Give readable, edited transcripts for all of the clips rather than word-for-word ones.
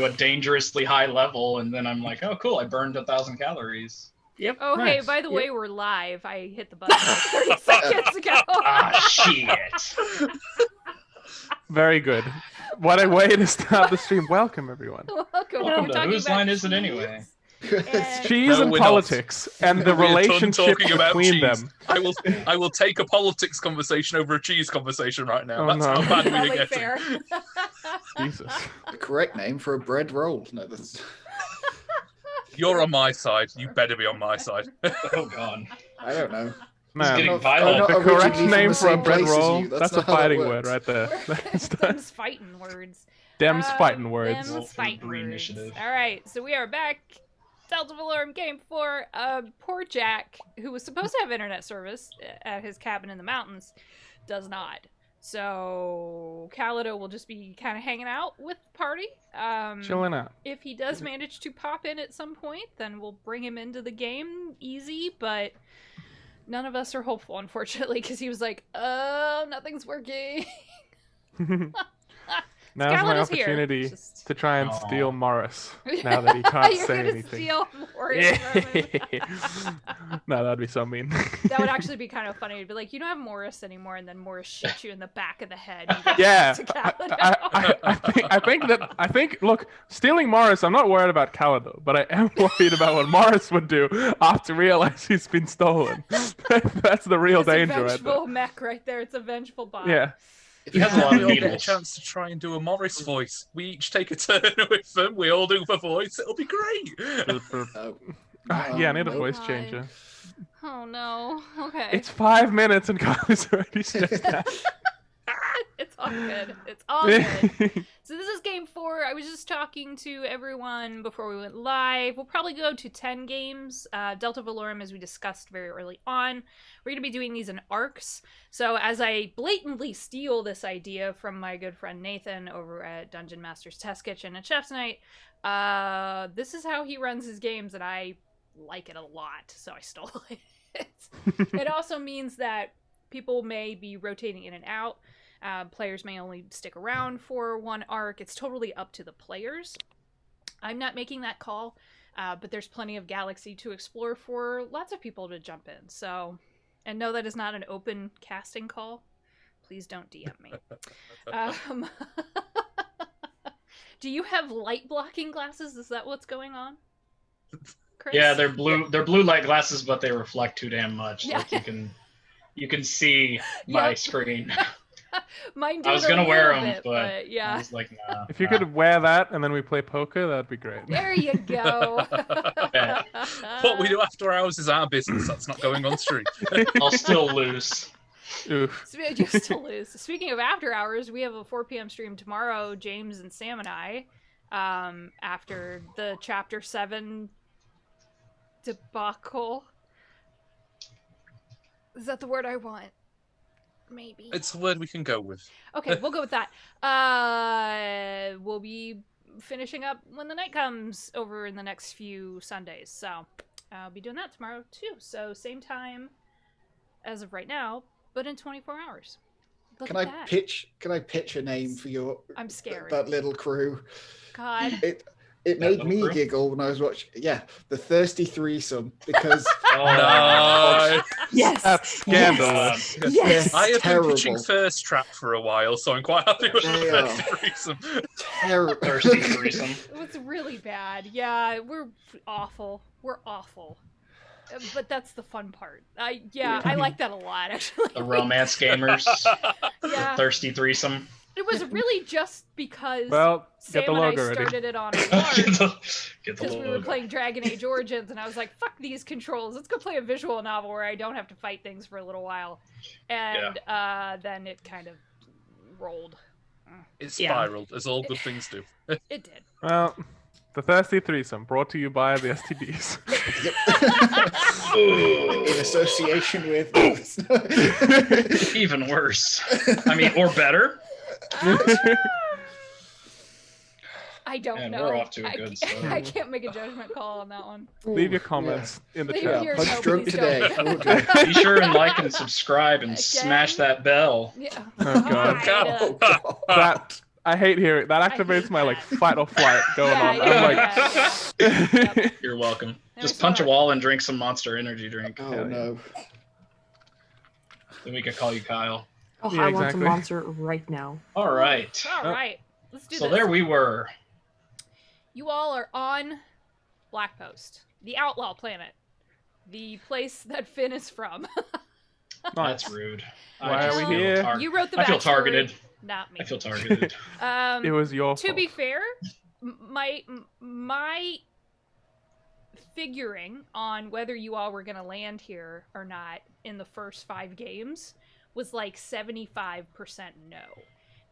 a dangerously high level, and then I'm like, oh, cool, I burned 1,000 calories. Yep. Oh, Nice. hey, by the way, we're live. I hit the button like 30 seconds ago. Ah, shit. Very good. What a way to start the stream. Welcome, everyone. Welcome. Welcome We're to talking Whose about Line Is It cheese Anyway? and- Cheese No, and we're not. politics and the We're done relationship talking about between cheese. them. I will take a politics conversation over a cheese conversation right now. Oh, That's no. how bad we are Probably getting. fair. Jesus. The correct name for a bread roll. No, that's... You're on my side. You better be on my side. Oh, God. I don't know. Man, getting I'm violent. not the originally correct from name the for a same bread place as roll, you. that's a not how that fighting works. word right there. Them's fighting words. Dem's fighting words. Them's fighting Green words. initiative. All right, so we are back. Delta Velorum Game 4. Poor Jack, who was supposed to have internet service at his cabin in the mountains, does not. So Calido will just be kind of hanging out with the party. Chilling out. If he does manage to pop in at some point, then we'll bring him into the game easy, but none of us are hopeful, unfortunately, because he was like, oh, nothing's working. Now's my Calido's here. opportunity Just- to try and Aw. steal Morris. Now that he can't You're say gonna anything. steal Morris from him. No, that'd be so mean. That would actually be kind of funny. It'd be like, you don't have Morris anymore, and then Morris shoots you in the back of the head. And goes Yeah, to Calido. I think. Look, stealing Morris. I'm not worried about Calido, but I am worried about what Morris would do after realize he's been stolen. That's the real It's danger a right vengeful mech right there. It's a vengeful bot. there. He has a lot We of all get a needles. chance to try and do a Morris voice. We each take a turn with them. We all do the voice. It'll be great. Yeah. Oh. Yeah, I need a Nope. voice God. changer. Oh no. Okay. It's 5 minutes and Kylie's already stressed out. It's all good. It's all good. So this is game 4. I was just talking to everyone before we went live. We'll probably go to 10 games. Delta Velorum, as we discussed very early on. We're going to be doing these in arcs. So as I blatantly steal this idea from my good friend Nathan over at Dungeon Master's Test Kitchen and Chef's Night, this is how he runs his games, and I like it a lot, so I stole it. It also means that people may be rotating in and out. Players may only stick around for one arc. It's totally up to the players. I'm not making that call, but there's plenty of galaxy to explore for lots of people to jump in. So, and no, that is not an open casting call. Please don't DM me. Do you have light blocking glasses? Is that what's going on, Chris? Yeah, they're blue. They're blue light glasses, but they reflect too damn much. Yeah. Like you can see my Yep. screen. Mine do I was it a gonna wear little them, bit, but I yeah. was like, nah. If you nah. could wear that and then we play poker, that'd be great. There you go. Yeah. What we do after hours is our business. That's not going on stream. I'll still lose. Oof. Just to lose. Speaking of after hours, we have a 4 p.m. stream tomorrow. James and Sam and I, after the Chapter 7 debacle. Is that the word I want? Maybe. It's a word we can go with. Okay, we'll go with that. We'll be finishing up when the night comes over in the next few Sundays. So I'll be doing that tomorrow too. So same time as of right now, but in 24 hours. Look Can at I that. pitch? Can I pitch a name for your I'm scared. that little crew? God. It That made little me crew? giggle when I was watching. Yeah, the thirsty threesome because Oh, No. Yes. That's scandalous. Yes. I have terrible. been pitching First Trap for a while, so I'm quite happy with They the are. first threesome. terrible. thirsty threesome. It was really bad. Yeah, we're awful. We're awful. But that's the fun part. I like that a lot, actually. The romance gamers. Yeah. Thirsty threesome. It was really just because Well, Sam get the and I logo ready. started it on Get March the because we were logo. playing Dragon Age Origins, and I was like, "Fuck these controls! Let's go play a visual novel where I don't have to fight things for a little while." And then it kind of rolled. It Yeah. spiraled, as all good things do. It did. Well, the Thirsty Threesome, brought to you by the STDs. In association with. Even worse. I mean, or better. I don't Man, know. we're off to a good I start. can't make a judgment call on that one. Leave your comments in the Leave chat. your- Punch No, drunk please today. don't. We'll do it. Be sure and like and subscribe and Again? smash that bell. Yeah. Oh, God. Alright, Oh, God. That I hate hearing that. Activates my like that. fight or flight going on. Yeah, I'm like, Yep. You're welcome. There's Just punch a one. wall and drink some Monster Energy drink. Oh Hell yeah. no. Then we can call you Kyle. Oh, Yeah, I want some exactly. monster right now. All right. All right. Let's do So this. there we were. You all are on Blackpost, the outlaw planet, the place that Finn is from. nice. That's rude. Why are we feel here? You wrote the I feel backstory, targeted. not me. I feel targeted. It was your To fault. be fair, my figuring on whether you all were going to land here or not in the first 5 games was like 75% no.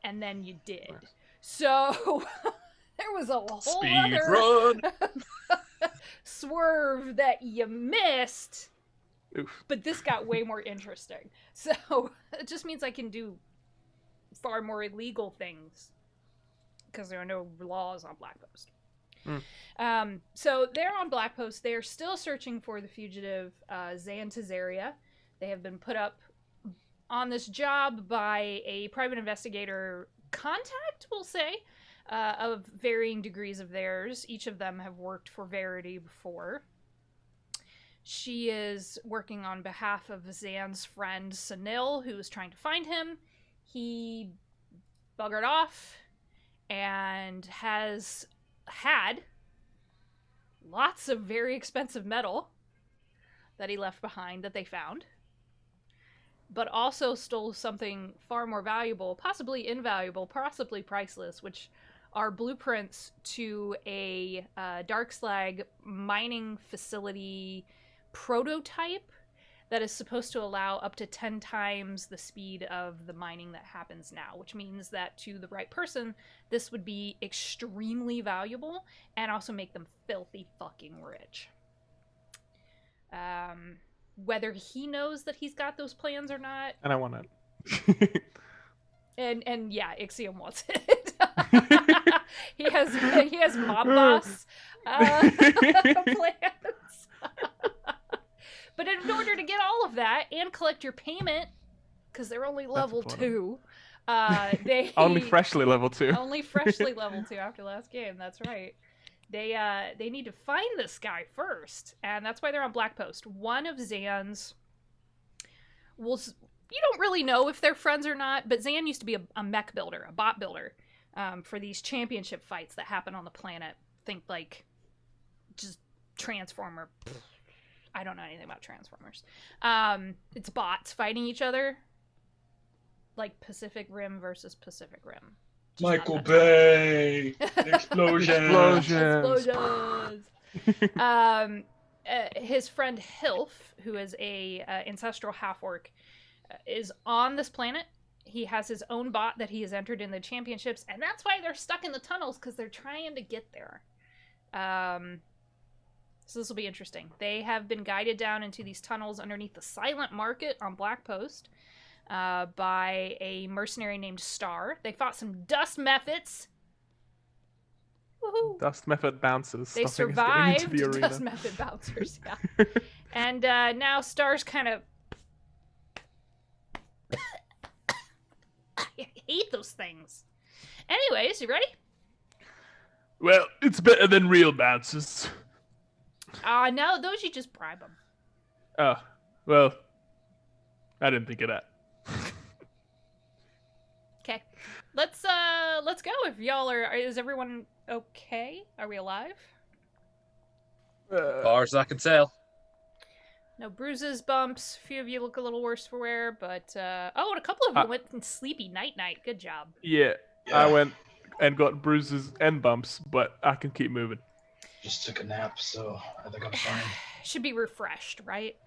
And then you did. So there was a whole Speed other run. swerve that you missed. Oof. But this got way more interesting. So it just means I can do far more illegal things because there are no laws on Blackpost. So they're on Blackpost. They are still searching for the fugitive Zan Tazaria. They have been put up on this job by a private investigator contact, we'll say, of varying degrees of theirs. Each of them have worked for Verity before. She is working on behalf of Zan's friend Sunil, who is trying to find him. He buggered off and has had lots of very expensive metal that he left behind that they found, but also stole something far more valuable, possibly invaluable, possibly priceless, which are blueprints to a Darkslag mining facility prototype that is supposed to allow up to 10 times the speed of the mining that happens now, which means that to the right person, this would be extremely valuable and also make them filthy fucking rich. Whether he knows that he's got those plans or not, And I want it. and yeah, Ixiom wants it. he has mob boss plans. But in order to get all of that and collect your payment, because they're only level important. 2, they Only freshly level 2. only freshly level 2 after last game. That's right. They need to find this guy first, and that's why they're on Blackpost. One of Zan's you don't really know if they're friends or not, but Zan used to be a mech builder, a bot builder, for these championship fights that happen on the planet. Think like just Transformer. I don't know anything about Transformers. It's bots fighting each other, like Pacific Rim versus Pacific Rim. Just Michael not Bay. Explosion. Explosions. Explosions. His friend Hilf, who is a ancestral half-orc, is on this planet. He has his own bot that he has entered in the championships, and that's why they're stuck in the tunnels, because they're trying to get there. So this will be interesting. They have been guided down into these tunnels underneath the Silent Market on Blackpost by a mercenary named Star. They fought some dust methods. Woohoo! Dust method bouncers. They stopping us getting into survived the arena. dust method bouncers, yeah. And now Star's kind of... I hate those things. Anyways, you ready? Well, it's better than real bouncers. No, those you just bribe them. Oh, well, I didn't think of that. Okay, let's go. If y'all are, is everyone okay? Are we alive? As far as I can tell. No bruises, bumps. A few of you look a little worse for wear, but oh, and a couple of you went in sleepy night. Good job. Yeah, I went and got bruises and bumps, but I can keep moving. Just took a nap, so I think I'm fine. Should be refreshed, right?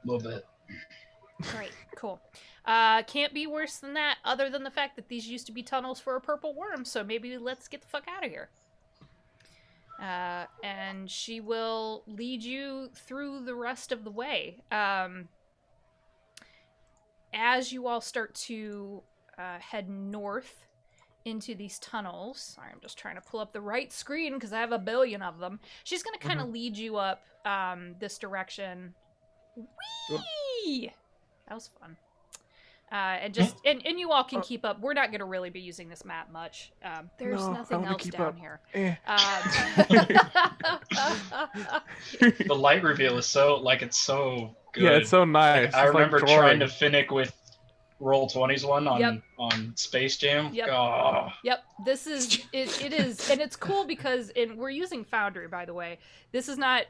A little bit. Great, cool. Can't be worse than that, other than the fact that these used to be tunnels for a purple worm, so maybe let's get the fuck out of here. And she will lead you through the rest of the way. As you all start to head north into these tunnels. Sorry, I'm just trying to pull up the right screen because I have a billion of them. She's going to kind of lead you up this direction. Whee! That was fun. And you all can keep up. We're not going to really be using this map much. There's No, I nothing wanna else keep down up. here. The light reveal is it's so good. Yeah, it's so nice. I It's like remember trying to drawing. Finnick with Roll20's one on Yep. on Space Jam. Yep. Oh. Yep, this is it is, and it's cool because we're using Foundry, by the way. This is not,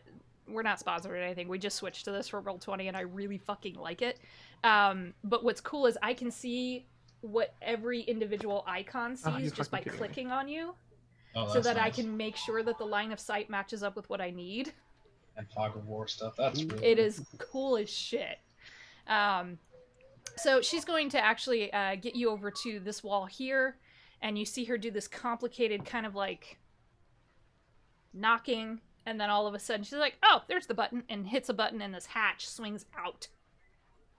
we're not sponsored or anything. We just switched to this for Roll20, and I really fucking like it. But what's cool is I can see what every individual icon sees just by clicking on you, so that I can make sure that the line of sight matches up with what I need. And Fog of War stuff. That's really It is cool as shit. So she's going to actually get you over to this wall here, and you see her do this complicated kind of like knocking, and then all of a sudden she's like, oh, there's the button, and hits a button, and this hatch swings out.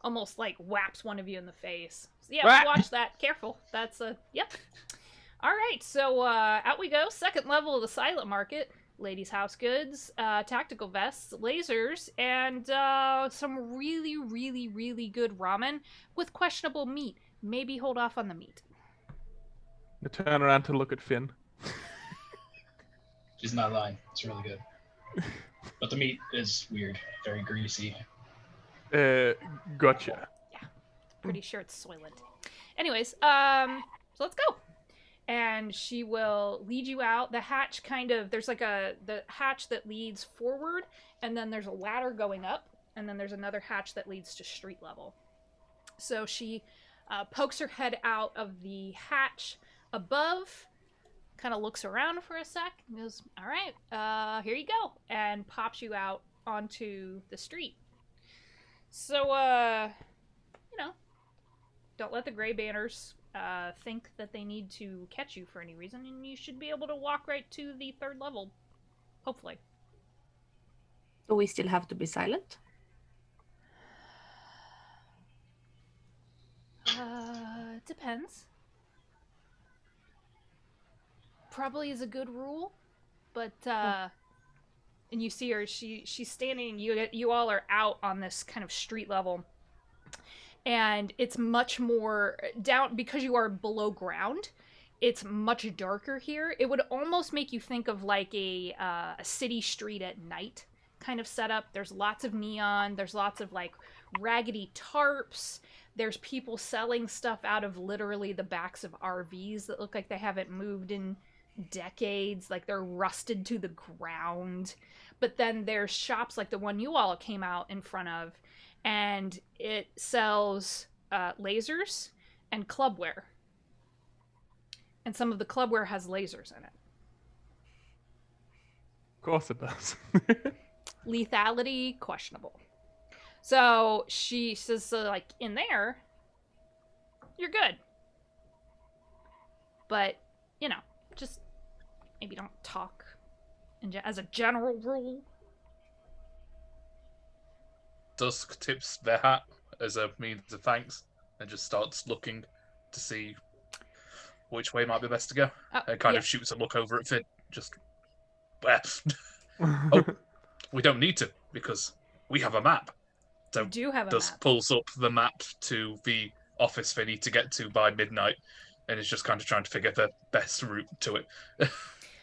Almost like whaps one of you in the face. So yeah, watch that. Careful. That's yep. All right, so out we go. Second level of the silent market. Ladies' house goods, tactical vests, lasers, and some really, really, really good ramen with questionable meat. Maybe hold off on the meat. I turn around to look at Finn. She's not lying. It's really good. But the meat is weird. Very greasy. Gotcha. Yeah. Pretty sure it's Soylent. Anyways, so let's go. And she will lead you out. The hatch there's like the hatch that leads forward, and then there's a ladder going up, and then there's another hatch that leads to street level. So she pokes her head out of the hatch above, kind of looks around for a sec, and goes, all right, here you go, and pops you out onto the street. So, don't let the gray banners think that they need to catch you for any reason, and you should be able to walk right to the third level, hopefully. Do we still have to be silent? It depends. Probably is a good rule, but and you see her, she's standing, you all are out on this kind of street level, and it's much more down because you are below ground. It's much darker here. It would almost make you think of like a city street at night kind of setup. There's lots of neon. There's lots of like raggedy tarps. There's people selling stuff out of literally the backs of RVs that look like they haven't moved in decades. Like they're rusted to the ground. But then there's shops like the one you all came out in front of, and it sells lasers and clubwear. And some of the clubwear has lasers in it. Of course it does. Lethality, questionable. So she says, like, in there, you're good. But, just maybe don't talk as a general rule. Dusk tips their hat as a means of thanks and just starts looking to see which way might be best to go. And kind of shoots a look over at Finn. Just, we don't need to because we have a map. So you do have a Dusk map. pulls up the map to the office they need to get to by midnight and is just kind of trying to figure the best route to it.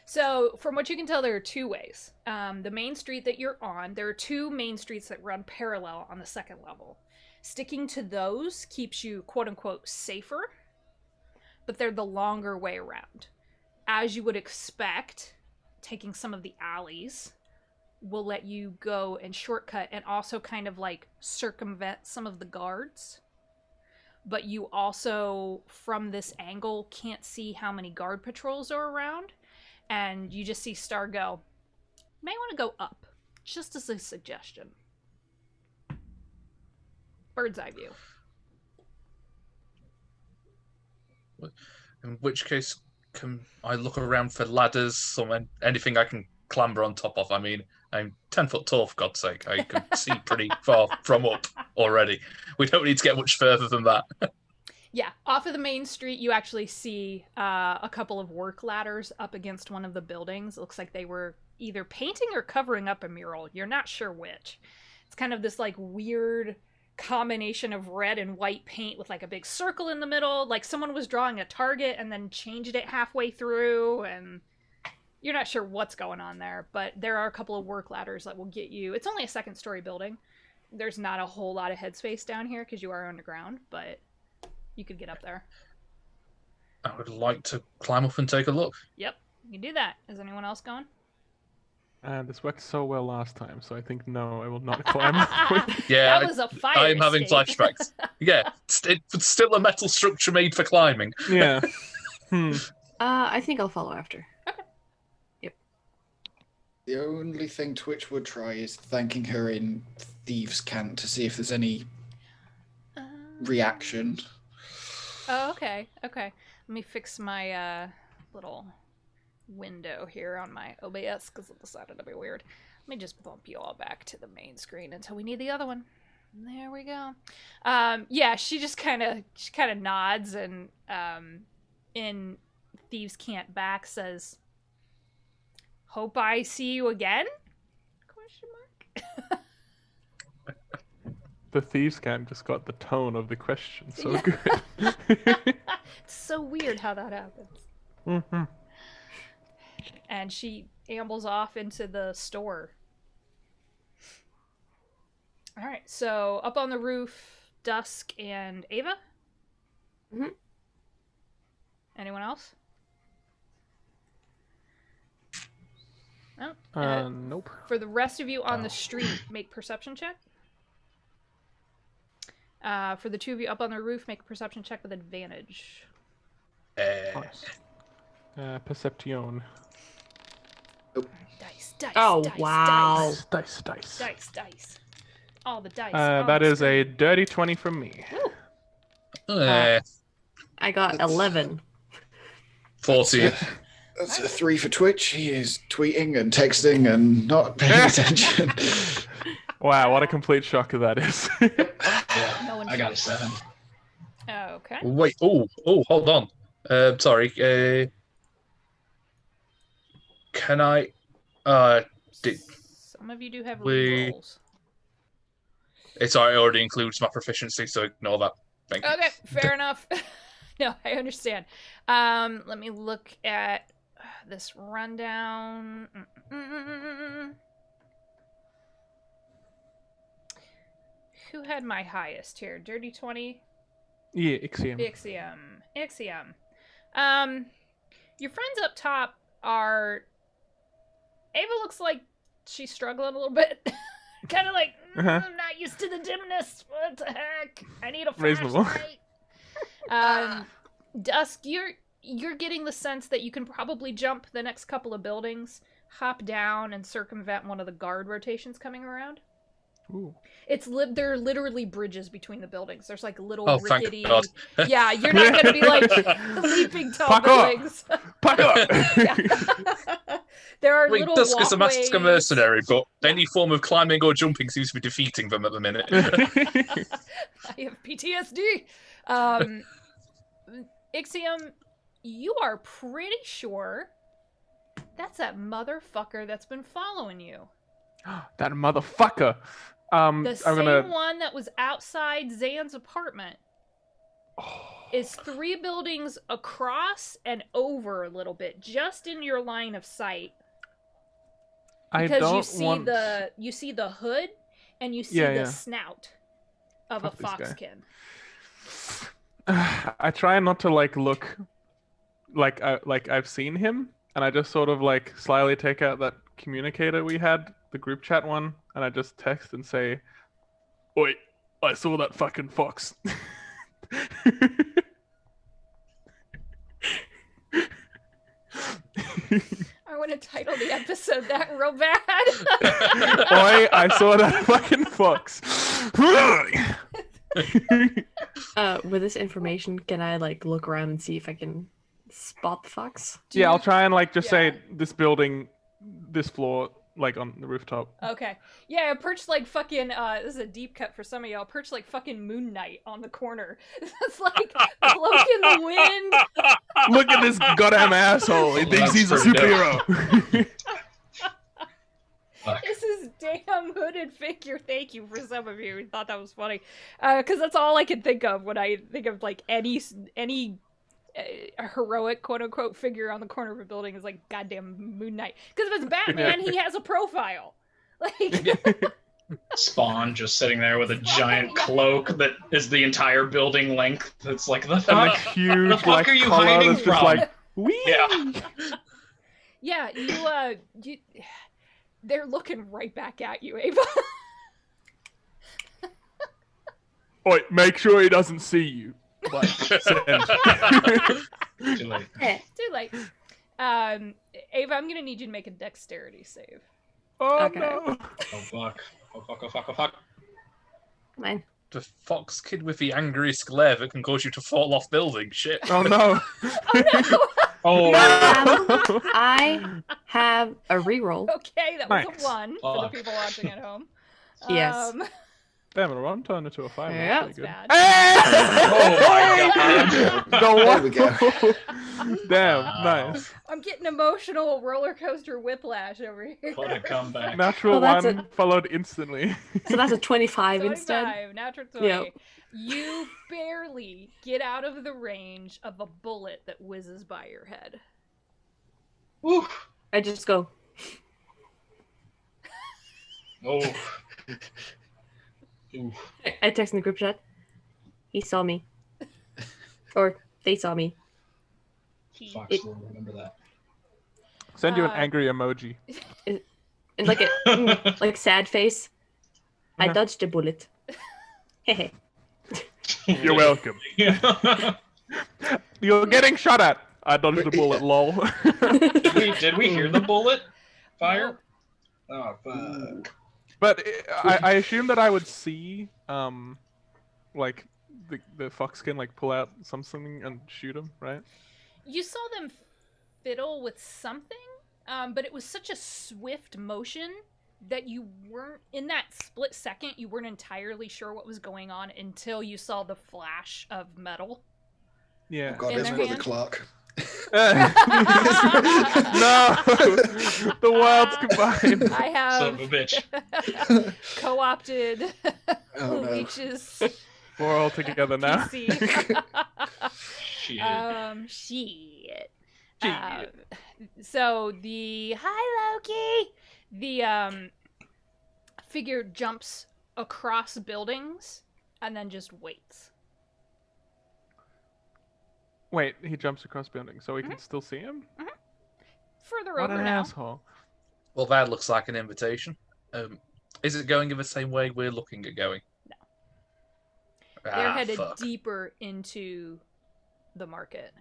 So, from what you can tell, there are two ways. The main street that you're on, there are two main streets that run parallel on the second level. Sticking to those keeps you, quote-unquote, safer, but they're the longer way around. As you would expect, taking some of the alleys will let you go and shortcut and also kind of, like, circumvent some of the guards. But you also, from this angle, can't see how many guard patrols are around. And you just see Star go, may want to go up, just as a suggestion. Bird's eye view. In which case, can I look around for ladders or anything I can clamber on top of? I mean, I'm 10 foot tall, for God's sake. I can see pretty far from up already. We don't need to get much further than that. Yeah, off of the main street, you actually see a couple of work ladders up against one of the buildings. It looks like they were either painting or covering up a mural. You're not sure which. It's kind of this like weird combination of red and white paint with like a big circle in the middle. Like someone was drawing a target and then changed it halfway through, and you're not sure what's going on there, but there are a couple of work ladders that will get you. It's only a second-story building. There's not a whole lot of headspace down here because you are underground, but you could get up there. I would like to climb up and take a look. Yep, you can do that. Is anyone else going? This worked so well last time, so I think no, I will not climb. Yeah, That was a fire I'm having mistake. flashbacks. Yeah, it's still a metal structure made for climbing. Yeah. I think I'll follow after. The only thing Twitch would try is thanking her in Thieves' Cant to see if there's any reaction. Oh, okay. Let me fix my little window here on my OBS because it decided to be weird. Let me just bump you all back to the main screen until we need the other one. There we go. Yeah, she just kind of nods and in Thieves' Cant back says, "Hope I see you again?" Question mark. The Thieves' Cant just got the tone of the question so good. It's so weird how that happens. Mm-hmm. And she ambles off into the store. All right, so up on the roof, Dusk and Ava? Mm-hmm. Anyone else? No? Nope. For the rest of you on the street, make perception check. For the two of you up on the roof, make a perception check with advantage. Nice. Perception. Dice. Oh, dice, wow. Dice. All the dice. That is a dirty 20 from me. I got 11. 40. That's a 3 for Twitch. He is tweeting and texting and not paying attention. Wow, what a complete shocker that is. Yeah, No one I got a cares. 7. Okay. Wait, hold on. Sorry. Can I... Some of you do have we- rolls. It's already includes my proficiency, so ignore that. Thank you. Okay, fair enough. No, I understand. Let me look at this rundown. Who had my highest here? Dirty 20? Yeah, Ixiom. Ixiom. Your friends up top are... Ava looks like she's struggling a little bit. Kind of like, I'm not used to the dimness. What the heck? I need a Reasonable. flashlight. Dusk, you're getting the sense that you can probably jump the next couple of buildings, hop down, and circumvent one of the guard rotations coming around. Ooh. There are literally bridges between the buildings. There's like little Thank rickety. God. Yeah, you're not going to be like leaping tall Fuck off. buildings. Fuck up! Yeah. There are little Dusk is a master walkways. mercenary, but any form of climbing or jumping seems to be defeating them at the minute. I have PTSD. Ixiom, you are pretty sure that's that motherfucker that's been following you. That motherfucker. The I'm same gonna. one that was outside Zan's apartment is 3 buildings across and over a little bit, just in your line of sight. I Because don't you see want. you see the hood and you see Yeah, the yeah. snout of Fuck a this guy. foxkin. I try not to look like I've seen him, and I just sort of slyly take out that communicator we had, the group chat one, and I just text and say, "Oi, I saw that fucking fox." I want to title the episode that real bad. Oi, I saw that fucking fox. With this information, can I look around and see if I can spot the fox? Yeah, I'll try and just Yeah. say this building, this floor, on the rooftop. Okay. Yeah, perch like fucking, this is a deep cut for some of y'all, perch like fucking Moon Knight on the corner. It's like cloak in the wind. Look at this goddamn asshole. He thinks he's a superhero. Fuck. This is damn hooded animated figure. Thank you for some of you who thought that was funny, because that's all I can think of when I think of like any heroic quote unquote figure on the corner of a building is like goddamn Moon Knight. Because if it's Batman, he has a profile. Like Spawn just sitting there with a giant cloak that is the entire building length. It's like the And fuck. the huge the fuck like are you collar hiding that's just from? like wee. Yeah. yeah, they're looking right back at you, Ava. Oi, make sure he doesn't see you. Like, send. Too late. Too late. Ava, I'm gonna need you to make a dexterity save. Oh Okay. no. Oh fuck. Oh fuck. Oh fuck. Oh fuck. Mine. The fox kid with the angriest glare that can cause you to fall off buildings. Shit. Oh no. Oh. I have a reroll. Okay, that was Nice. a 1 for the Fuck. people watching at home. Yes. Damn it, I'm turning into a 5. Yeah. That's bad. Oh my god. There we go. Damn, Wow. nice. I'm getting emotional roller coaster whiplash over here. What a comeback. Natural Oh, that's 1 followed instantly. So that's a 25 instead. 25, natural 20. Yep. You barely get out of the range of a bullet that whizzes by your head. Woo. I just go, Oh. Ooh. I text in the group chat. He saw me. Or they saw me. Fox will remember that. Send you an angry emoji. And like a like sad face. I dodged a bullet. Hehe. You're welcome. You're getting shot at. I dodged the bullet, lol. Did we hear the bullet fire? Oh fuck. But I assume that I would see, like the foxkin like pull out something and shoot him, right? You saw them fiddle with something, but it was such a swift motion that you weren't, in that split second, you weren't entirely sure what was going on until you saw the flash of metal. Yeah. God, In it's their Brother hand? Clark. No, the worlds combined. I Son of a have bitch. co-opted Oh, no. Leech's We're all together now. PC. Shit. Shit. So the hi Loki, the figure jumps across buildings and then just waits. Wait, he jumps across buildings, so we can still see him? Further What over an now. asshole. Well, that looks like an invitation. Is it going in the same way we're looking at going? No. They're Ah, headed fuck. deeper into the market.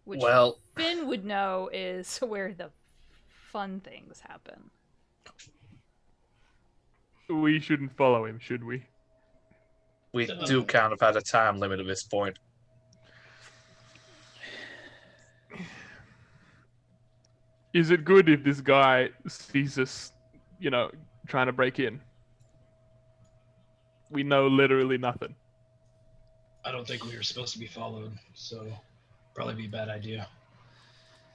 Which Well, Finn would know is where the fun things happen. We shouldn't follow him, should we? we do kind of had a time limit at this point. Is it good if this guy sees us, trying to break in? We know literally nothing. I don't think we were supposed to be followed, so probably be a bad idea.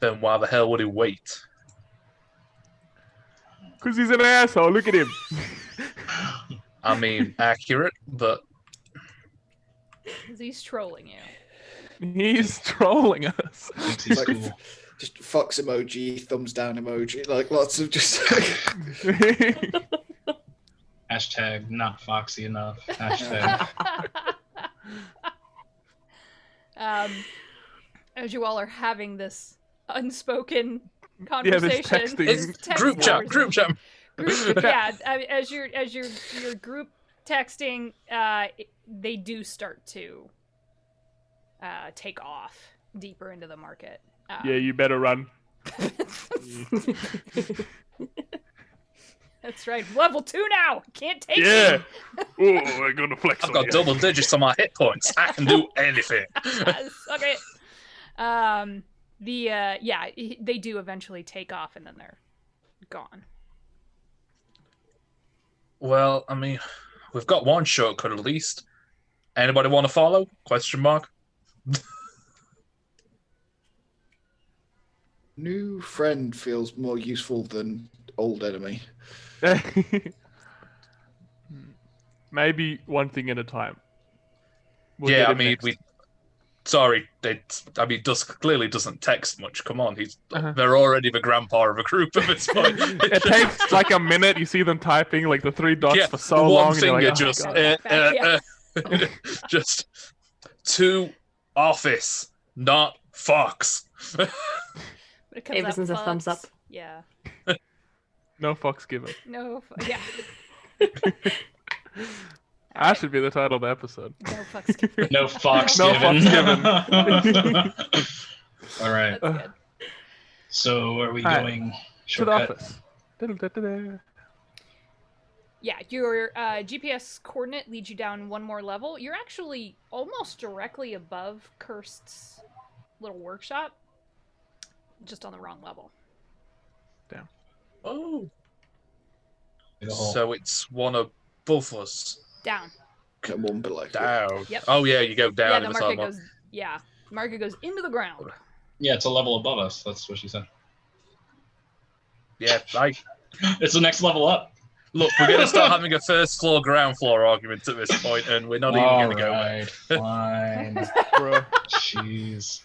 Then why the hell would he wait? Because he's an asshole, look at him. I mean, accurate, but 'Cause he's trolling you. He's trolling us. Thinks he's Like, cool. Just fox emoji, thumbs down emoji, like lots of just. Hashtag not foxy enough. Hashtag. As you all are having this unspoken Yeah, conversation, this texting. it's text group chat. conversation. Group chat. Yeah, as your group texting, they do start to take off deeper into the market. Yeah, you better run. That's right. Level 2 now. Can't take Yeah. me. Oh, we're gonna flex I've on got you. double digits on my hit points. I can do anything. Suck it. They do eventually take off and then they're gone. Well, I mean, we've got one shortcut at least. Anybody want to follow? Question mark. New friend feels more useful than old enemy. Maybe one thing at a time. We'll yeah, get I him mean, next. Sorry, Dusk clearly doesn't text much. Come on, Uh-huh. they're already the grandpa of a group at this point. It takes like a minute. You see them typing like the 3 dots Yeah, for so one long. And finger you're like, just, God. just to office, not Fox. But it comes Avison's up a thumbs up. Fox. Yeah. No fucks given. No. Yeah. That should be the title of the episode. No fucks given. No fox No given. fucks All right. That's good. So are we All right. going To the shortcut? office. Da-da-da-da-da. Yeah, your GPS coordinate leads you down one more level. You're actually almost directly above Kirst's little workshop, just on the wrong level. Oh, The whole- so it's one above us. Down. Okay, one below. Down. Yep. Oh yeah, you go down Yeah, in the the market timeline. goes. Yeah, the market goes into the ground. Yeah, it's a level above us. That's what she said. Yeah, It's the next level up. look, we're gonna start having a first floor, ground floor argument at this point, and we're not even gonna go there. Fine. Bro. Jeez.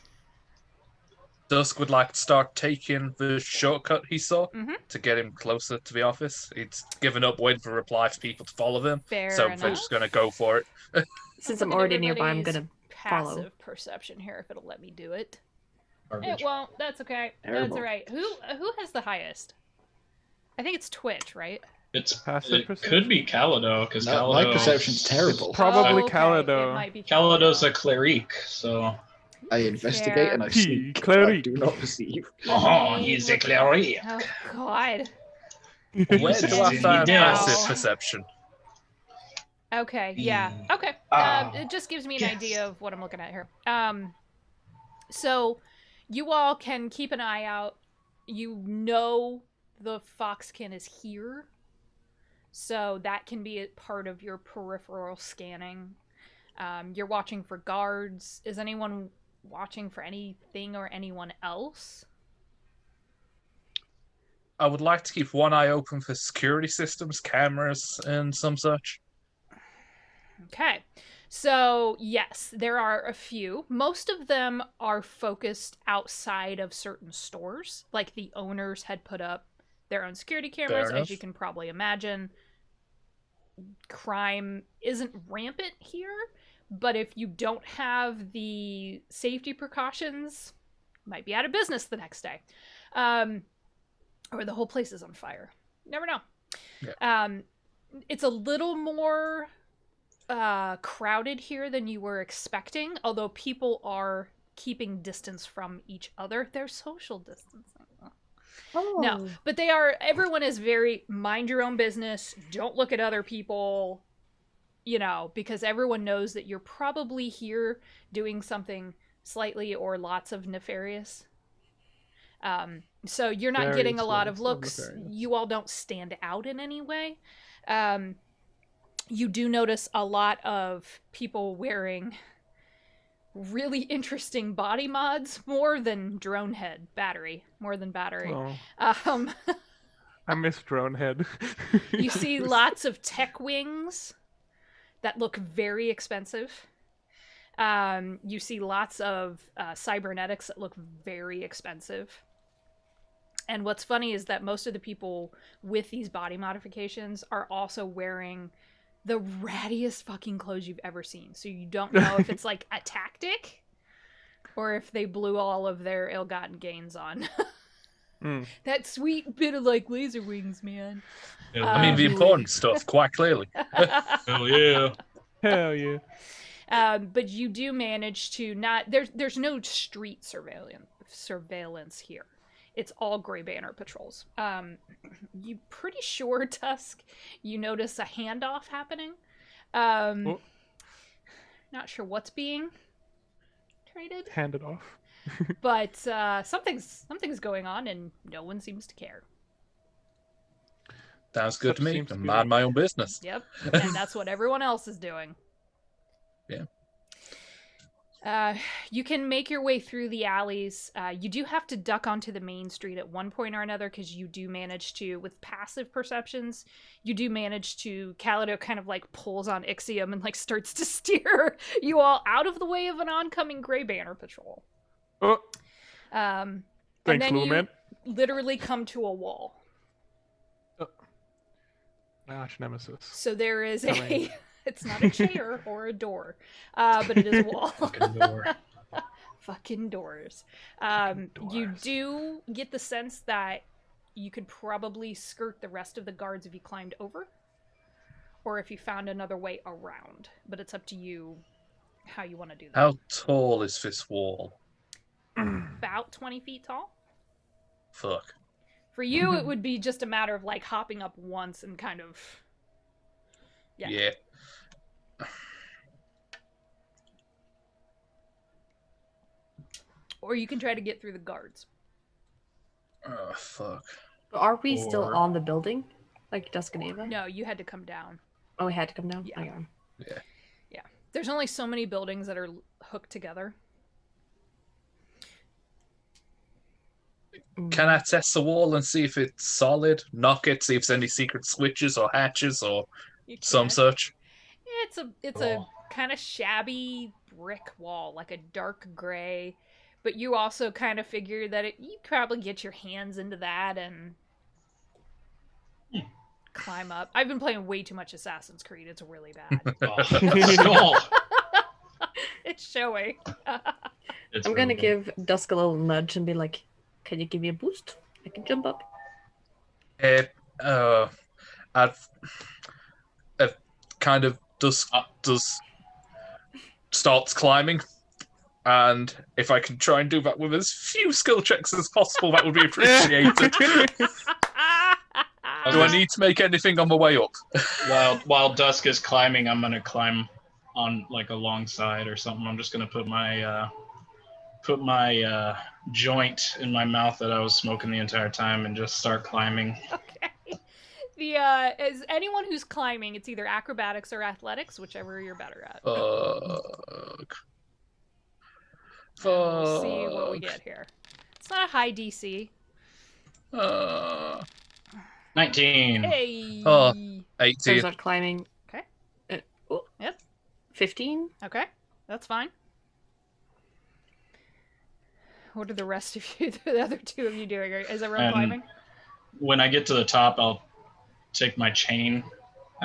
Dusk would like to start taking the shortcut he saw Mhm. to get him closer to the office. He's given up waiting for a reply for people to follow him, Fair so enough. we're just gonna go for it. Since I'm Look at already nearby, I'm everybody's gonna passive follow. perception here if it'll let me do it. Garbage. It won't. That's okay. That's Terrible. all right. Who has the highest? I think it's Twitch, right? Passive It perception? could be Calido because No, my perception's terrible. Probably Oh, okay. Calido. It might be Calido's a cleric, so I investigate and I P. sneak. I Cleric. do not perceive. he's a cleric. Oh God. Where do I Sixteen find now. passive perception? Okay. Yeah. Okay. It just gives me an yes. idea of what I'm looking at here. So you all can keep an eye out. You know the Foxkin is here, so that can be a part of your peripheral scanning. You're watching for guards. Is anyone watching for anything or anyone else? I would like to keep one eye open for security systems, cameras, and some such. Okay. So, yes, there are a few. Most of them are focused outside of certain stores. Like the owners had put up their own security cameras, enough. as you can probably imagine. Crime isn't rampant here, but if you don't have the safety precautions, you might be out of business the next day. Or the whole place is on fire. Never know. Yeah. It's a little more crowded here than you were expecting, although people are keeping distance from each other. They're social distancing. Oh. No, but they are, everyone is very mind your own business, don't look at other people, you know, because everyone knows that you're probably here doing something slightly or lots of nefarious. So you're not getting a lot of looks. You all don't stand out in any way. You do notice a lot of people wearing really interesting body mods, more than drone head battery. Oh, Um, I miss Drone Head. you see lots of tech wings that look very expensive. You see lots of cybernetics that look very expensive. And what's funny is that most of the people with these body modifications are also wearing the rattiest fucking clothes you've ever seen. So you don't know if it's like a tactic or if they blew all of their ill-gotten gains on that sweet bit of like laser wings, man. I mean, the important stuff, quite clearly. Hell yeah. Hell yeah. But you do manage to not there's no street surveillance here. It's all Grey Banner patrols. You pretty sure, Tusk, you notice a handoff happening. Not sure what's being traded, Hand it off. but something's going on, and no one seems to care. Sounds good to me. Seems to I be mind my own business. Yep, and that's what everyone else is doing. You can make your way through the alleys. You do have to duck onto the main street at one point or another because you do manage to, with passive perceptions, you do manage to, Calido kind of like pulls on Ixiom and like starts to steer you all out of the way of an oncoming Grey Banner patrol. Oh, And thanks, then little you man. literally come to a wall. My arch nemesis. So there is Coming. it's not a chair or a door, but it is a wall. Fucking door. Fucking doors. Fucking You doors. do get the sense that you could probably skirt the rest of the guards if you climbed over, or if you found another way around. But it's up to you how you want to do that. How tall is this wall? About 20 feet tall. Fuck. For you, it would be just a matter of like hopping up once and kind of. Yeah. Or you can try to get through the guards. Oh, fuck. Are we still Or- on the building? Like Dusk and Ava? No, you had to come down. Oh, we had to come down? Yeah. Okay. There's only so many buildings that are hooked together. Can I test the wall and see if it's solid? Knock it, see if there's any secret switches or hatches or You some can't. such. It's a Cool. kind of shabby brick wall, like a dark gray. But you also kind of figure that you probably get your hands into that and climb up. I've been playing way too much Assassin's Creed. It's really bad. Skull. It's showing. It's I'm gonna really good. give Dusk a little nudge and be like, can you give me a boost? I can jump up. I've kind of does starts climbing, and if I can try and do that with as few skill checks as possible, that would be appreciated. Do I need to make anything on the way up? While Dusk is climbing, I'm gonna climb on like alongside or something. I'm just gonna put my joint in my mouth that I was smoking the entire time and just start climbing. Okay. As anyone who's climbing, it's either acrobatics or athletics, whichever you're better at. Fuck. We'll see what we get here. It's not a high DC. 19. Hey. Oh. Turns 18. out climbing. Okay. Oh. Yep. 15? Okay, that's fine. What are the rest of you, the other two of you doing? Is everyone climbing? When I get to the top, I'll take my chain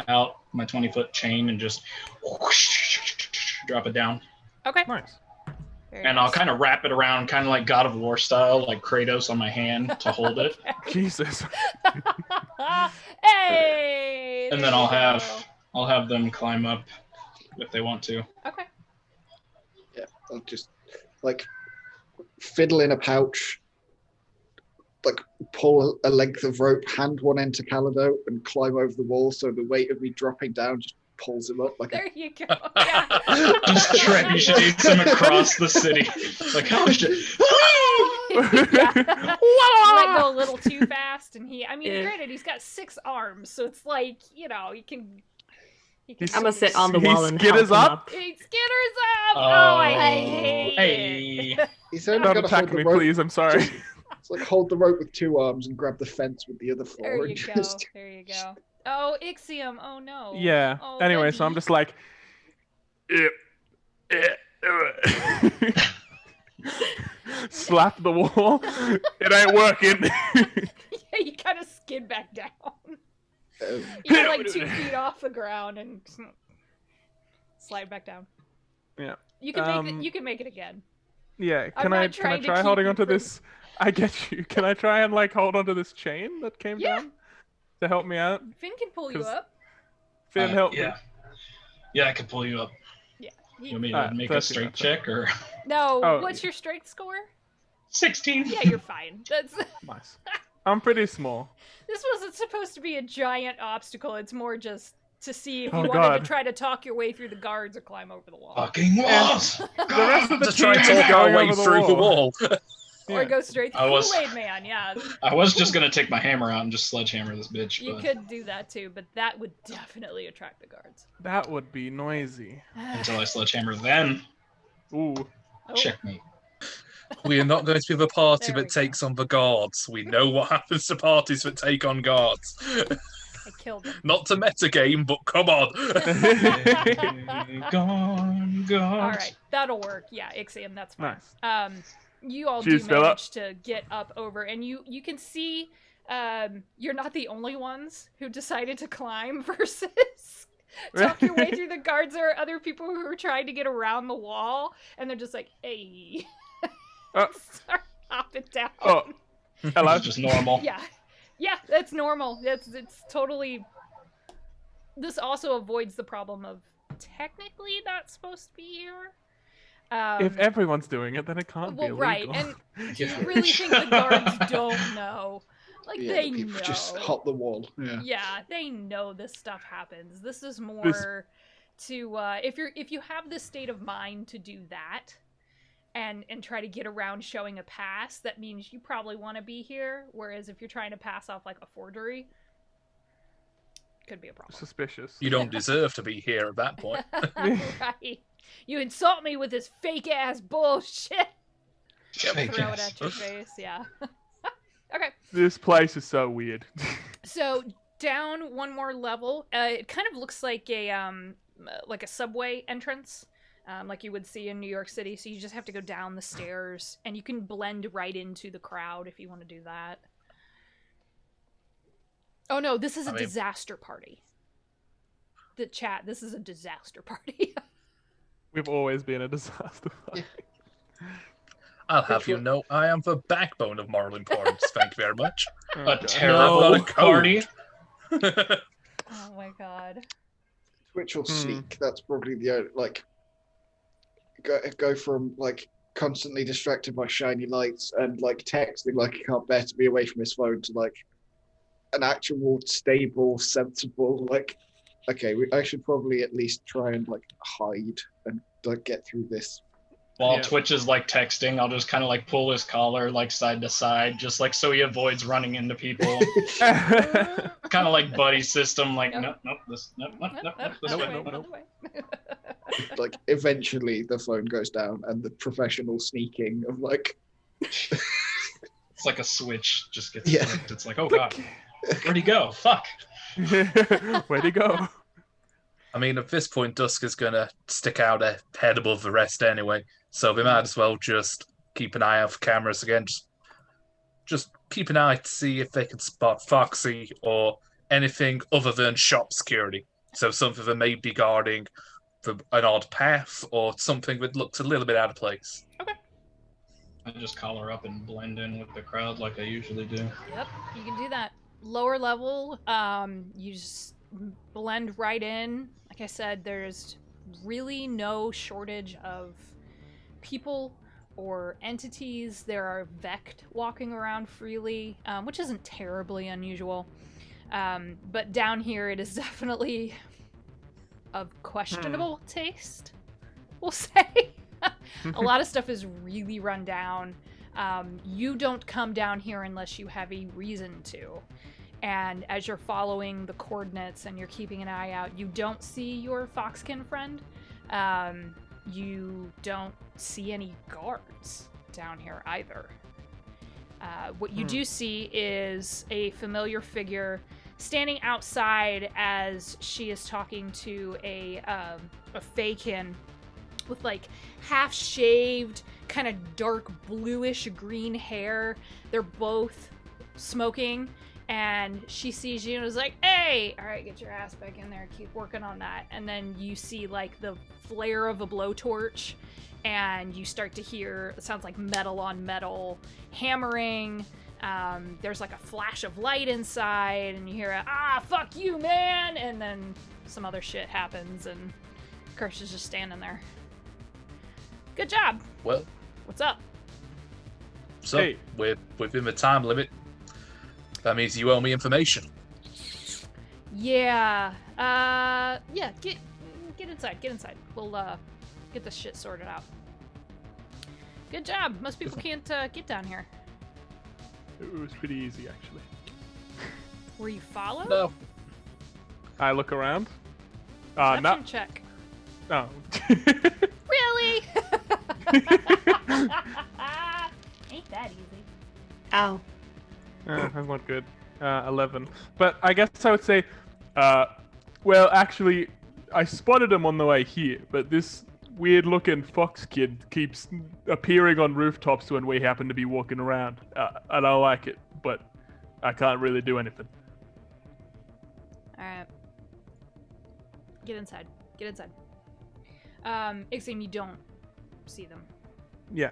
out, my 20-foot chain, and just whoosh, drop it down. Okay. Nice. Very And nice. I'll kind of wrap it around, kind of like God of War style, like Kratos on my hand to hold it. Jesus. Hey! And there then you go. I'll have them climb up if they want to. Okay. Yeah, I'll just like fiddle in a pouch, like pull a length of rope, hand one end to Calido, and climb over the wall. So the weight of me dropping down just pulls him up. Like There you go. Yeah. Just chase him across the city. Like, how much? Yeah. You let go a little too fast, and I mean, Yeah. granted, he's got 6 arms, so it's like, you know, you can He's- I'm gonna sit on the He wall and skitters help him up? Hey, Skitter's up! Oh, I hate hey. it. he's only Don't got to hold attack the me, rope. please. I'm sorry. It's like hold the rope with 2 arms and grab the fence with the other 4. There and you go. just There you go. Oh, Ixiom. Oh, no. Yeah. Oh, Anyway, so I'm buddy. just like. Slap the wall. It ain't working. Yeah, you kind of skid back down. uh, You get like 2 feet off the ground and slide back down. Yeah. You can make it. You can make it again. Yeah. I'm Can I not trying to try keep holding you onto from- this? I get you. Can I try and like hold onto this chain that came Yeah. down to help me out? Finn can pull you 'Cause- up. Finn, help yeah. Yeah, I can pull you up. Yeah. You want me to Alright, make so a that's strength good. check or No. Oh. What's your strength score? 16? Yeah, you're fine. That's. me. Nice. I'm pretty small. This wasn't supposed to be a giant obstacle. It's more just to see if you Oh, wanted God. to try to talk your way through the guards or climb over the wall. Fucking walls. The rest of the Just team try is and talk our going way over through the wall. Or Yeah. go straight to I was- Kool-Aid Man, yeah. I was just gonna take my hammer out and just sledgehammer this bitch, You but could do that too, but that would definitely attract the guards. That would be noisy. until I sledgehammer, then Ooh. Oh, Checkmate. We are not going to be the party There we that takes on the guards. We know what happens to parties that take on guards. I killed them. Not to metagame, but come on. Gone. All right, that'll work. Yeah, Ixiom, that's fine. Nice. You all Jeez, do Philip. manage to get up over, and you can see you're not the only ones who decided to climb versus talk your way through the guards. There are other people who are trying to get around the wall, and they're just like, hey. Start hopping down. Oh, hello. That's just normal. Yeah, that's normal. It's totally. This also avoids the problem of technically not supposed to be here. If everyone's doing it, then it can't be illegal. Right, and do you really think the guards don't know? Like, Yeah, they the people know. just hop the wall. Yeah. Yeah, they know this stuff happens. This is more to if you have the state of mind to do that and try to get around showing a pass, that means you probably want to be here. Whereas if you're trying to pass off like a forgery, could be a problem. Suspicious. You don't deserve to be here at that point. Right. You insult me with this fake ass bullshit. Fake Throw it ass. at your face, yeah. Okay. This place is so weird. So down one more level, it kind of looks like a subway entrance, like you would see in New York City. So you just have to go down the stairs, and you can blend right into the crowd if you want to do that. Oh no, this is a disaster party. The chat, this is a disaster party. We've always been a disaster. I'll have you know, I am the backbone of moral importance. Thank you very much. A terrible party. Oh my god. Twitch or sneak. That's probably the only, like, go from like constantly distracted by shiny lights and like texting like he can't bear to be away from his phone to like an actual stable, sensible, like, okay, I should probably at least try and like hide and like get through this. While Yeah. Twitch is like texting, I'll just kind of like pull his collar like side to side, just like so he avoids running into people. Kind of like buddy system, like nope, this way. Like eventually the phone goes down and the professional sneaking of like It's like a switch just gets Yeah. flipped. It's like, oh god, where'd he go? Fuck. Where'd he go? I mean, at this point, Dusk is going to stick out a head above the rest anyway, so we might as well just keep an eye out for cameras again. Just keep an eye to see if they can spot Foxy or anything other than shop security. So something that may be guarding an odd path or something that looks a little bit out of place. I just collar up and blend in with the crowd like I usually do. Yep, you can do that. Lower level, you just blend right in. Like I said, there's really no shortage of people or entities. There are Vect walking around freely, which isn't terribly unusual. But down here, it is definitely of questionable taste, we'll say. A lot of stuff is really run down. You don't come down here unless you have a reason to. And as you're following the coordinates and you're keeping an eye out, you don't see your Foxkin friend. You don't see any guards down here either. What you do see is a familiar figure standing outside as she is talking to a Fakin with like half-shaved, kind of dark bluish green hair. They're both smoking, and she sees you and is like, hey, all right, get your ass back in there, keep working on that. And then you see like the flare of a blowtorch, and you start to hear, it sounds like metal on metal hammering. There's like a flash of light inside, and you hear a, fuck you, man, and then some other shit happens, and Kirsch is just standing there. Good job. Well, What's up? so Hey. we're within the time limit. That means you owe me information. Yeah. Yeah, get inside, get inside. We'll get this shit sorted out. Good job. Most people can't get down here. It was pretty easy, actually. Were you followed? No. I look around. Perception No. check. Oh. Really? easily. Ain't that easy. Ow. That's not good. 11. But I guess I would say, well, actually, I spotted him on the way here, but this weird-looking fox kid keeps appearing on rooftops when we happen to be walking around. I don't like it, but I can't really do anything. Alright. Get inside. Get inside. Ixim, you don't see them. Yeah,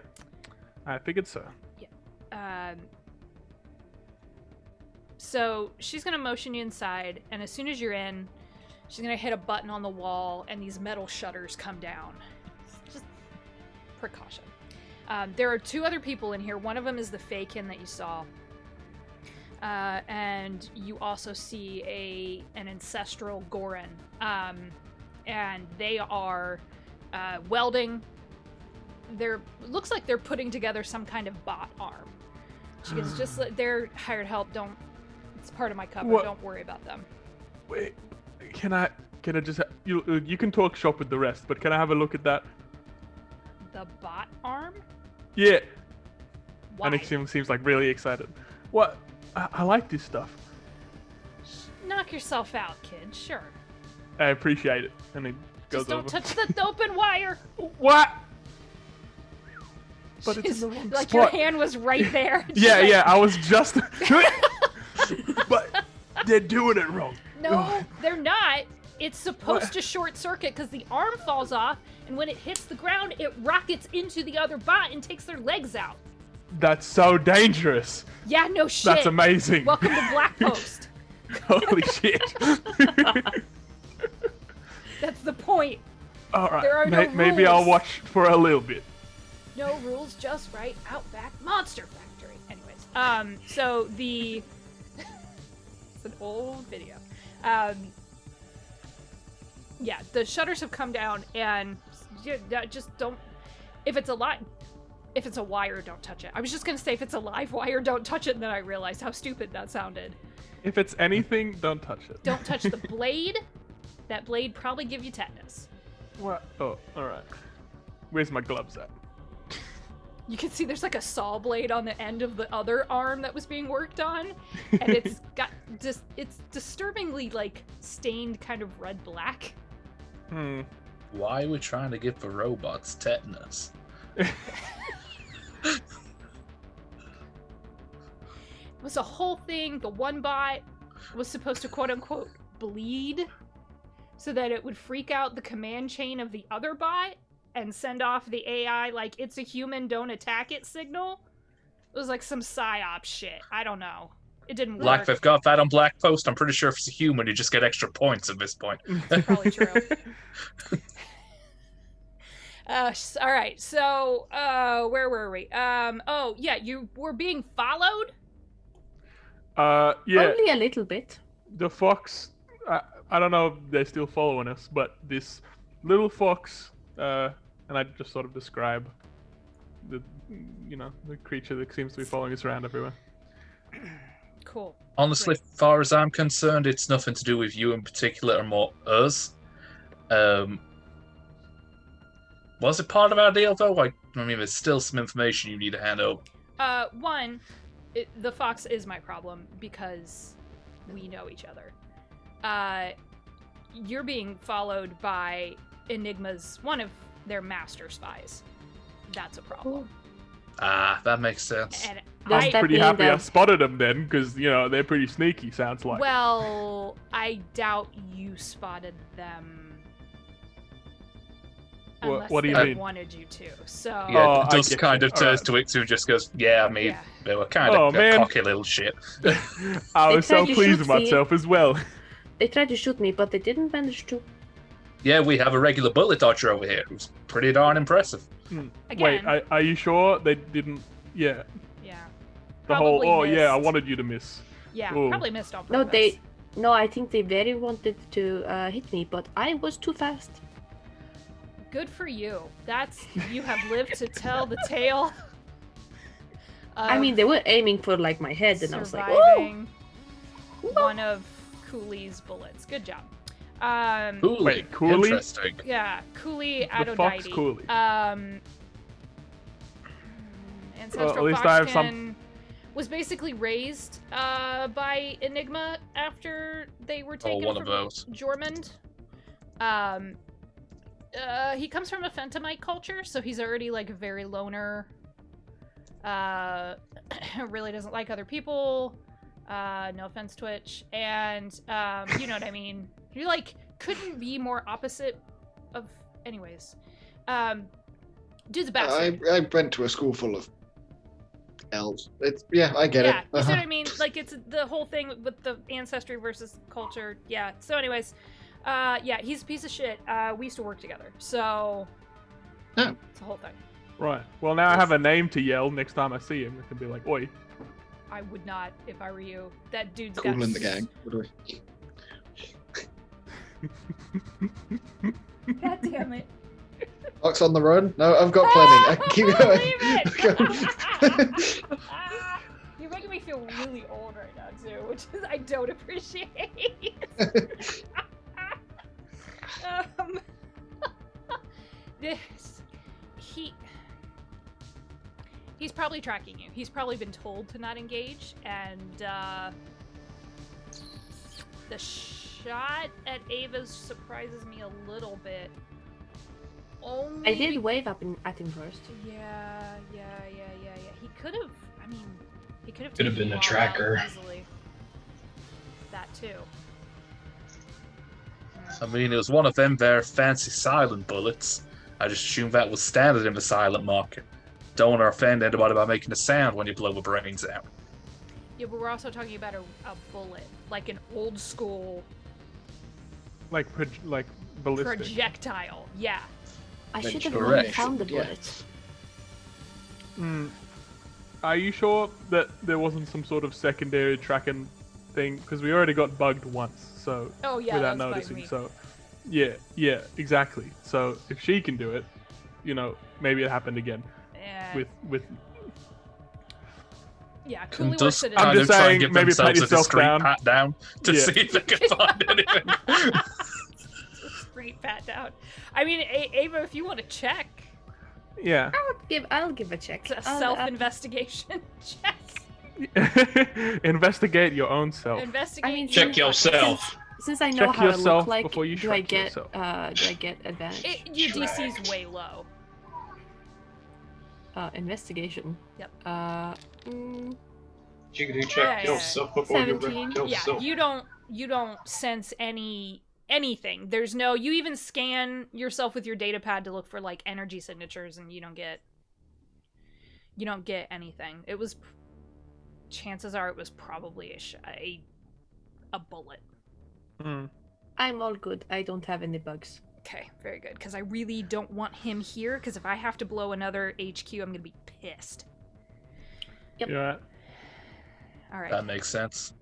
I figured so. So she's gonna motion you inside, and as soon as you're in, she's gonna hit a button on the wall, and these metal shutters come down. Just precaution. There are 2 other people in here. One of them is the Fakin that you saw. And you also see an ancestral Goran. And they are welding. Looks like they're putting together some kind of bot arm. She goes, just they're hired help. It's part of my cover. What? Don't worry about them. Wait, can I just you can talk shop with the rest, but can I have a look at that? The bot arm? Yeah. Why? And it seems like really excited. What? I like this stuff. Knock yourself out, kid. Sure. I appreciate it. And it goes Just don't over. touch the open wire. What? But it's in the wrong like spot. your hand was right there. Yeah, Just yeah, I was just... But they're doing it wrong. No, they're not. It's supposed What? to short circuit because the arm falls off, and when it hits the ground, it rockets into the other bot and takes their legs out. That's so dangerous. Yeah, no shit. That's amazing. Welcome to Black Post. Holy shit. That's the point. All right, There are no maybe I'll rules. watch for a little bit. No rules, just right. Outback Monster Factory. Anyways, so the it's an old video. Yeah, the shutters have come down, and just don't. If it's a wire, don't touch it. I was just gonna say if it's a live wire, don't touch it, and then I realized how stupid that sounded. If it's anything, don't touch it. Don't touch the blade. That blade probably give you tetanus. What? Oh, all right. Where's my gloves at? You can see there's like a saw blade on the end of the other arm that was being worked on, and it's disturbingly like stained kind of red black. Why are we trying to give the robots tetanus? It was a whole thing. The one bot was supposed to quote unquote bleed so that it would freak out the command chain of the other bot and send off the AI like it's a human, don't attack it signal. It was like some psyop shit. I don't know. It didn't work. Like they've got that on Black Post. I'm pretty sure if it's a human, you just get extra points at this point. That's probably true. All right, so where were we? Oh yeah, you were being followed. Yeah. Only a little bit. The fox. I don't know if they're still following us, but this little fox. And I just sort of describe the creature that seems to be following us around everywhere. Cool. Honestly, Great. as far as I'm concerned, it's nothing to do with you in particular, or more us. Was it part of our deal, though? I mean, there's still some information you need to hand over. One, the fox is my problem because we know each other. You're being followed by Enigma's one of their master spies. That's a problem. Ah, that makes sense. And Does I'm that pretty mean happy I that- spotted them then, because they're pretty sneaky. Sounds like. well, I doubt you spotted them. Unless What do you they mean? wanted you to. So Yeah, Oh, I Dust get kind you. of turns to Ixu and just goes, yeah, I mean, Yeah. they were kind Oh, of man. cocky little shit. I was They so tried to pleased shoot with me. myself as well. They tried to shoot me, but they didn't manage to. Yeah, we have a regular bullet dodger over here who's pretty darn impressive. again, Wait, are you sure they didn't? Yeah. yeah. The whole. Probably Oh yeah, I missed. wanted you to miss. Yeah, Ooh. probably missed on No, purpose. No, I think they very wanted to hit me, but I was too fast. Good for you. You have lived to tell the tale. I mean, they were aiming for like my head, and I was like, "Whoa!" surviving one of Cooley's bullets. Good job. Cooley. Wait, Cooley? Interesting. Yeah, Cooley The Fox Adodyte. Cooley. Ancestral at least I have some- Foxkin was basically raised by Enigma after they were taken one from of those. Jormund. He comes from a Fentomite culture, so he's already like a very loner. Really doesn't like other people. No offense, Twitch. And you know what I mean. You like couldn't be more opposite of. Anyways, dude's a bastard. I went to a school full of elves. I get Yeah, it. you see what I mean? Like, it's the whole thing with the ancestry versus culture. Yeah. So, anyways, yeah, he's a piece of shit. We used to work together, so Oh. it's a whole thing. Right. Well, now I have a name to yell next time I see him. I can be like, "Oi." I would not if I were you. That dude's Cool got in the gang. What do God damn it! Fox on the run? No, I've got plenty. I can keep going. Leave it! You're making me feel really old right now too, which is I don't appreciate. This he's probably tracking you. He's probably been told to not engage, and the shot at Ava's surprises me a little bit. Only I did wave up at him first. Yeah. He could have. I mean, he could have. Could have taken been a Wall out tracker. Easily. That too. I mean, it was one of them there fancy silent bullets. I just assumed that was standard in the silent market. Don't want to offend anybody by making a sound when you blow the brains out. Yeah, but we're also talking about a bullet, like an old school like ballistic. projectile. Yeah. I should have Correct. found the Yeah. bullet. Are you sure that there wasn't some sort of secondary tracking thing? Because we already got bugged once, so Oh yeah. without that was by noticing. me. So, yeah, exactly. So if she can do it, maybe it happened again Yeah. with. Yeah. Cooley Does works at I'm kind just of try saying, and give maybe pat themselves a yourself discreet down. pat down to Yeah. see if they can find anything. Street pat down. I mean, Ava, if you want to check, Yeah. I'll give a check. it's a self-investigation check. Investigate your own self. Investigate. I mean, Check yourself. Since I know Check how I yourself look like, before you do I shrek get yourself. do I get advantage? Your DC's way low. Investigation. Yep. Jiggity check Yeah, yeah. yourself before you 17. wreck Yeah, yourself. you don't sense anything. There's no. You even scan yourself with your data pad to look for like energy signatures, and you don't get anything. It was. Chances are it was probably a bullet. I'm all good. I don't have any bugs. Okay, very good. Because I really don't want him here. Because if I have to blow another HQ, I'm gonna be pissed. Yep. Yeah. All right. That makes sense.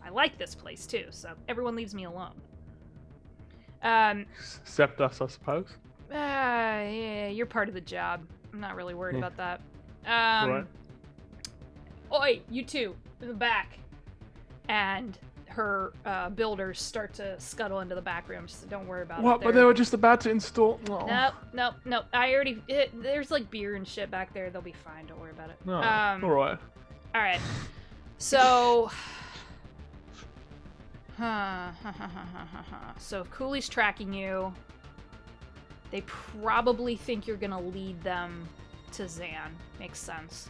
I like this place too, so everyone leaves me alone. Except us, I suppose. Yeah, you're part of the job. I'm not really worried about that. Right. Oi, you two, in the back. And her builders start to scuttle into the back room, so don't worry about What? it. But they were just about to install. Oh. Nope. I already. There's like beer and shit back there. They'll be fine. Don't worry about it. No. All right. All right. So. So if Cooley's tracking you, they probably think you're gonna lead them to Zan. Makes sense.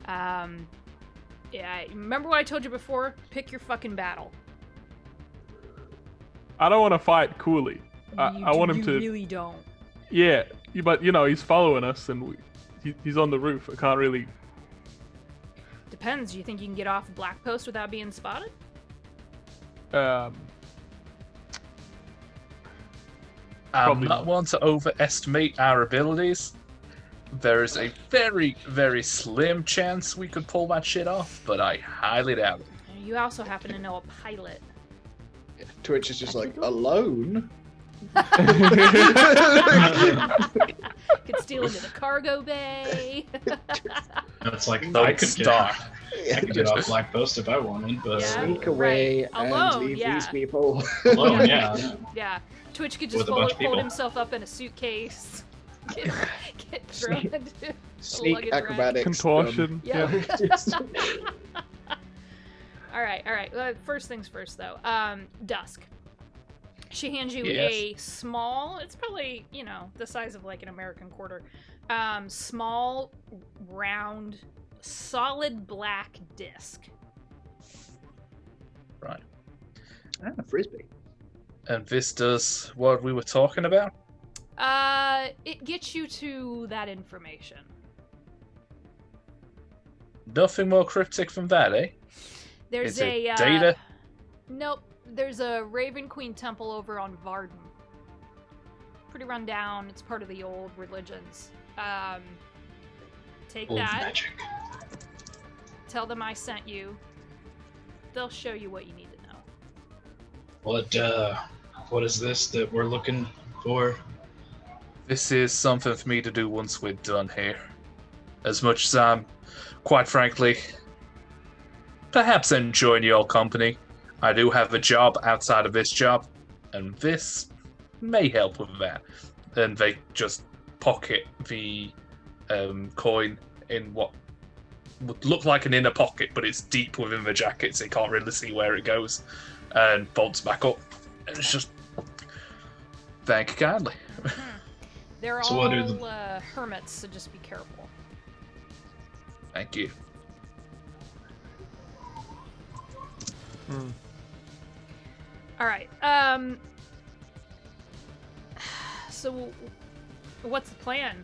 Yeah, remember what I told you before? Pick your fucking battle. I don't want to fight Cooley. I want him You to. really don't. Yeah, but he's following us, and he's on the roof. I can't really. Depends. Do you think you can get off Black Post without being spotted? I'm Probably not not. one to overestimate our abilities. There is a very, very slim chance we could pull that shit off, but I highly doubt it. You also happen to know a pilot. Twitch is just like, alone? Could steal into the cargo bay. It's like Don't I could start. I could get off Black Post if I wanted, but Yeah. Sneak away Right. and Alone, leave yeah. these people. alone, yeah. Yeah. Twitch could With just a bunch of fold people. himself up in a suitcase. Get thrown Sneak- into Sneak luggage rack. acrobatics. Contortion. Yeah. Just- All right. First things first, though. Dusk. She hands you Yes. a small. It's probably the size of like an American quarter. Small, round, solid black disc. Right. a frisbee. And this does what we were talking about? It gets you to that information. Nothing more cryptic from that, eh? There's Is it a data? Nope. There's a Raven Queen temple over on Varden. Pretty run down. It's part of the old religions. Take Old that. magic. Tell them I sent you. They'll show you what you need to know. What is this that we're looking for? This is something for me to do once we're done here. As much as I'm, quite frankly, perhaps enjoying your company, I do have a job outside of this job, and this may help with that. And they just pocket the coin in what would look like an inner pocket, but it's deep within the jacket, so you can't really see where it goes, and folds back up. And it's just, thank you kindly. They're So all what are hermits, so just be careful. Thank you. All right. So, what's the plan?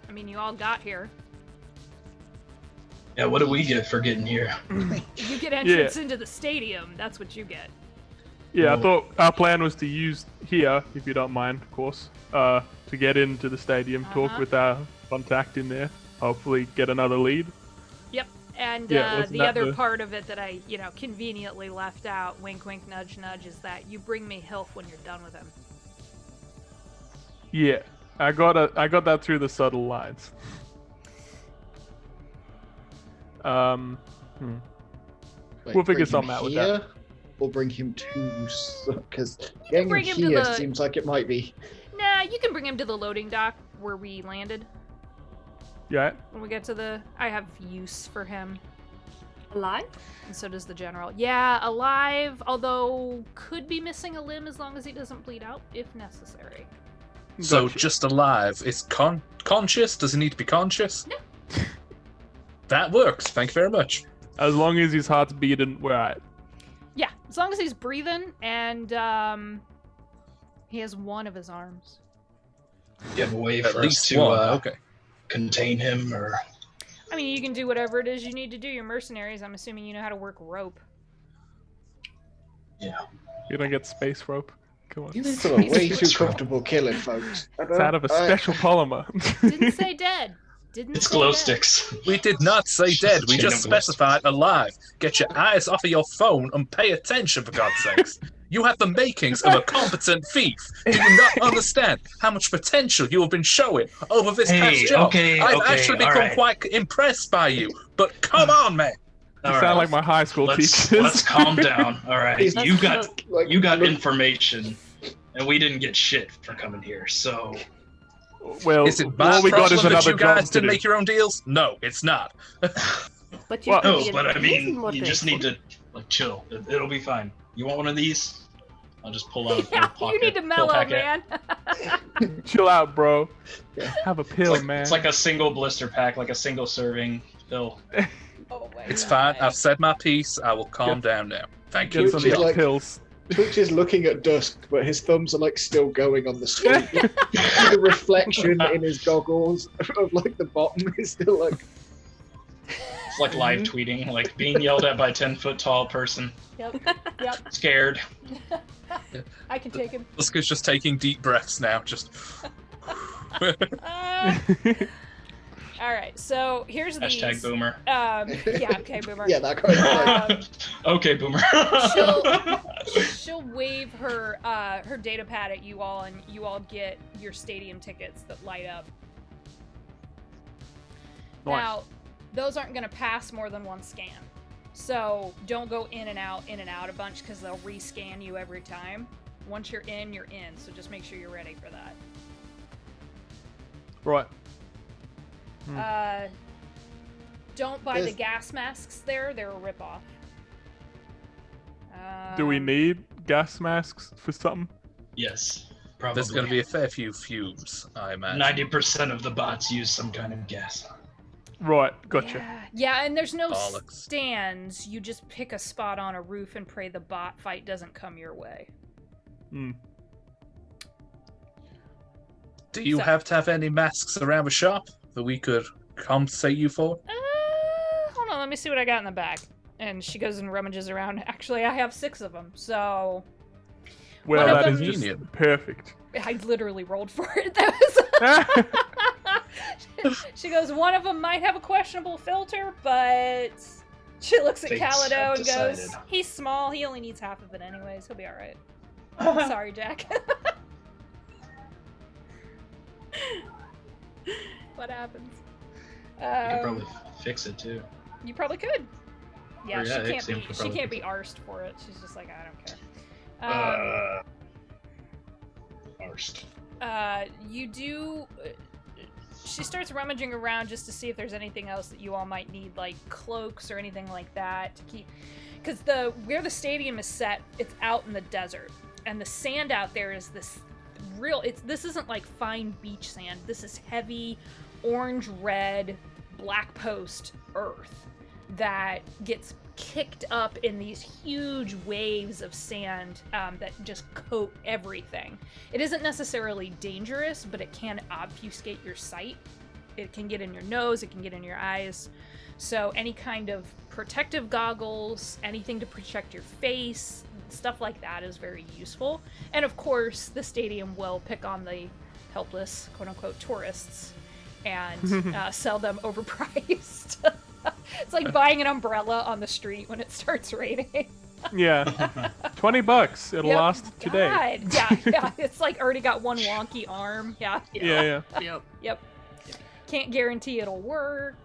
I mean, you all got here. Yeah, what do we get for getting here? You get entrance into the stadium. That's what you get. Yeah, I Well- thought our plan was to use here, if you don't mind, of course, to get into the stadium, talk Uh-huh. with our contact in there, hopefully get another lead. Yep. And Yeah, wasn't the that other the- part of it that I, conveniently left out, wink, wink, nudge, nudge, is that you bring me Hilf when you're done with him. Yeah, I got that through the subtle lines. Like, We'll figure bring him something out with that. here, or bring him to, because getting him bring him to here the- seems like it might be. Nah, you can bring him to the loading dock where we landed. Yeah, When we get to the... I have use for him. Alive? And so does the general. Yeah, alive, although could be missing a limb as long as he doesn't bleed out, if necessary. So Gotcha. just alive. Is conscious? Does he need to be conscious? No. That works. Thank you very much. as long as his heart's beating, we're at. Yeah, as long as he's breathing and he has one of his arms. You have a way At for us least to one. Okay. contain him, or I mean, you can do whatever it is you need to do. You're mercenaries. I'm assuming you know how to work rope. yeah. You don't get space rope. Come on. You people are way too comfortable killing folks. It's out of a special polymer. Didn't say dead. Didn't It's say glow dead. sticks. We did not say dead. We Chain just of glow specified alive. Get your eyes off of your phone and pay attention, for God's sakes. You have the makings of a competent thief. Do you not understand how much potential you have been showing over this Hey, past job? okay, I've okay, actually all become right. quite impressed by you. But come on, man. You All sound right, like my high school let's teachers. calm down. All right, He's- you got Like, you got look- information, and we didn't get shit for coming here. So Well, Is it my all we got is problem that another you job guys to didn't do. make your own deals? No, it's not. But you Well, could no, be but I an mean, amazing more you just need grateful. to like chill. It'll be fine. You want one of these? I'll just pull out a Yeah, pocket. you need to pill mellow, packet. man. Chill out, bro. Yeah. Have a pill, It's like, man. it's like a single blister pack, like a single serving pill. Oh, my It's God. fine. I've said my piece. I will calm down now. Thank Get you. some of Which is these like- pills. Twitch is looking at Dusk, but his thumbs are like still going on the screen. The reflection in his goggles of like the bottom is still like. It's like live tweeting, like being yelled at by a 10-foot tall person. Yep. Yep. Scared. I can take him. Luska's just taking deep breaths now. Just. All right. So here's these. Hashtag boomer. Yeah. Okay, boomer. Yeah, that kind of like. Okay, boomer. She'll wave her her data pad at you all, and you all get your stadium tickets that light up. Nice. Now, those aren't going to pass more than one scan. So don't go in and out a bunch because they'll rescan you every time. Once you're in, you're in. So just make sure you're ready for that. Right. Don't buy the gas masks there. They're a ripoff. Do we need gas masks for something? Yes, probably. There's going to be a fair few fumes, I imagine. 90% of the bots use some kind of gas. Right, gotcha. Yeah, and there's no Bollocks. stands. You just pick a spot on a roof and pray the bot fight doesn't come your way. Do you have to have any masks around the shop that we could compensate you for? Hold on, let me see what I got in the back. And she goes and rummages around. Actually, I have 6 of them, so... Well, One of that is them- just perfect. I literally rolled for it. That was... She goes, one of them might have a questionable filter, but... She looks at Fates Calido have and goes, decided. he's small, he only needs half of it anyways, he'll be alright. Sorry, Jack. What happens? You could probably fix it too. You probably could. Yeah, Or, she yeah, can't Ixion be. could She probably can't fix be arsed for it. She's just like, I don't care. Arsed. You do. She starts rummaging around just to see if there's anything else that you all might need, like cloaks or anything like that to keep. Because where the stadium is set, it's out in the desert, and the sand out there is this real. This isn't like fine beach sand. This is heavy, orange, red, black post earth that gets kicked up in these huge waves of sand that just coat everything. It isn't necessarily dangerous, but it can obfuscate your sight. It can get in your nose, it can get in your eyes. So any kind of protective goggles, anything to protect your face, stuff like that is very useful. And of course, the stadium will pick on the helpless, quote-unquote, tourists and sell them overpriced. It's like buying an umbrella on the street when it starts raining. Yeah. $20. It'll Yep. last today. God. Yeah. It's like already got one wonky arm. Yeah. Yeah. Yep. Can't guarantee it'll work,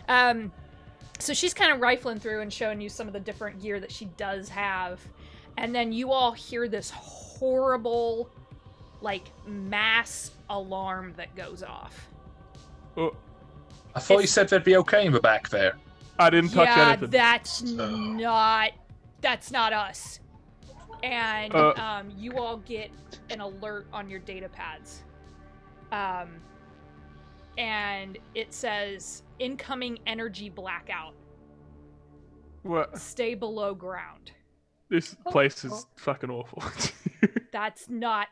So she's kind of rifling through and showing you some of the different gear that she does have. And then you all hear this horrible, like, mass alarm that goes off. Oh, I thought you said they'd be okay in the back there. I didn't touch Yeah, anything. that's not us. And you all get an alert on your data pads. And it says incoming energy blackout. What? Stay below ground. This place is fucking awful. That's not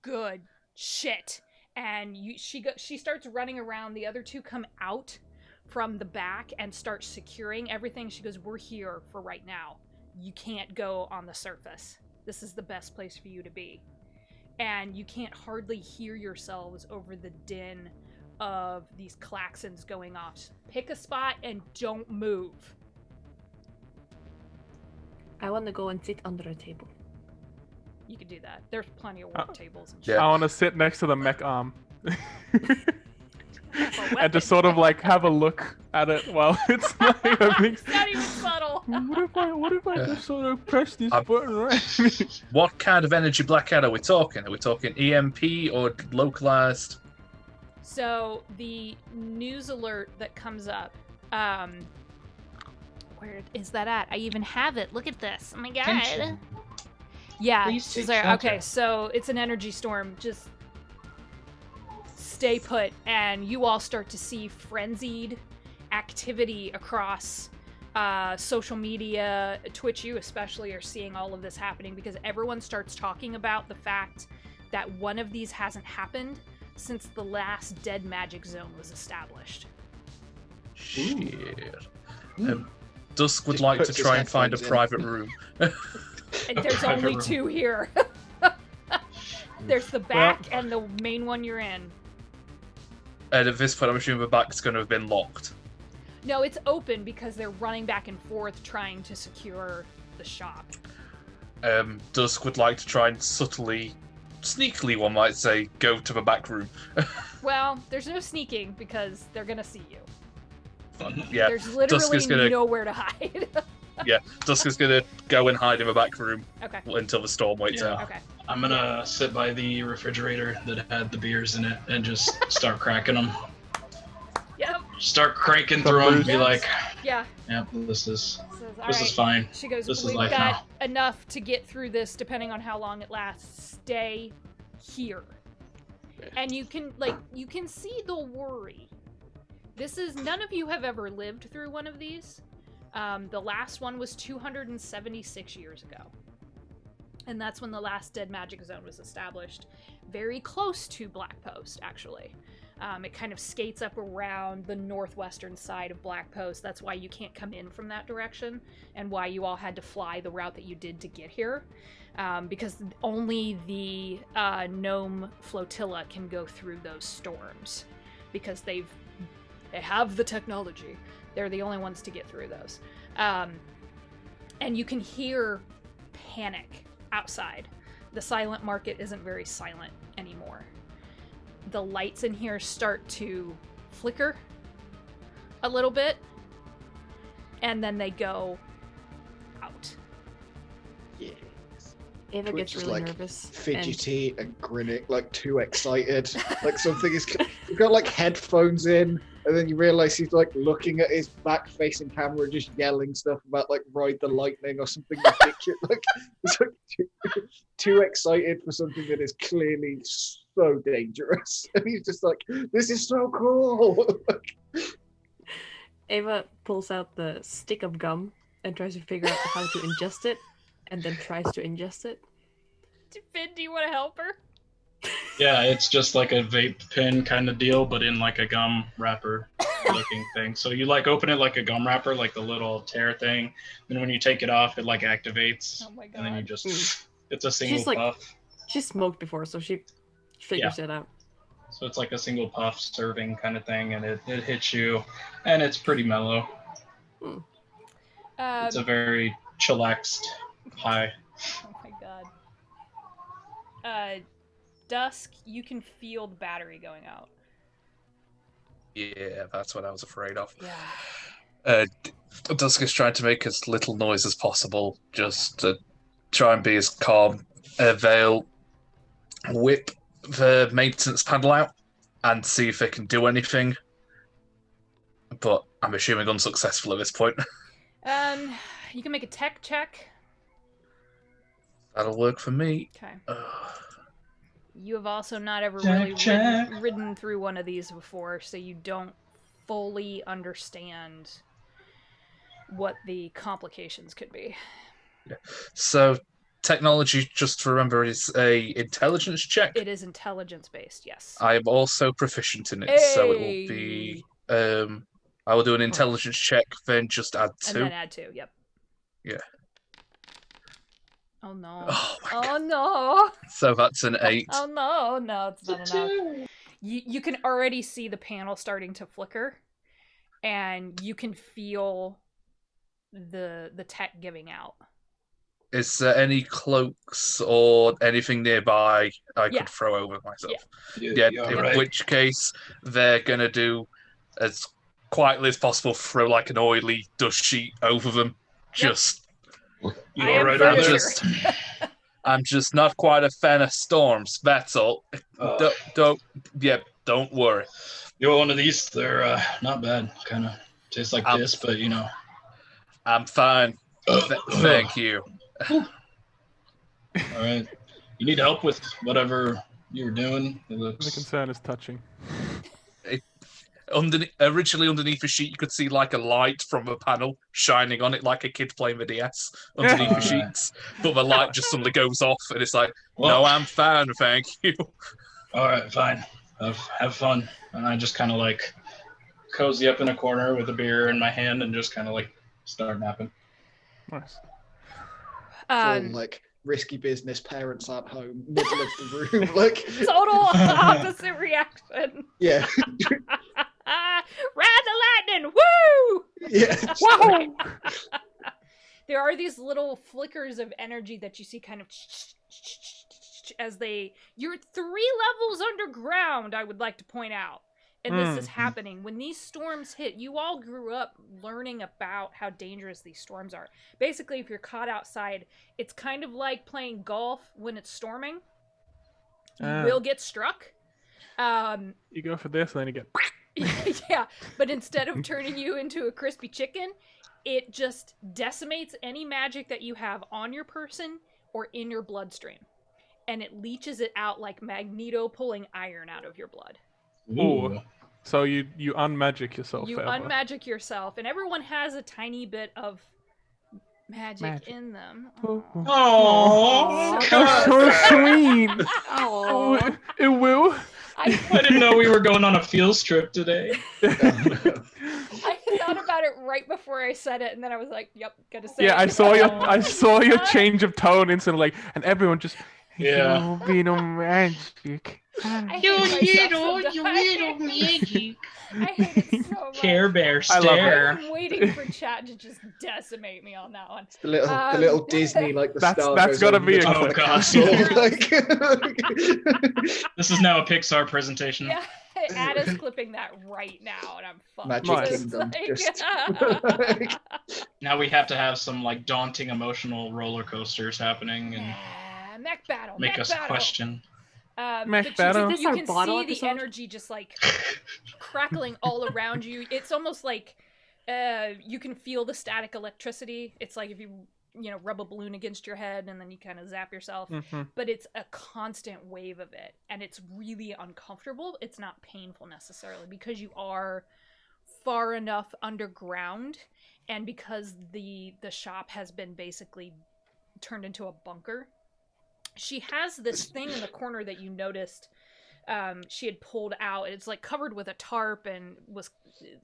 good shit. And she starts running around. The other two come out from the back and start securing everything. She goes, we're here for right now. You can't go on the surface. This is the best place for you to be. And you can't hardly hear yourselves over the din of these klaxons going off. Pick a spot and don't move. I want to go and sit under a table. You could do that. There's plenty of work tables and shit. Yeah. I want to sit next to the mech arm. For And just sort of like have a look at it while it's like It's not even subtle. What if I just sort of press this button right? What kind of energy blackout are we talking? Are we talking EMP or localized? So the news alert that comes up, where is that at? I even have it. Look at this. Oh my god. Attention. Yeah, Please she's take like, okay, shelter. so it's an energy storm. Just stay put, and you all start to see frenzied activity across social media. Twitch, you especially, are seeing all of this happening because everyone starts talking about the fact that one of these hasn't happened since the last dead magic zone was established. Shit. Dusk would Just like to puts his try and find a headphones in. private room. And there's private only room. 2 here. There's the back and the main one you're in. And at this point, I'm assuming the back's going to have been locked. No, it's open because they're running back and forth trying to secure the shop. Dusk would like to try and subtly, sneakily, one might say, go to the back room. Well, there's no sneaking because they're gonna see you. Yeah, There's Dusk literally is gonna nowhere to hide. Dusk is gonna go and hide in the back room Okay. until the storm waits Yeah. out. Okay. I'm gonna sit by the refrigerator that had the beers in it and just start cracking them. Yep. Start cranking through them. Be Yes. like, Yeah. "Yep, this is Says, "All this right." is fine." She goes, This is "We've life got enough to get through this, depending on how long it lasts. Stay here." And you can see the worry. None of you have ever lived through one of these. The last one was 276 years ago. And that's when the last Dead Magic Zone was established. Very close to Black Post, actually. It kind of skates up around the northwestern side of Black Post. That's why you can't come in from that direction, and why you all had to fly the route that you did to get here. Because only the gnome flotilla can go through those storms. Because they have the technology. They're the only ones to get through those. And you can hear panic outside. The silent market isn't very silent anymore. The lights in here start to flicker a little bit, and then they go out. Yeah. Ava Twitch gets is, really like, nervous. Fidgety and grinning, like too excited. Like something is. You've got like headphones in, and then you realize he's like looking at his back-facing camera, just yelling stuff about like ride the lightning or something ridiculous. Like he's like too excited for something that is clearly so dangerous, and he's just like, "This is so cool." Ava pulls out the stick of gum and tries to figure out how to ingest it, and then tries to ingest it. Finn, do you want to help her? Yeah, it's just like a vape pen kind of deal, but in like a gum wrapper looking thing. So you like open it like a gum wrapper, like the little tear thing. And when you take it off, it like activates. Oh my god. And then you just, it's a single She's like- puff. She smoked before, so she figures it out. So it's like a single puff serving kind of thing, and it hits you, and it's pretty mellow. It's a very chillaxed high. Oh my god. Dusk, you can feel the battery going out. Yeah, that's what I was afraid of. Yeah. Dusk is trying to make as little noise as possible, just to try and be as calm. They'll whip the maintenance panel out and see if they can do anything. But I'm assuming unsuccessful at this point. You can make a tech check. That'll work for me. Okay. You have also not ever Check, really check. ridden through one of these before, so you don't fully understand what the complications could be. So, technology, just to remember, is a intelligence check. It is intelligence-based, yes. I am also proficient in it, so it will be. I will do an intelligence check, then just add 2. And then add 2, yep. Yeah. Oh no. Oh my Oh no. So that's an 8. Oh no. No, it's not enough. You can already see the panel starting to flicker, and you can feel the tech giving out. Is there any cloaks or anything nearby I Yeah. could throw over myself? Yeah, in right. which case they're going to do as quietly as possible, throw like an oily dust sheet over them. Just, You I am all right pretty over there? sure. I'm just not quite a fan of storms, that's all. Don't worry. You want one of these? They're not bad. Kind of taste like piss, but you know. I'm fine. Thank you. All right. You need help with whatever you're doing? It The looks. concern is touching. Originally underneath the sheet, you could see like a light from a panel shining on it, like a kid playing the DS underneath the sheets. But the light just suddenly goes off, and it's like, Well, no, I'm fine, thank you. all right, fine. Have fun. And I just kind of like cozy up in a corner with a beer in my hand and just kind of like start napping. Nice. Full, like risky business, parents aren't home, middle of the room, like Total opposite reaction. yeah, Ride the lightning! Woo! yeah. Wow! There are these little flickers of energy that you see kind of as you're 3 levels underground, I would like to point out. and this is happening. When these storms hit, you all grew up learning about how dangerous these storms are. Basically, if you're caught outside, it's kind of like playing golf when it's storming. You will get struck. You go for this, and then you get... Yeah, but instead of turning you into a crispy chicken, it just decimates any magic that you have on your person or in your bloodstream. And it leaches it out like Magneto pulling iron out of your blood. Ooh. So you unmagic yourself. You unmagic yourself, and everyone has a tiny bit of magic in them. Oh, oh, so sweet. Oh, It will. I didn't know we were going on a field trip today. I thought about it right before I said it, and then I was like, "Yep, gotta say." Yeah, it. I saw your change of tone instantly, like, and everyone just. Yeah. You'll be no magic. I hate myself magic. I hate it so much. Care Bear I love it. stare. I'm waiting for chat to just decimate me on that one. The little Disney, like the That's- star. that's goes gotta over be the a- top of Oh, the God. castle, like- This is now a Pixar presentation. Yeah, Ada's clipping that right now, and I'm fucked. Magic Nice. Kingdom. Like- Just Now we have to have some like daunting emotional roller coasters happening and mech battle. make mech us battle. question. Mech But battle. Is this You our can bottle see the episode? energy just like crackling all around you. It's almost like you can feel the static electricity. It's like if you rub a balloon against your head and then you kind of zap yourself. But it's a constant wave of it, and it's really uncomfortable. It's not painful necessarily because you are far enough underground, and because the shop has been basically turned into a bunker. She has this thing in the corner that you noticed she had pulled out. It's like covered with a tarp and was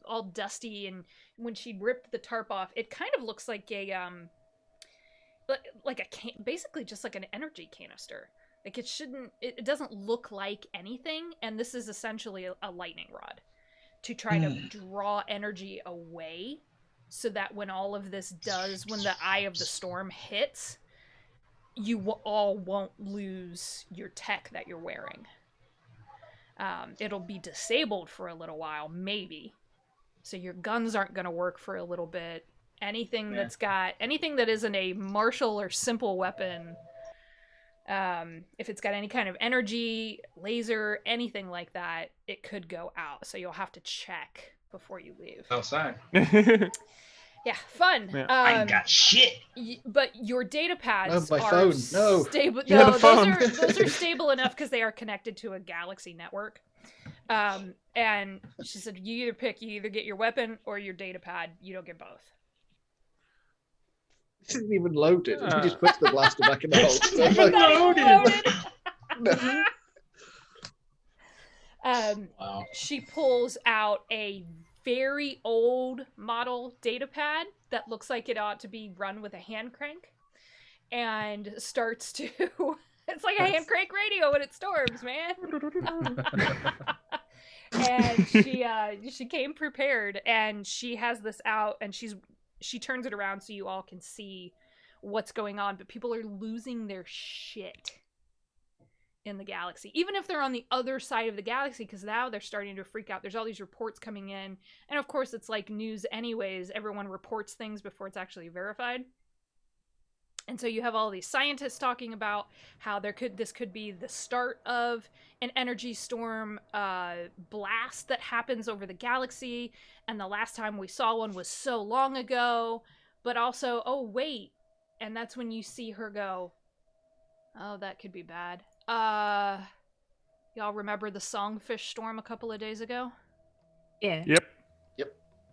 all dusty, and when she ripped the tarp off, it kind of looks like a basically just like an energy canister. Like it doesn't look like anything, and this is essentially a lightning rod to try to draw energy away so that when all of this when the eye of the storm hits, you all won't lose your tech that you're wearing. It'll be disabled for a little while, maybe. So your guns aren't going to work for a little bit. Anything that isn't a martial or simple weapon, if it's got any kind of energy, laser, anything like that, it could go out. So you'll have to check before you leave. Outside. Yeah, fun. Yeah. I ain't got shit. But your data pads No, my are phone. No. stable. Yeah, No, the phone. those are stable enough because they are connected to a galaxy network. And she said, you either get your weapon or your data pad. You don't get both. This isn't even loaded. He just puts the blaster back in the It's holster. not even Like, loaded. no. Wow. She pulls out a very old model data pad that looks like it ought to be run with a hand crank, and starts to it's like a hand crank radio when it storms, man. And she came prepared, and she has this out, and she turns it around so you all can see what's going on, but people are losing their shit in the galaxy, even if they're on the other side of the galaxy, because now they're starting to freak out. There's all these reports coming in, and of course it's like news anyways. Everyone reports things before it's actually verified. And so you have all these scientists talking about how this could be the start of an energy storm blast that happens over the galaxy, and the last time we saw one was so long ago. But also, oh wait, and that's when you see her go, oh, that could be bad. Y'all remember the Songfish storm a couple of days ago? yeah. Yep.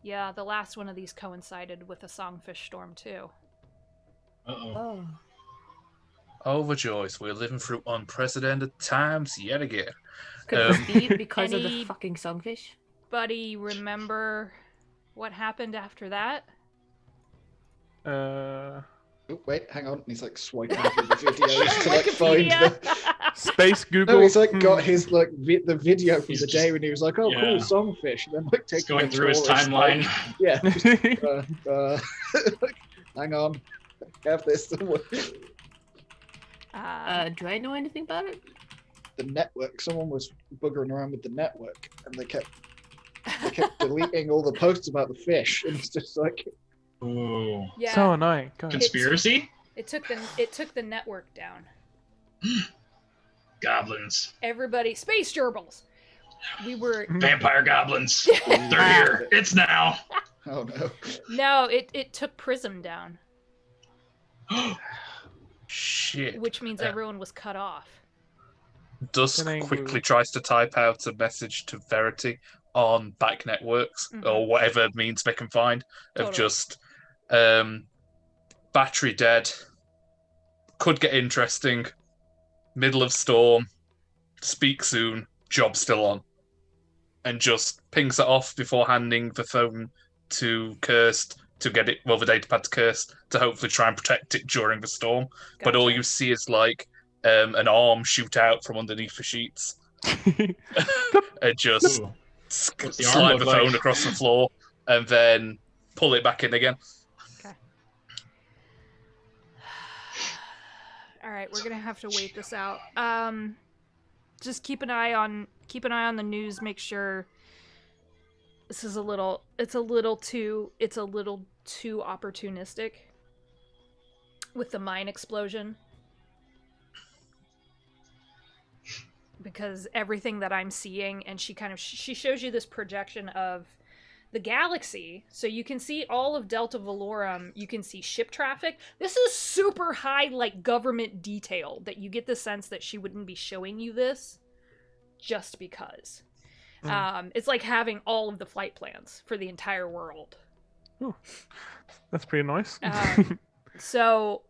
Yeah, the last one of these coincided with a Songfish storm too. Uh-oh. Oh. Overjoyed. We're living through unprecedented times yet again. Could this be because of the Any- fucking songfish? Buddy, remember what happened after that? Oh, wait, hang on. And he's like swiping through the videos to like find Wikipedia. the. Space Google. No, he's like got his like the video from He's the just- day when he was like, "Oh, yeah. cool, songfish," and then like It's taking going a through his tourist, timeline. like, yeah. Hang on. Have this. The Do I know anything about it? network. Someone was buggering around with the network, and they kept kept deleting all the posts about the fish, and it's just like, Ooh. Yeah. So annoying. God. Conspiracy? It took the network down. Goblins. Everybody, space gerbils. We were Vampire goblins. They're here. It's now. oh no. no. It took Prism down, Shit. which means everyone was cut off. Dusk Getting quickly blue. tries to type out a message to Verity on back networks or whatever means they can find of Totally. just battery dead, could get interesting, middle of storm, speak soon, job still on, and just pings it off before handing the phone to Kirst to get it, well, the datapad to Kirst to hopefully try and protect it during the storm. But all Gotcha. you see is like an arm shoot out from underneath the sheets and just Ooh. What's the arm slide look the like? phone across the floor and then pull it back in again. All right, we're gonna have to wait this out. Just keep an eye on the news. Make sure this is a little too opportunistic with the mine explosion, because everything that I'm seeing, and she shows you this projection of the galaxy, so you can see all of Delta Velorum, you can see ship traffic. This is super high, like, government detail, that you get the sense that she wouldn't be showing you this just because. It's like having all of the flight plans for the entire world. Ooh, that's pretty nice. So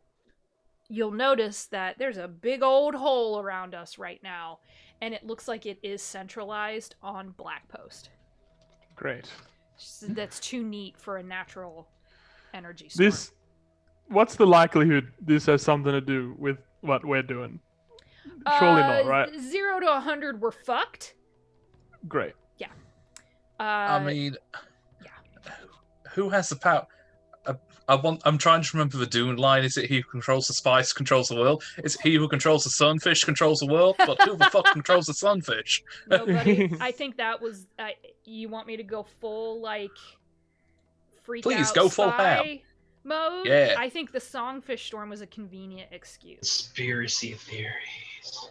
you'll notice that there's a big old hole around us right now, and it looks like it is centralized on Blackpost. Great. That's too neat for a natural energy storm. What's the likelihood this has something to do with what we're doing? Surely not, right? 0 to 100, we're fucked. Great. Yeah. I mean, yeah. Who has the power? I'm trying to remember the Dune line. Is it he who controls the spice controls the world? Is it he who controls the sunfish controls the world? But who the fuck controls the sunfish? Nobody. I think that was. You want me to go full, like, freak Please out go full spy ham. mode? Yeah. I think the songfish storm was a convenient excuse. Conspiracy theories.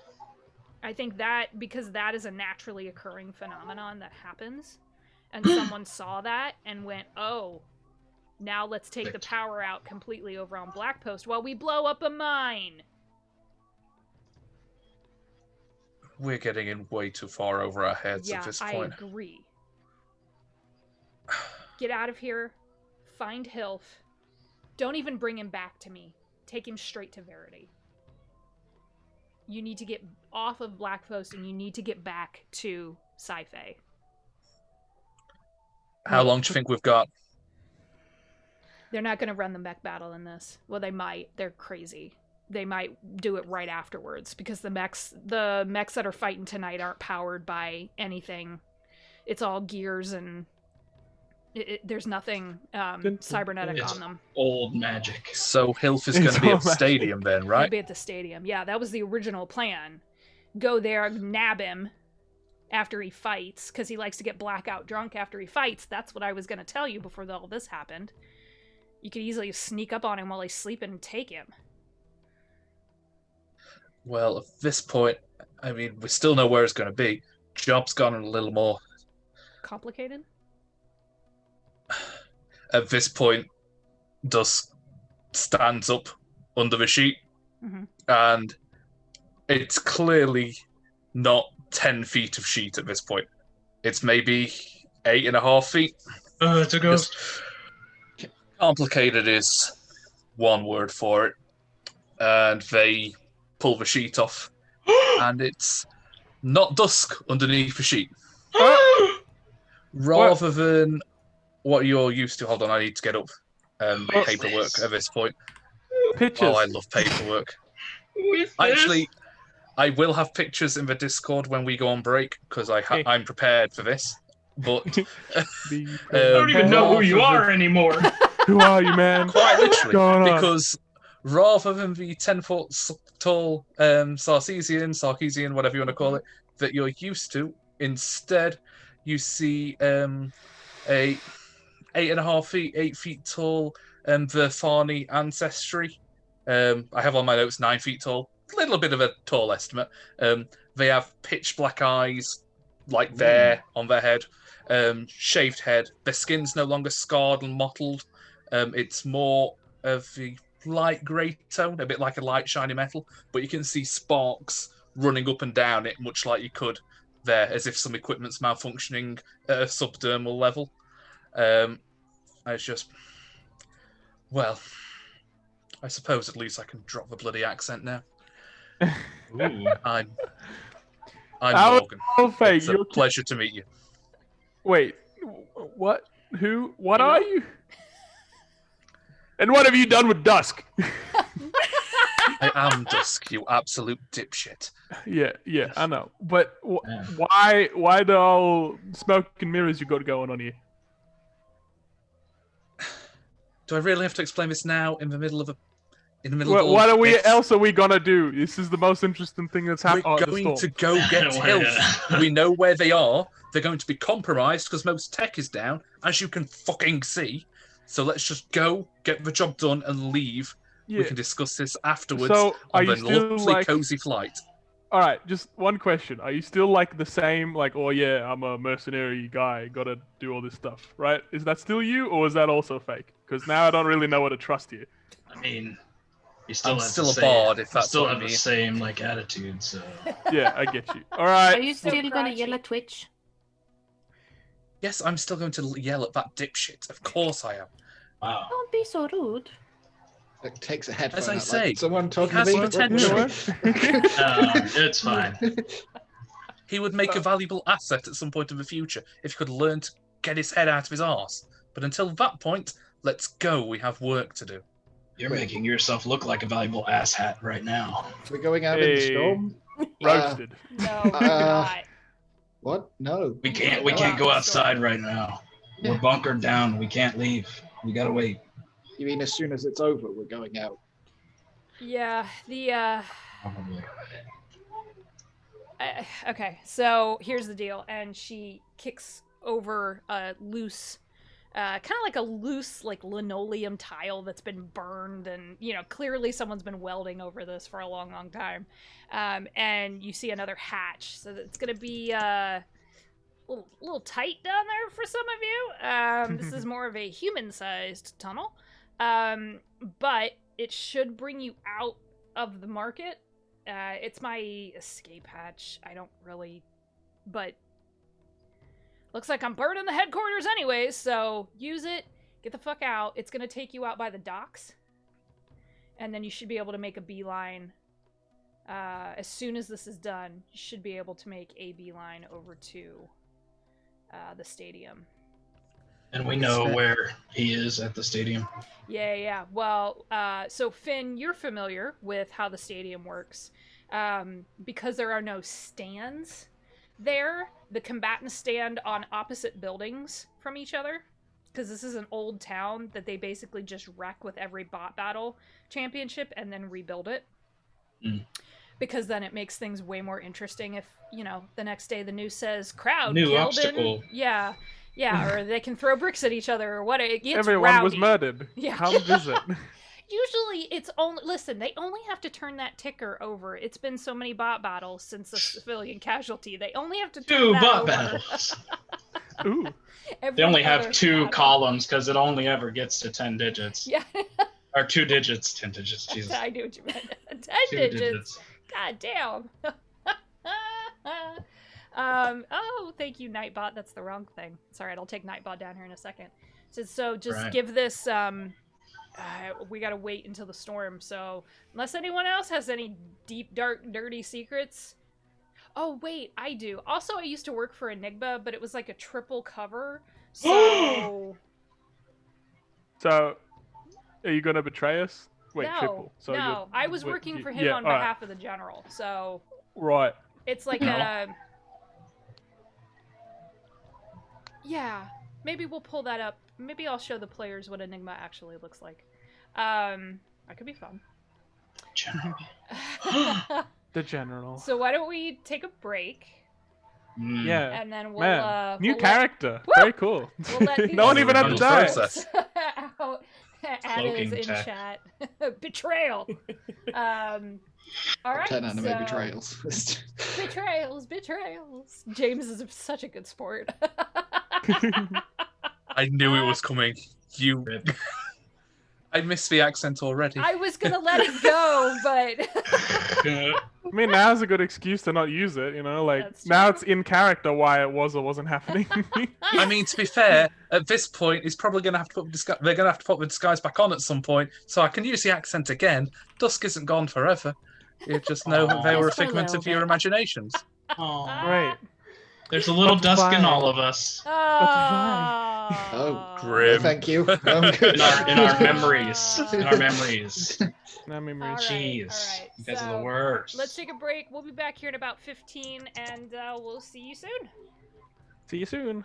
I think that because that is a naturally occurring phenomenon that happens, and someone saw that and went, "Oh, now let's take the power out completely over on Blackpost while we blow up a mine." We're getting in way too far over our heads Yeah, at this I point. agree. Get out of here. Find Hilf. Don't even bring him back to me. Take him straight to Verity. You need to get off of Blackpost, and you need to get back to Sci-Fi. How long do you think we've got? They're not going to run the mech battle in this. Well, they might. They're crazy. They might do it right afterwards, because the mechs that are fighting tonight aren't powered by anything. It's all gears, and there's nothing cybernetic It's on them. old magic. So Hilf is going to be at the stadium then, He'll right? be at the stadium. Yeah, that was the original plan. Go there, nab him after he fights, because he likes to get blackout drunk after he fights. That's what I was going to tell you before all this happened. You could easily sneak up on him while he's sleeping and take him. Well, at this point, I mean, we still know where it's going to be. Job's gone a little more. Complicated? At this point, Dusk stands up under the sheet, and it's clearly not 10 feet of sheet at this point. It's maybe 8.5 feet. It's a ghost. Complicated is one word for it. And they pull the sheet off, and it's not Dusk underneath the sheet. Rather than what you're used to. Hold on, I need to get up paperwork at this point. Pictures. Oh, I love paperwork. Actually, I will have pictures in the Discord when we go on break, because I'm prepared for this. But I don't even know who you are anymore. Who are you, man? quite literally, Going on? because rather than the 10-foot tall Sarkeesian, whatever you want to call it, that you're used to, instead you see a 8 feet tall Verfani ancestry. I have on my notes 9 feet tall. A little bit of a tall estimate. They have pitch black eyes, like there on their head, shaved head. Their skin's no longer scarred and mottled. It's more of the light grey tone, a bit like a light shiny metal, but you can see sparks running up and down it, much like you could there, as if some equipment's malfunctioning at a subdermal level. It's just, well, I suppose at least I can drop the bloody accent now. Ooh. I'm How- Morgan. Fake, It's a pleasure to meet you. Wait, what? Who? What Hello? are you? And what have you done with Dusk? I am Dusk, you absolute dipshit. Yeah, I know. But Yeah. why the all smoke and mirrors you got going on here? Do I really have to explain this now in the middle of What this? else are we gonna do? This is the most interesting thing that's happened. We're going to go get Hills. We know where they are. They're going to be compromised because most tech is down, as you can fucking see. So let's just go, get the job done, and leave. Yeah. We can discuss this afterwards So, are on you the still, lovely, like- cozy flight. All right, just one question. Are you still like the same, like, oh yeah, I'm a mercenary guy, gotta do all this stuff, right? Is that still you, or is that also fake? Because now I don't really know what to trust you. I mean, you still I'm have still the a same, bard, if you that's still what you have the mean. same like attitude. So Yeah, I get you. All Are right. you So still gonna crunchy. yell at Twitch? Yes, I'm still going to yell at that dipshit. Of course I am. wow. Don't be so rude. It takes a headphone As I out, say, like, someone talking has to me. potential. It's fine. He would make a valuable asset at some point in the future if he could learn to get his head out of his arse. But until that point, let's go. We have work to do. You're making yourself look like a valuable asshat right now. We're going out in the Hey. storm. Roasted. No, we're not. What? No. We can't go outside right now. We're bunkered down. We can't leave. We gotta wait. You mean as soon as it's over, we're going out? Yeah, Probably. okay, so here's the deal. And she kicks over a loose, kind of like a loose, like linoleum tile that's been burned, and clearly someone's been welding over this for a long, long time. And you see another hatch, so it's gonna be a little tight down there for some of you. This is more of a human-sized tunnel, but it should bring you out of the market. It's my escape hatch. I don't really, but looks like I'm burning the headquarters anyways, so use it. Get the fuck out. It's gonna take you out by the docks, and then you should be able to make a beeline. As soon as this is done, you should be able to make a beeline over to the stadium. And we know where he is at the stadium. Yeah. Well, so Finn, you're familiar with how the stadium works. Because there are no stands there, the combatants stand on opposite buildings from each other. Because this is an old town that they basically just wreck with every bot battle championship and then rebuild it. Mm. Because then it makes things way more interesting if, the next day the news says crowd New killed obstacle. Yeah, or they can throw bricks at each other or what. It gets Everyone was rowdy. murdered. Yeah. Come visit. Usually it's only, listen, they only have to turn that ticker over. It's been so many bot battles since the civilian casualty. They only have to turn 2 that bot over. battles. Ooh. Every They only other have 2 battle. columns because it only ever gets to 10 digits. Yeah, Or 2 digits, 10 digits. Jesus. I knew what you meant. 10 2 digits. God damn. Oh, thank you, Nightbot. That's the wrong thing. It's all right. I'll take Nightbot down here in a second. So just Right. give this. We gotta wait until the storm. So unless anyone else has any deep, dark, dirty secrets. Oh wait, I do. Also, I used to work for Enigma, but it was like a triple cover. So So, are you gonna betray us? Wait, no, triple. So no, you're- I was wait, working for him yeah, on all right. behalf of the general. So Right. it's like No. a. Yeah, maybe we'll pull that up. Maybe I'll show the players what Enigma actually looks like. That could be fun. General. The general. So why don't we take a break? Yeah. And then we'll Man, new we'll character. Woo! Very cool. We'll let No one even had to these die. process. out. Ada is Cloaking in tech. chat. Betrayal. All right. 10 anime so- betrayals. Betrayals. James is such a good sport. I knew it was coming. You. Rip. I missed the accent already. I was gonna let it go, but I mean, now's a good excuse to not use it, you know? Like, That's now true. it's in character why it was or wasn't happening. I mean, to be fair, at this point, he's probably going to have to put they're going to have to put the disguise back on at some point, so I can use the accent again. Dusk isn't gone forever. You just know that they Aw. were a Just for a figment little of your bit. imaginations. Aw. Right. There's a little dusk in Butterfly. all of us. Oh, Grim. thank you. I'm good. In our memories. In our memories. Now memories. All right, Jeez. all right. You guys are So, the worst. let's take a break. We'll be back here in about 15, and we'll see you soon. See you soon.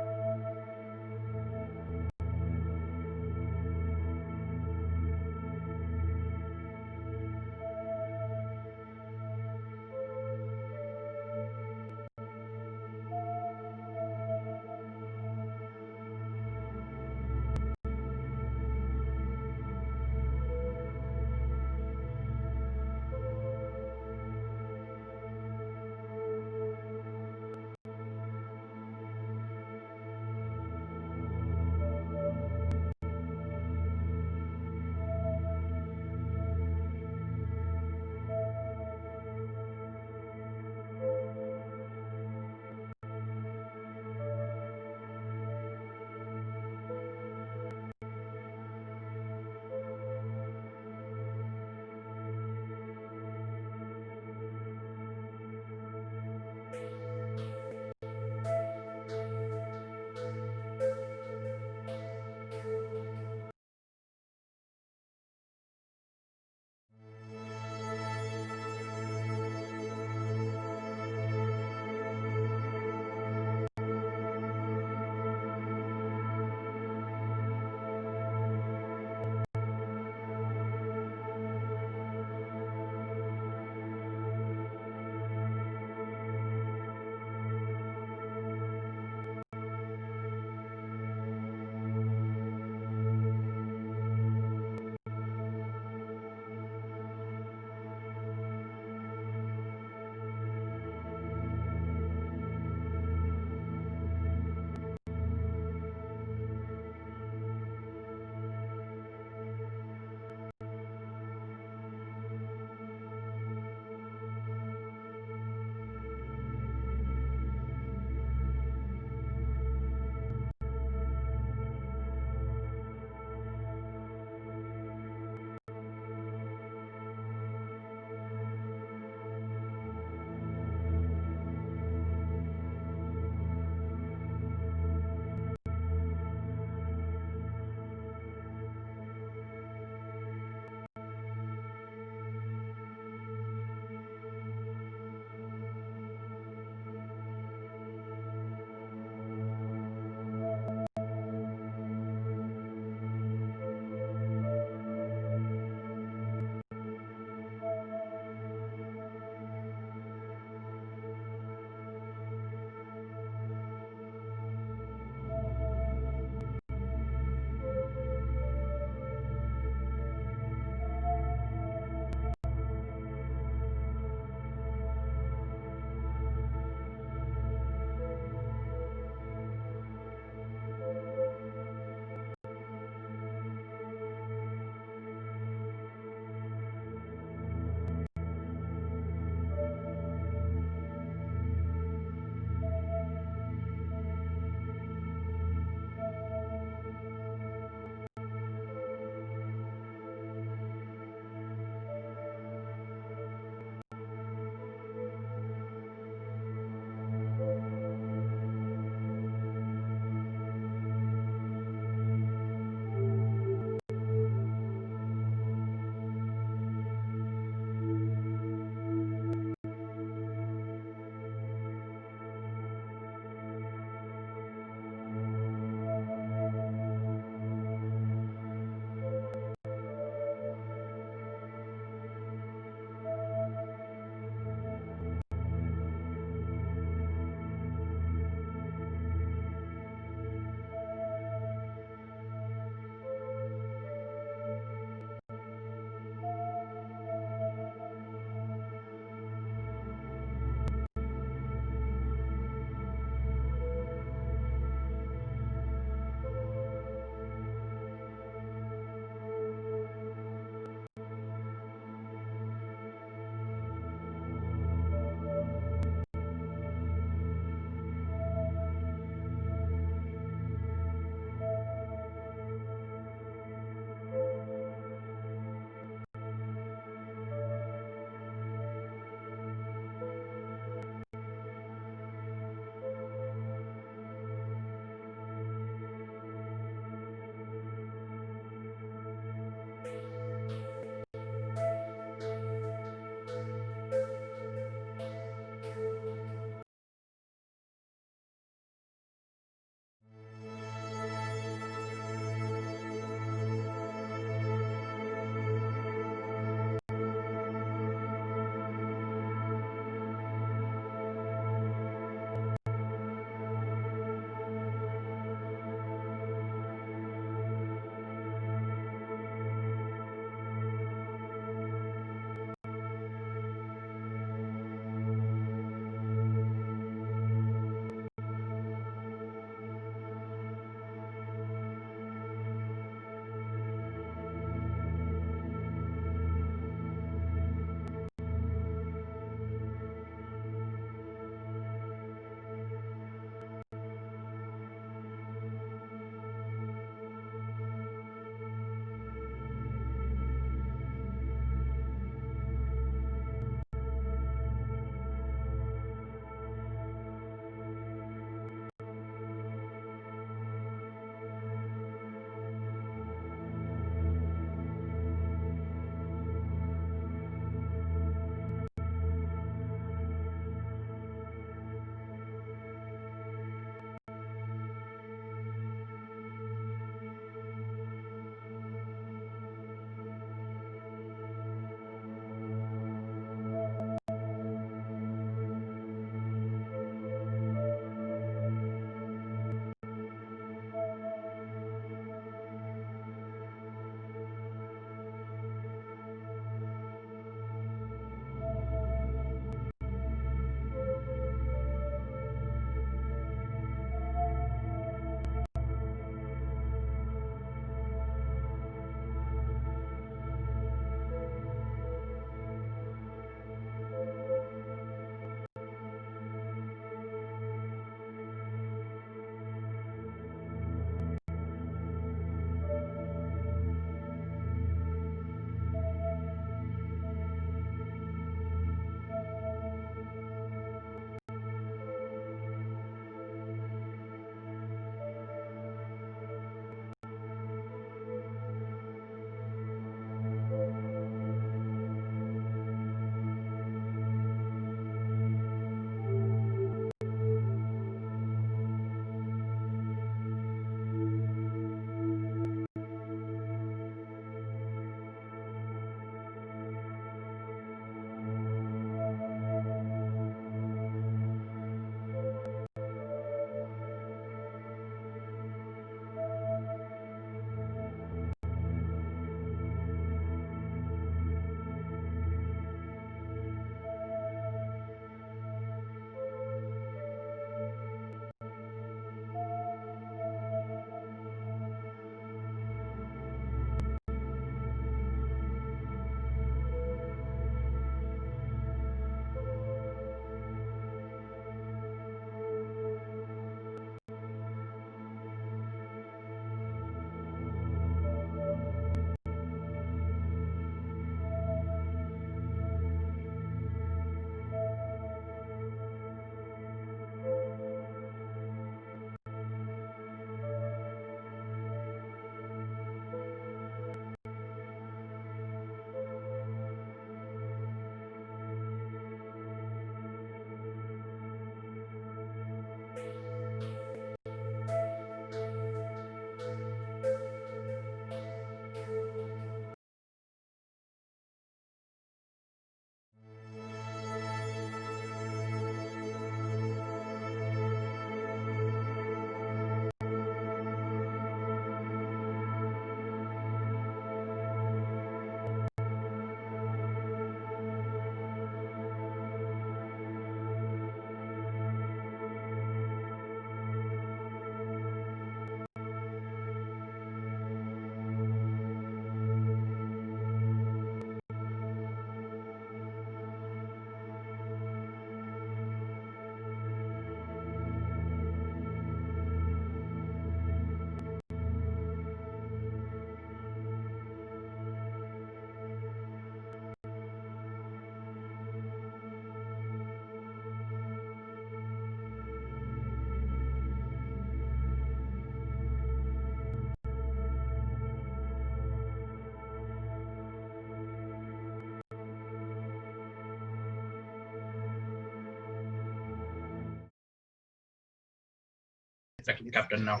Second captain now.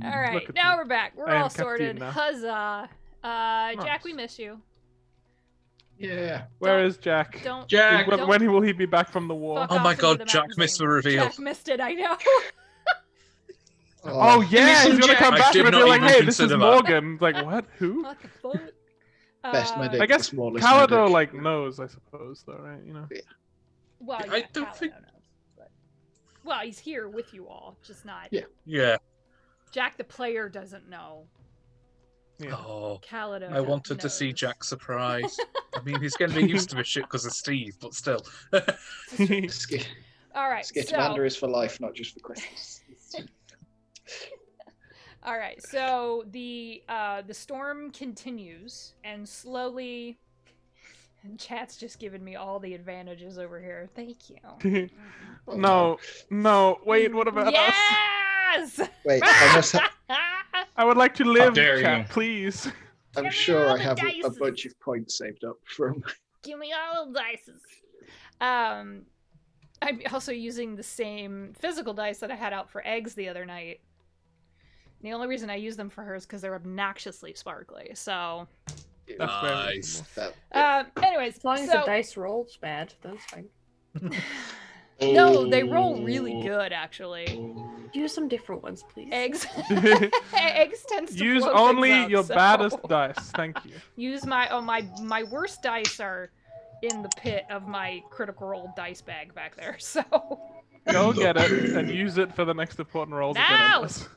All right, Look at now you. we're back. We're I am all captain sorted. now. Huzzah! Jack, we Nice. miss you. Yeah. Where Don't- is Jack? Don't Jack! When will he be back from the war? fuck Oh off my into God, the Jack mountains missed the anymore. reveal. Jack missed it. I know. Oh yeah, some he's gonna Jack. come I back did and be not like, even "Hey, this is consider that." Morgan." Like, what? Who? What the fuck? Best medic. I guess the smallest Calado medic. like knows, I suppose, though, right? You know. Well, yeah, I don't Calado think- knows. But... Well, he's here with you all, just not. Yeah. Yeah. Jack the player doesn't know. Yeah. Oh, Calado. I wanted to see knows. Jack surprised. I mean, he's going to be used to this shit because of Steve, but still. Sk- All right. Skitamander So, is for life, not just for Christmas. all right. So the storm continues and slowly. And chat's just giving me all the advantages over here. Thank you. No, wait, what about us? Yes! Wait, I must ha- I would like to live, dare chat, you. please. I'm Give me sure all I the have a dices. bunch of points saved up from. Give me all the dices. I'm also using the same physical dice that I had out for eggs the other night. The only reason I use them for her is because they're obnoxiously sparkly. So, That's very Nice. reasonable. That, anyways, As long as so the dice rolls bad, that's fine. no, they roll really good actually. Use some different ones, please. Eggs, eggs tends to Use blow only things up, your so- baddest dice. Thank you. Use my worst dice are in the pit of my critical role dice bag back there. So Go get it and use it for the next important rolls. No! against us.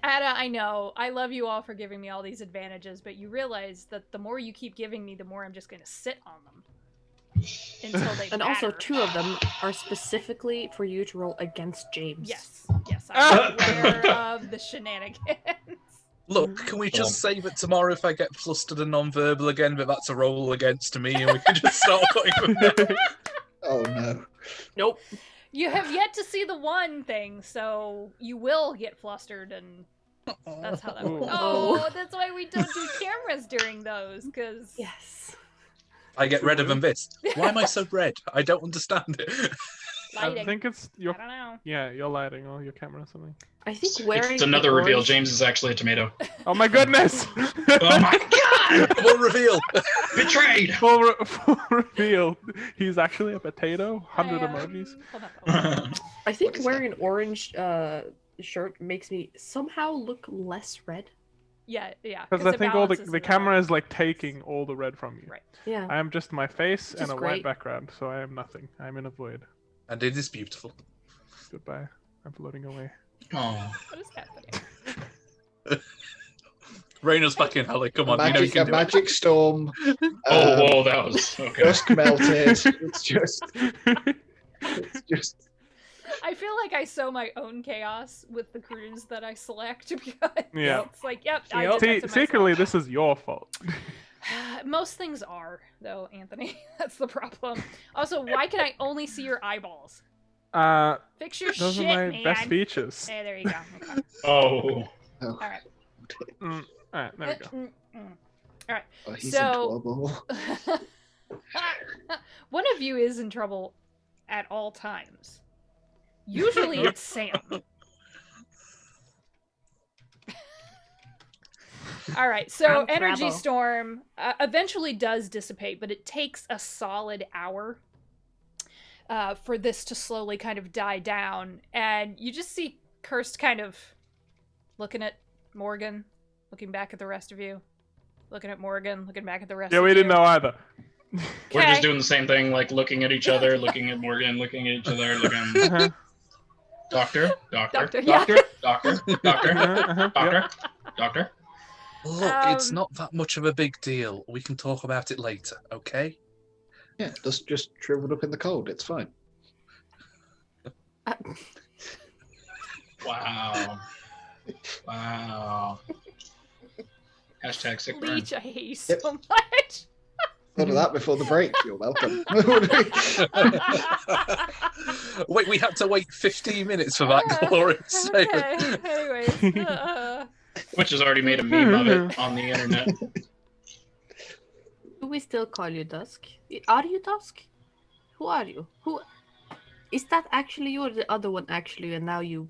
Ada, I know. I love you all for giving me all these advantages, but you realize that the more you keep giving me, the more I'm just going to sit on them until they And also, matter. 2 of them are specifically for you to roll against James. Yes, I'm aware of the shenanigans. Look, can we just save it tomorrow if I get flustered and non-verbal again, but that's a roll against me, and we can just start going from there? oh no. Nope. You have yet to see the one thing, so you will get flustered, and that's how that works. Oh. Oh, that's why we don't do cameras during those, because Yes. I get redder than this. Why am I so red? I don't understand it. lighting. I think it's I your don't know. your lighting or your camera or something. I think wearing It's another the reveal. orange- James is actually a tomato. Oh my goodness! Oh my god! Full reveal. Betrayed! full reveal. He's actually a potato. 100 emojis. Hold on. I think What is wearing an orange shirt makes me somehow look less red. Yeah, yeah. Because I it think all balances the it camera out. is like taking all the red from you. Right. Yeah. I am just my face Which and is a white great. background, so I am nothing. I'm in a void. And it is beautiful. Goodbye. I'm floating away. Oh. What is happening? Raina's back in, Holly. Come on, you know you Magic, can a do magic storm. Oh, whoa, that was okay. Dusk melted. It's just. It's just. I feel like I sow my own chaos with the crews that I select because Yeah. it's like, yep, I Yep. did that to myself. Secretly, this is your fault. Most things are, though, Anthony. That's the problem. Also, why can I only see your eyeballs? Fix your Those shit, are my man. best features. Hey, there you go. Okay. Oh. All right. All right, there we go. Oh, he's So- in trouble. One of you is in trouble at all times. Usually it's Sam. All right, so I'm Energy Crabbo. Storm eventually does dissipate, but it takes a solid hour for this to slowly kind of die down. And you just see Cursed kind of looking at Morgan, looking back at the rest of you, looking at Morgan, looking back at the rest Yeah, of we you. didn't know either. We're Okay. just doing the same thing, like looking at each other, looking at Morgan, looking at each other, looking. Uh-huh. Doctor, Doctor, yeah. doctor, doctor, doctor, Uh-huh. doctor, doctor. Look, it's Um, not that much of a big deal. We can talk about it later, okay? Yeah, just shriveled up in the cold. It's fine. Wow. Wow. Hashtag sick burn. Leech, I hate you Yep. so much. Thought of that before the break. You're welcome. Wait, we had to wait 15 minutes for that glorious Okay. segment. Anyways, Which has already made a meme of it on the internet. Do we still call you Dusk? Are you Dusk? Who are you? Who is that actually you or the other one actually? And now you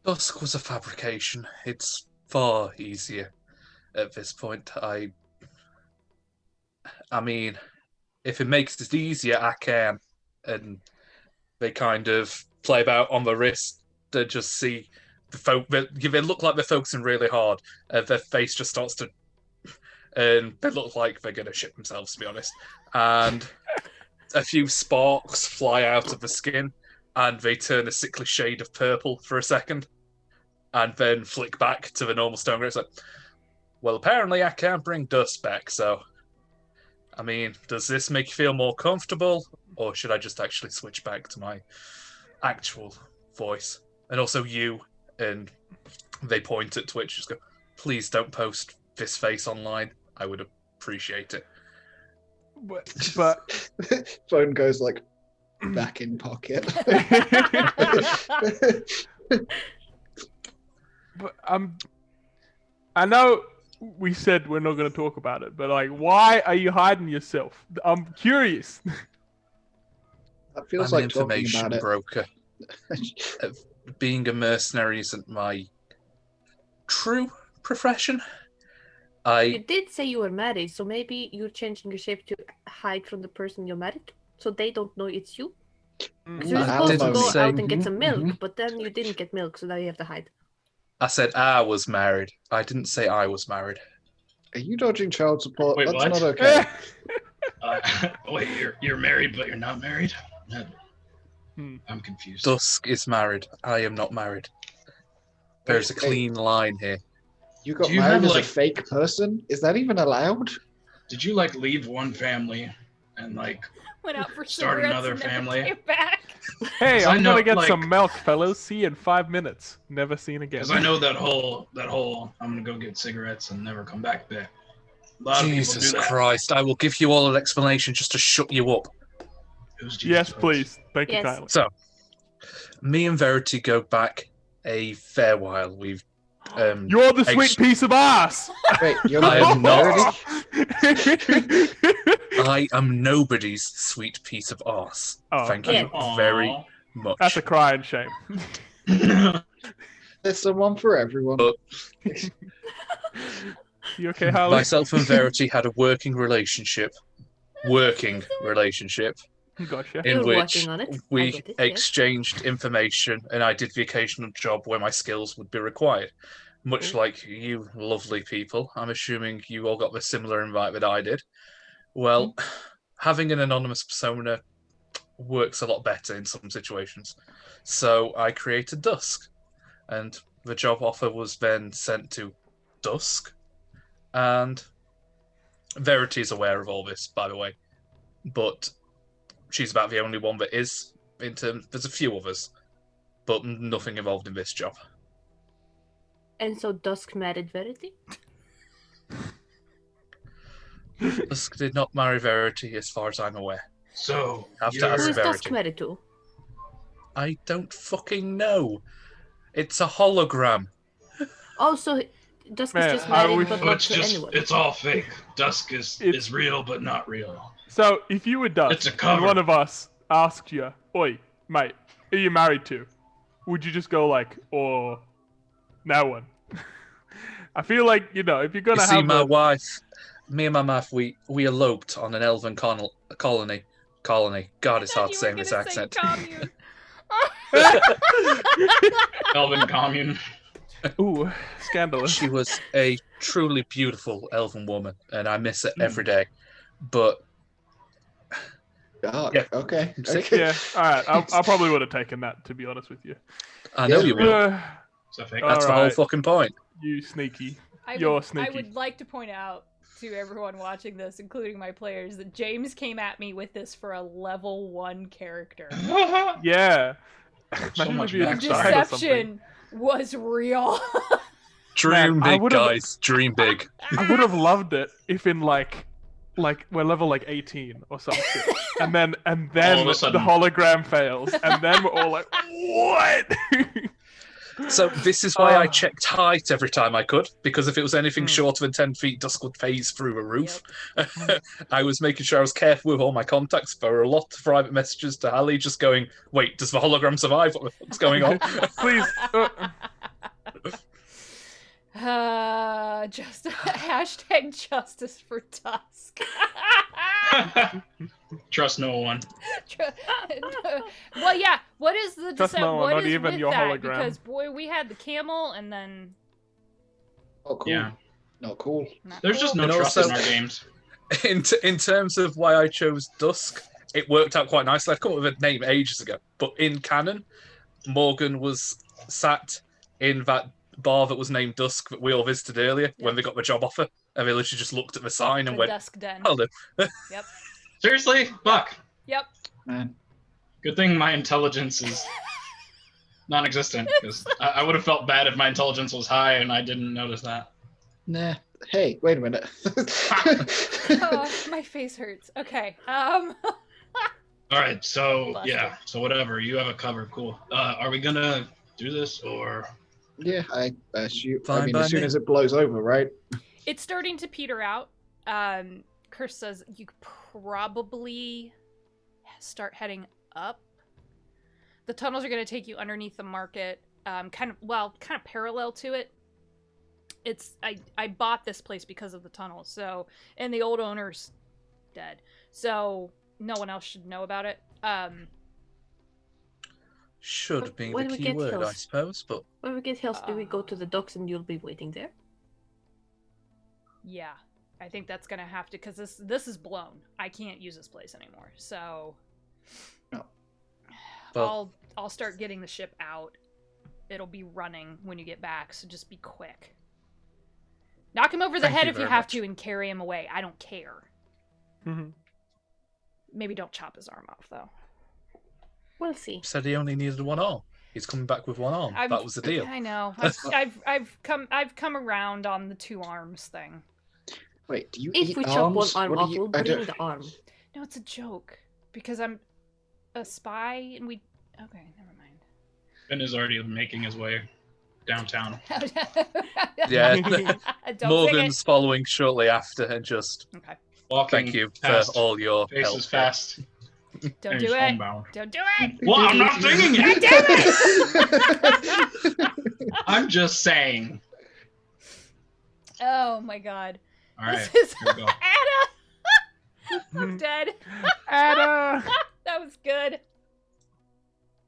Dusk was a fabrication. It's far easier at this point. I mean, if it makes it easier, I can. And they kind of play about on the wrist to just see the folk. They look like they're focusing really hard. Their face just starts to, and they look like they're gonna shit themselves, to be honest. And a few sparks fly out of the skin, and they turn a sickly shade of purple for a second, and then flick back to the normal stone gray. It's like, well, apparently I can't bring dust back, so. I mean, does this make you feel more comfortable, or should I just actually switch back to my actual voice? And also you, and they point at Twitch, just go, please don't post this face online. I would appreciate it. But phone goes like back in pocket. but I know we said we're not going to talk about it, but like, why are you hiding yourself? I'm curious. That feels I'm like an talking information about it. broker. Being a mercenary isn't my true profession. You did say you were married, so maybe you're changing your shape to hide from the person you're married to, so they don't know it's you. Because you're I supposed to didn't go say- out and get some milk, but then you didn't get milk, so now you have to hide. I said I was married. I didn't say I was married. Are you dodging child support? Wait, That's what? not okay. Wait, you're married, but you're not married? Hmm. I'm confused. Dusk is married. I am not married. There's a Wait. clean line here. You got Do you married have, as like- a fake person? Is that even allowed? Did you like leave one family and like Went out for Start cigarettes another and never family. came back. Hey, 'Cause I I'm know, gonna get like- some milk, fellas. See you in 5 minutes. Never seen again. because I know that whole I'm gonna go get cigarettes and never come back bit. A lot of Jesus people do that. Christ, I will give you all an explanation just to shut you up. Who's Jesus Yes, Christ? please. Thank you Yes. kindly. So, me and Verity go back a fair while. We've You're the sweet piece of ass. Wait, you're I am not not. I am nobody's sweet piece of arse. Oh, Thank yeah. you very much. That's a crying shame. There's someone for everyone. You okay, Harley? Myself and Verity had a working relationship. Gotcha. In You're which working on it. I we get it, yes. exchanged information, and I did the occasional job where my skills would be required. Much Cool. like you lovely people, I'm assuming you all got the similar invite that I did. Well, having an anonymous persona works a lot better in some situations. So I created Dusk, and the job offer was then sent to Dusk, and Verity is aware of all this, by the way, but she's about the only one that is. There's a few others, but nothing involved in this job. And so Dusk married Verity? Dusk did not marry Verity, as far as I'm aware. So Have to you're- ask Who is Verity. Dusk married to? I don't fucking know. It's a hologram. Oh, so Dusk Man, is just I married, wish- but So not it's to just anyone. it's all fake. Dusk It's- is real but not real. So, if you were Dusk, It's a and cover. one of us asked you, "Oi, mate, who you married to?" Would you just go like, "Or no one"? I feel like if you're gonna You see, have my a, wife, me and my wife, we eloped on an elven colony. God, it's hard to say in this accent. Elven commune. ooh, scandalous. She was a truly beautiful elven woman, and I miss it every day. But Dark. Yeah. Okay. See? okay. Yeah, all right. I probably would have taken that, to be honest with you. I know Yeah. you will. Is that fake? That's the whole Alright. fucking point. You sneaky. I You're sneaky. would like to point out to everyone watching this, including my players, that James came at me with this for a level 1 character. Yeah. So Imagine much if you The had backstory. died or something. deception was real. Dream Man, I big, would've- guys. Dream big. I would have loved it if in like we're level 18 or something, and then All of a the sudden. hologram fails, and then we're all like, what? So this is why I Oh. checked height every time I could, because if it was anything Hmm. shorter than 10 feet, Dusk would phase through a roof. I was making sure I was careful with all my contacts. There were a lot of private messages to Hallie just going, wait, does the hologram survive? What's going on? Please, Just hashtag justice for Tusk. Trust no one. Well, yeah. What is the Trust no one, what not is even with your that? hologram. Because boy, we had the camel, and then Oh, cool. Yeah. Not cool. not There's cool. just no And trust also- in our games. In terms of why I chose Dusk, it worked out quite nicely. I'd come up with a name ages ago, but in canon, Morgan was sat in that bar that was named Dusk that we all visited earlier when they got the job offer, and they literally just looked at the sign and The went, Dusk Den. "Hold on." Yep. Seriously? Fuck. Yep. Man. Good thing my intelligence is non-existent, because I would have felt bad if my intelligence was high and I didn't notice that. Nah. Hey, wait a minute. Oh, my face hurts. Okay. All right, so Busted. yeah, so whatever. You have it covered. Cool. Are we gonna do this or? Yeah, I assume. I Fine mean, by as soon me. as it blows over, right? It's starting to peter out. Curse says you could probably start heading up. The tunnels are going to take you underneath the market, kind of parallel to it. I bought this place because of the tunnels, so, and the old owner's dead, so no one else should know about it. Should be When the we key get word, I hills. suppose, but When we get hills, do we go to the docks and you'll be waiting there? Yeah, I think that's going to have to, because this is blown. I can't use this place anymore, so Well- I'll start getting the ship out. It'll be running when you get back, so just be quick. Knock him over the Thank head you if you very have much. to and carry him away. I don't care. Mhm. Maybe don't chop his arm off, though. We'll see. said he only needed one arm. He's coming back with one arm. That was the deal. I know. I've come around on the 2 arms thing. Wait, do you If eat we chop one arms? arm What do off, you- we'll I bring don't- the arm. No, it's a joke because I'm a spy and we. Okay, never mind. Ben is already making his way downtown. Yeah, Don't sing Morgan's following shortly after, and just it. Okay. Walking thank you fast, for all your help. faces fast. Don't and do he's it. homebound. Don't do it. Well, I'm not singing God it. damn it! I'm just saying. Oh my god. All right, This is here we go. Ada. I'm dead. Ada! That was good.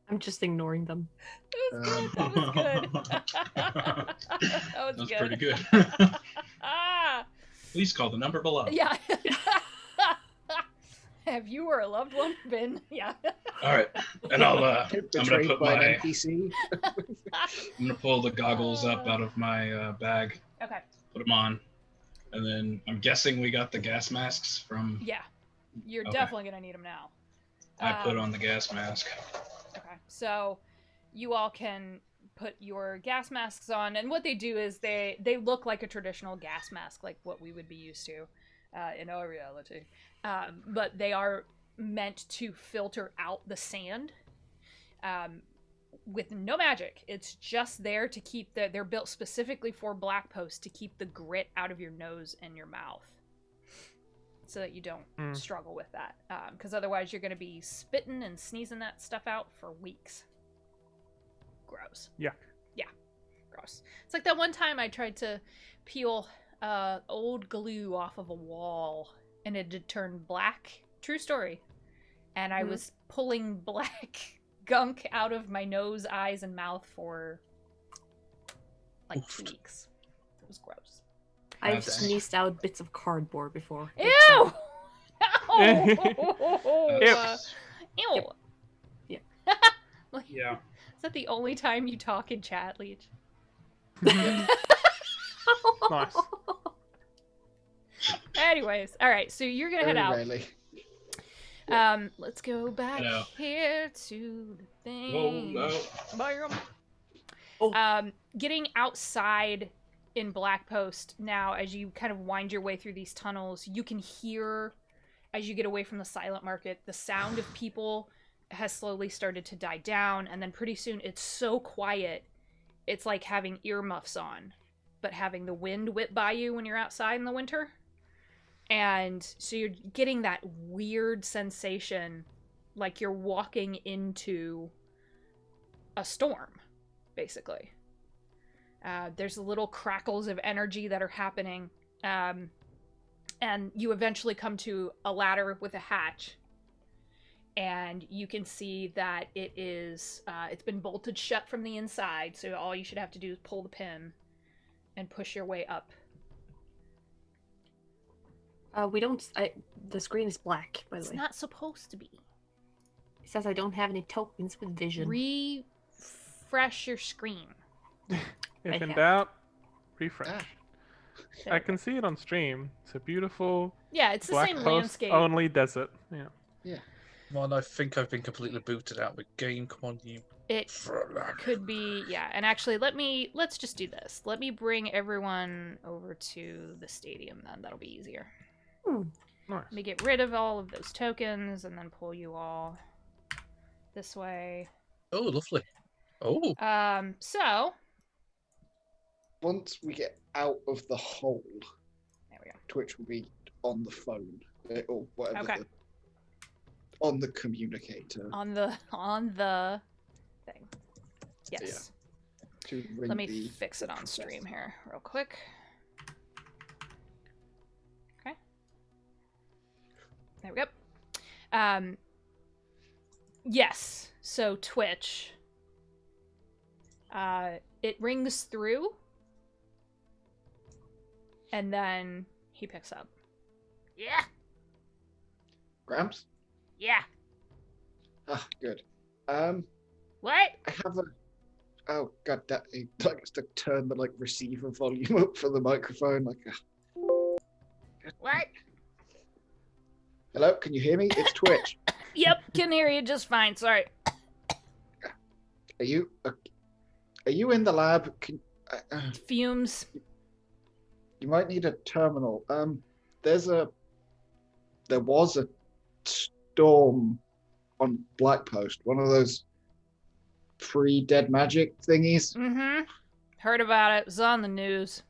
I'm just ignoring them. That was good. That was That's good. pretty good. Ah. Please call the number below. Yeah. Have you or a loved one been? Yeah. All right, and I'm gonna Betrayed put by my an NPC. I'm gonna pull the goggles up out of my bag, Okay. put them on, and then I'm guessing we got the gas masks from. Yeah. You're Okay. definitely gonna need them now. I put on the gas mask. Okay. So you all can put your gas masks on, and what they do is they look like a traditional gas mask, like what we would be used to in our reality. But they are meant to filter out the sand with no magic. It's just there to keep they're built specifically for black posts to keep the grit out of your nose and your mouth, so that you don't struggle with that. Because otherwise you're going to be spitting and sneezing that stuff out for weeks. Gross. Yuck. Yeah, gross. It's like that one time I tried to peel old glue off of a wall and it had turned black. True story. And I was pulling black gunk out of my nose, eyes, and mouth for like 2 weeks. It was gross. I've That's- sneezed out bits of cardboard before. Ew! That's- Ew! Yep. Like, Yeah. is that the only time you talk in chat, Leech? Nice. Anyways, all right. So you're gonna head Very out. rarely. Let's go back Head out. here to the thing. Whoa, Bam. Oh. Getting outside in Black Post now, as you kind of wind your way through these tunnels, you can hear, as you get away from the silent market, the sound of people has slowly started to die down, and then pretty soon it's so quiet, it's like having earmuffs on, but having the wind whip by you when you're outside in the winter. And so you're getting that weird sensation like you're walking into a storm, basically. There's little crackles of energy that are happening. And you eventually come to a ladder with a hatch. And you can see that it is, it's been bolted shut from the inside, so all you should have to do is pull the pin and push your way up. The screen is black, by the way. It's not supposed to be. It says I don't have any tokens with vision. Refresh your screen. If in doubt, refresh. There I can see it on stream. It's a beautiful it's the black same post landscape. only desert. Yeah. Come on, I think I've been completely booted out with game. Come on, you. It could be, and actually, let's just do this. Let me bring everyone over to the stadium then. That'll be easier. Nice. Let me get rid of all of those tokens and then pull you all this way. Oh, lovely. Oh. So. Once we get out of the hole, There we go. Twitch will be on the phone or whatever. Okay. On the communicator. On the thing. Yes. To ring Let me the fix it on stream here real quick. Okay. There we go. Yes. So Twitch. It rings through. And then he picks up. Yeah. Gramps? Yeah. Ah, good. What? I have a. Oh god, that like to turn the receiver volume up for the microphone. What? Hello, can you hear me? It's Twitch. Yep, can hear you just fine. Sorry. Are you in the lab? Fumes. You might need a terminal. There was a storm on Blackpost, one of those pre-dead magic thingies. Mm-hmm. Heard about it. It was on the news.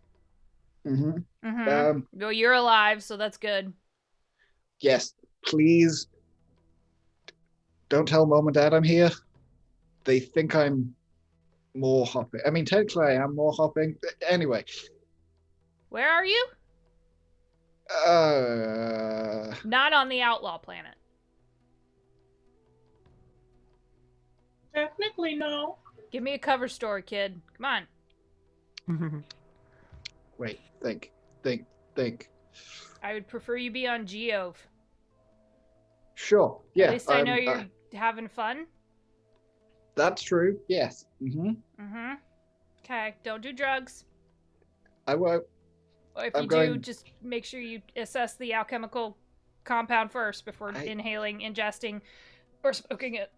Mm-hmm. Mm-hmm. Well, you're alive, so that's good. Yes, please don't tell Mom and Dad I'm here. They think I'm more hopping. I mean, technically I am more hopping. Anyway. Where are you? Not on the outlaw planet. Technically, no. Give me a cover story, kid. Come on. Wait, think. I would prefer you be on Geove. Sure, yeah. At least I know you're having fun. That's true, yes. Mm-hmm. Mm-hmm. Okay, don't do drugs. I won't. Or if you do, just make sure you assess the alchemical compound first before inhaling, ingesting, or smoking it.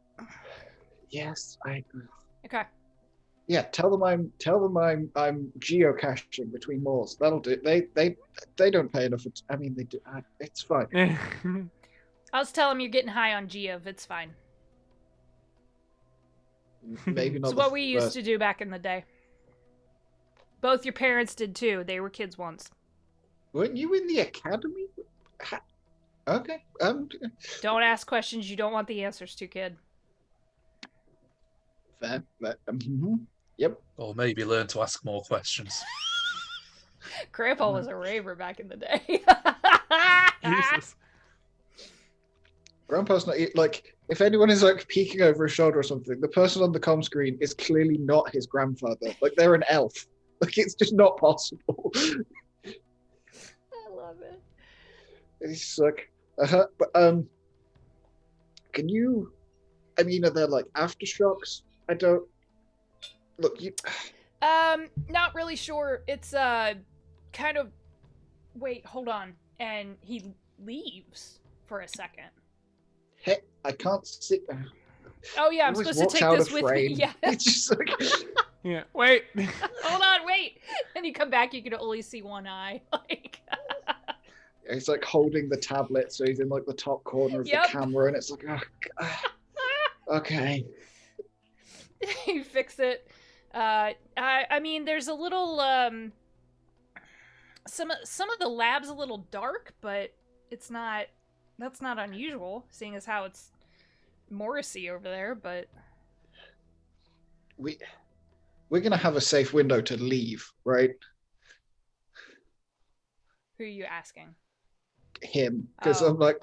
Yes, I. Okay. Yeah, tell them I'm geocaching between malls. That'll do. They don't pay enough. I mean, they do. It's fine. I'll just tell them you're getting high on Geove. It's fine. Maybe not. It's what we used to do back in the day. Both your parents did too. They were kids once. Weren't you in the academy? Okay. Don't ask questions you don't want the answers to, kid. Fair. Yep. Or maybe learn to ask more questions. Grandpa was a raver back in the day. Jesus. Grandpa's not if anyone is peeking over his shoulder or something, the person on the comm screen is clearly not his grandfather. They're an elf. It's just not possible. I love it. It's but can you? I mean, are there aftershocks? I don't. Look, you. Not really sure. It's kind of. Wait, hold on. And he leaves for a second. Hey, I can't sit. Oh yeah, I'm supposed to take this with me. Yeah. It's just Yeah. Wait. Hold on, wait. And you come back, you can only see one eye. He's holding the tablet, so he's in the top corner of the camera, and it's okay. You fix it. I mean, there's a little some of the lab's a little dark, but it's not. That's not unusual, seeing as how it's Morrissey over there. But we're gonna have a safe window to leave, right? Who are you asking? Him, because Oh. I'm like,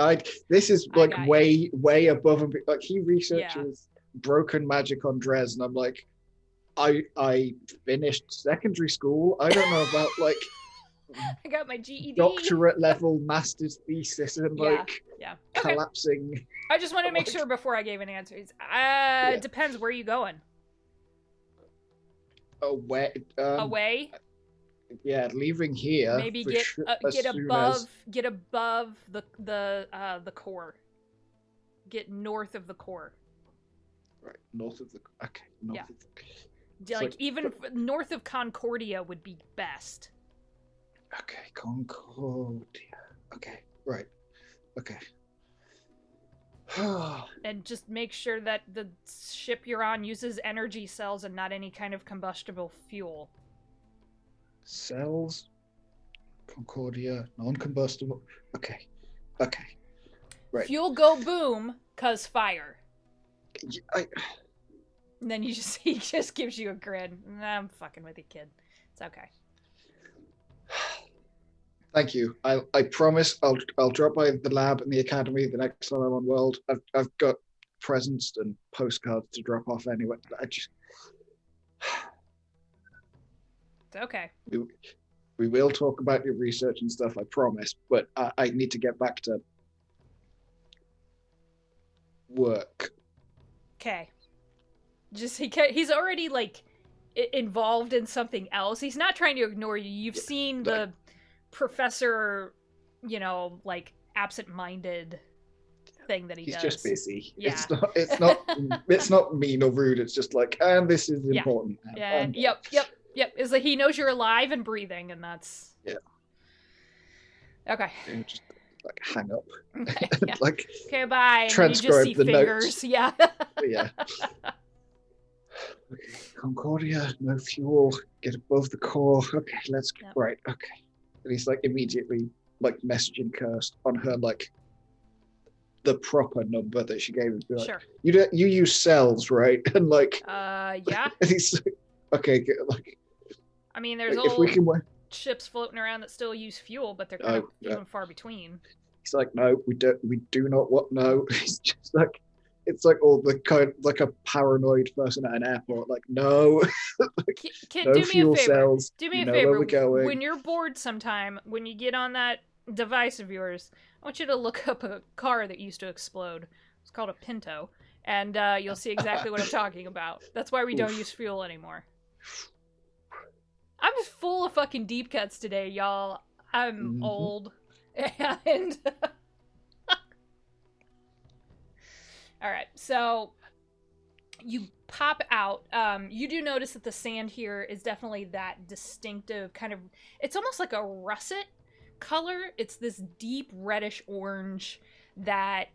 this is I like got way above and like he researches broken magic on Dres, and I'm like, I finished secondary school. I don't know about like I got my GED. doctorate level master's thesis and like Okay. collapsing. I just wanted to make sure before I gave an answer. It depends. Where are you going? Away. Away? Yeah, leaving here. Maybe get above the core. Get north of the core. Right, north of the. Okay, north of the. Like even north of Concordia would be best. Okay, Concordia. Okay, right. Okay. And just make sure that the ship you're on uses energy cells and not any kind of combustible fuel. Cells, Concordia, non-combustible. Okay, right. Fuel go boom, cause fire. And then he just gives you a grin. Nah, I'm fucking with you, kid. It's okay. Thank you. I promise I'll drop by the lab and the academy the next time I'm on World. I've got presents and postcards to drop off anyway. It's okay. We will talk about your research and stuff, I promise, but I need to get back to work. Okay. He's already like involved in something else. He's not trying to ignore you. You've seen the professor, like absent-minded thing that he does. He's just busy. Yeah. It's not mean or rude. It's just like, and this is important. Yeah. Yep. It's like he knows you're alive and breathing, and that's okay. Just like hang up. Okay, like okay, bye. And transcribe you just see the fingers. notes. Yeah. Yeah. Okay, Concordia, no fuel. Get above the core. Okay, let's go. Right. Okay. And he's like immediately like messaging Kirst on her like the proper number that she gave him. Like, sure. You use cells, right? And like. Yeah. And he's like, okay, like. I mean, there's like, old ships floating around that still use fuel, but they're kind of few and far between. He's like, no, we do not want. No. He's just like. It's like all the kind, like a paranoid person at an airport. Like, no, like, Kid, no do me fuel a favor. cells. Do me a Where favor. we're going. When you're bored sometime, when you get on that device of yours, I want you to look up a car that used to explode. It's called a Pinto, and you'll see exactly what I'm talking about. That's why we don't use fuel anymore. I'm just full of fucking deep cuts today, y'all. I'm old, and. All right, so you pop out. You do notice that the sand here is definitely that distinctive kind of... It's almost like a russet color. It's this deep reddish orange that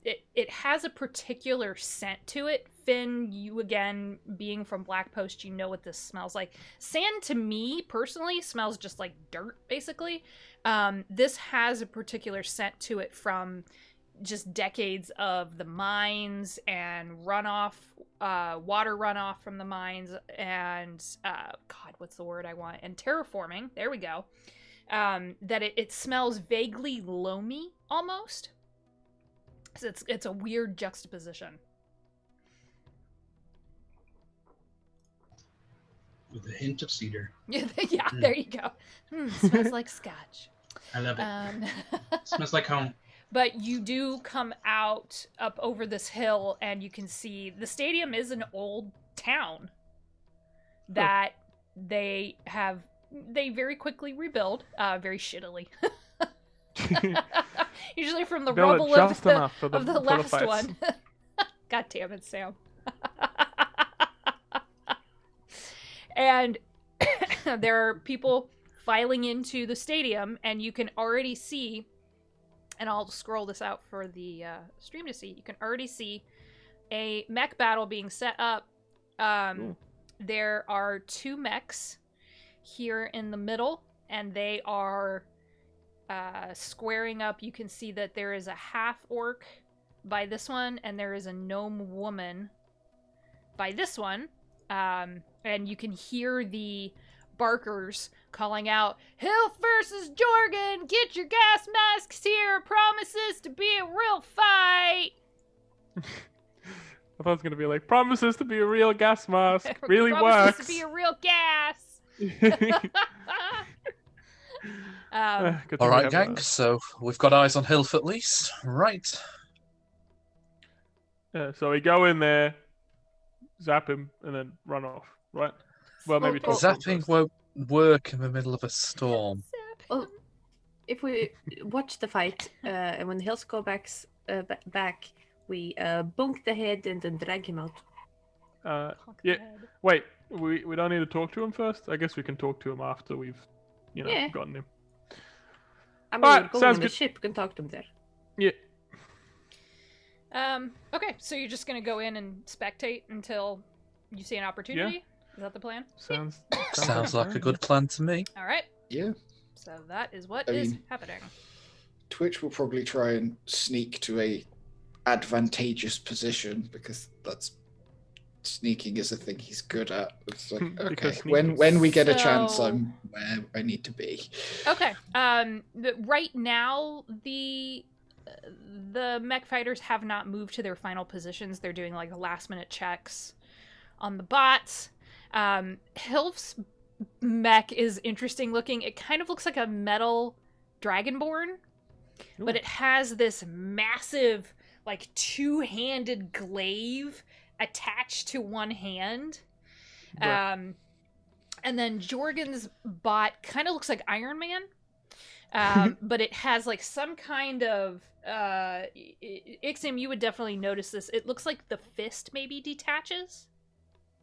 it has a particular scent to it. Finn, you again, being from Black Post, you know what this smells like. Sand, to me, personally, smells just like dirt, basically. This has a particular scent to it from... just decades of the mines and runoff, water runoff from the mines and, God, what's the word I want? And terraforming, there we go. That it smells vaguely loamy, almost. So it's a weird juxtaposition. With a hint of cedar. Yeah, there you go. Smells like scotch. I love it. Smells like home. But you do come out up over this hill, and you can see the stadium is an old town that they very quickly rebuild, very shittily. Usually from the rubble of the last one. God damn it, Sam. And there are people filing into the stadium, and you can already see... And I'll scroll this out for the stream to see. You can already see a mech battle being set up. There are 2 mechs here in the middle, and they are squaring up. You can see that there is a half-orc by this one, and there is a gnome woman by this one. and you can hear the barkers calling out, Hilf versus Jorgen, get your gas masks here, promises to be a real fight. I thought it was gonna be like, promises to be a real gas mask, really promises works. to be a real gas. All right, gang. So we've got eyes on Hilf at least, right? So we go in there, zap him, and then run off, right? Well, maybe talk to him Zapping first. won't work in the middle of a storm. Well, if we watch the fight, and when Hills go back, we bonk the head and then drag him out. Yeah. Wait, we don't need to talk to him first? I guess we can talk to him after we've, Yeah. gotten him. I mean, Alright, we're going sounds on the good. ship. We can talk to him there. Yeah. Okay, so you're just gonna go in and spectate until you see an opportunity? Is that the plan? Sounds Like a good plan to me. All right. Yeah. So that is what I is mean- happening. Twitch will probably try and sneak to a advantageous position because sneaking is a thing he's good at. It's like, okay, Because when we get a chance, So- I'm where I need to be. Okay. Right now, the mech fighters have not moved to their final positions. They're doing like last minute checks on the bots. Hilf's mech is interesting looking. It kind of looks like a metal dragonborn, but it has this massive, like, two-handed glaive attached to one hand. Right. And then Jorgen's bot kind of looks like Iron Man. But it has like some kind of Ixim, you would definitely notice this. It looks like the fist maybe detaches.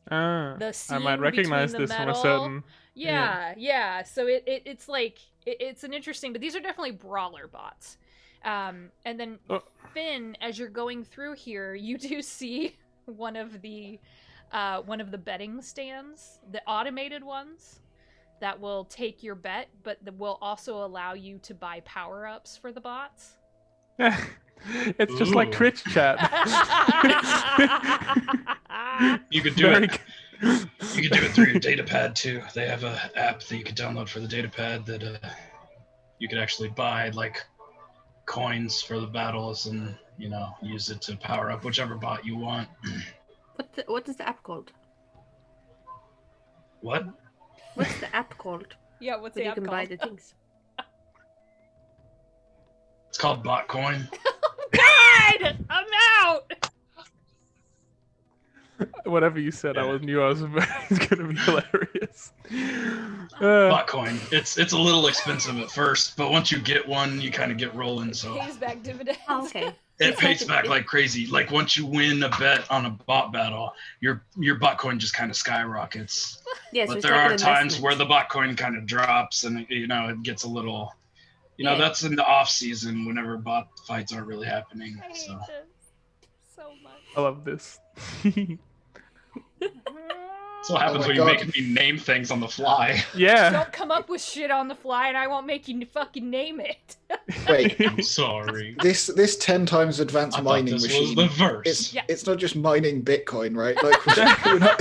The I seam might recognize between the this from a metal. certain. Yeah. So it's like it's an interesting, but these are definitely brawler bots. And then Finn, as you're going through here, you do see one of the betting stands, the automated ones that will take your bet, but that will also allow you to buy power-ups for the bots. It's just like Ooh. Twitch chat. You could do Very it. You could do it through your datapad too. They have an app that you could download for the datapad that you could actually buy like coins for the battles and use it to power up whichever bot you want. What is the app called? What? What's the app called? Yeah, what's Where the you app can called? buy the things. It's called Botcoin. God! I'm out! Whatever you said, I knew I was it's gonna be hilarious. Botcoin. It's a little expensive at first, but once you get one, you kind of get rolling. So Pays back dividends. Oh, okay. it It's pays like- back like crazy. Like once you win a bet on a bot battle, your Botcoin just kind of skyrockets. Yeah, so But it's there like are an times investment. where the Botcoin kind of drops, and it gets a little. Yeah. That's in the off season whenever bot fights aren't really happening. I hate So this so much. I love this. that's what happens Oh my when you God. make me name things on the fly. Yeah. Don't come up with shit on the fly and I won't make you fucking name it. Wait, I'm sorry. this 10 times advanced I thought mining this machine. was the verse. It's not just mining Bitcoin, right? Like we're not,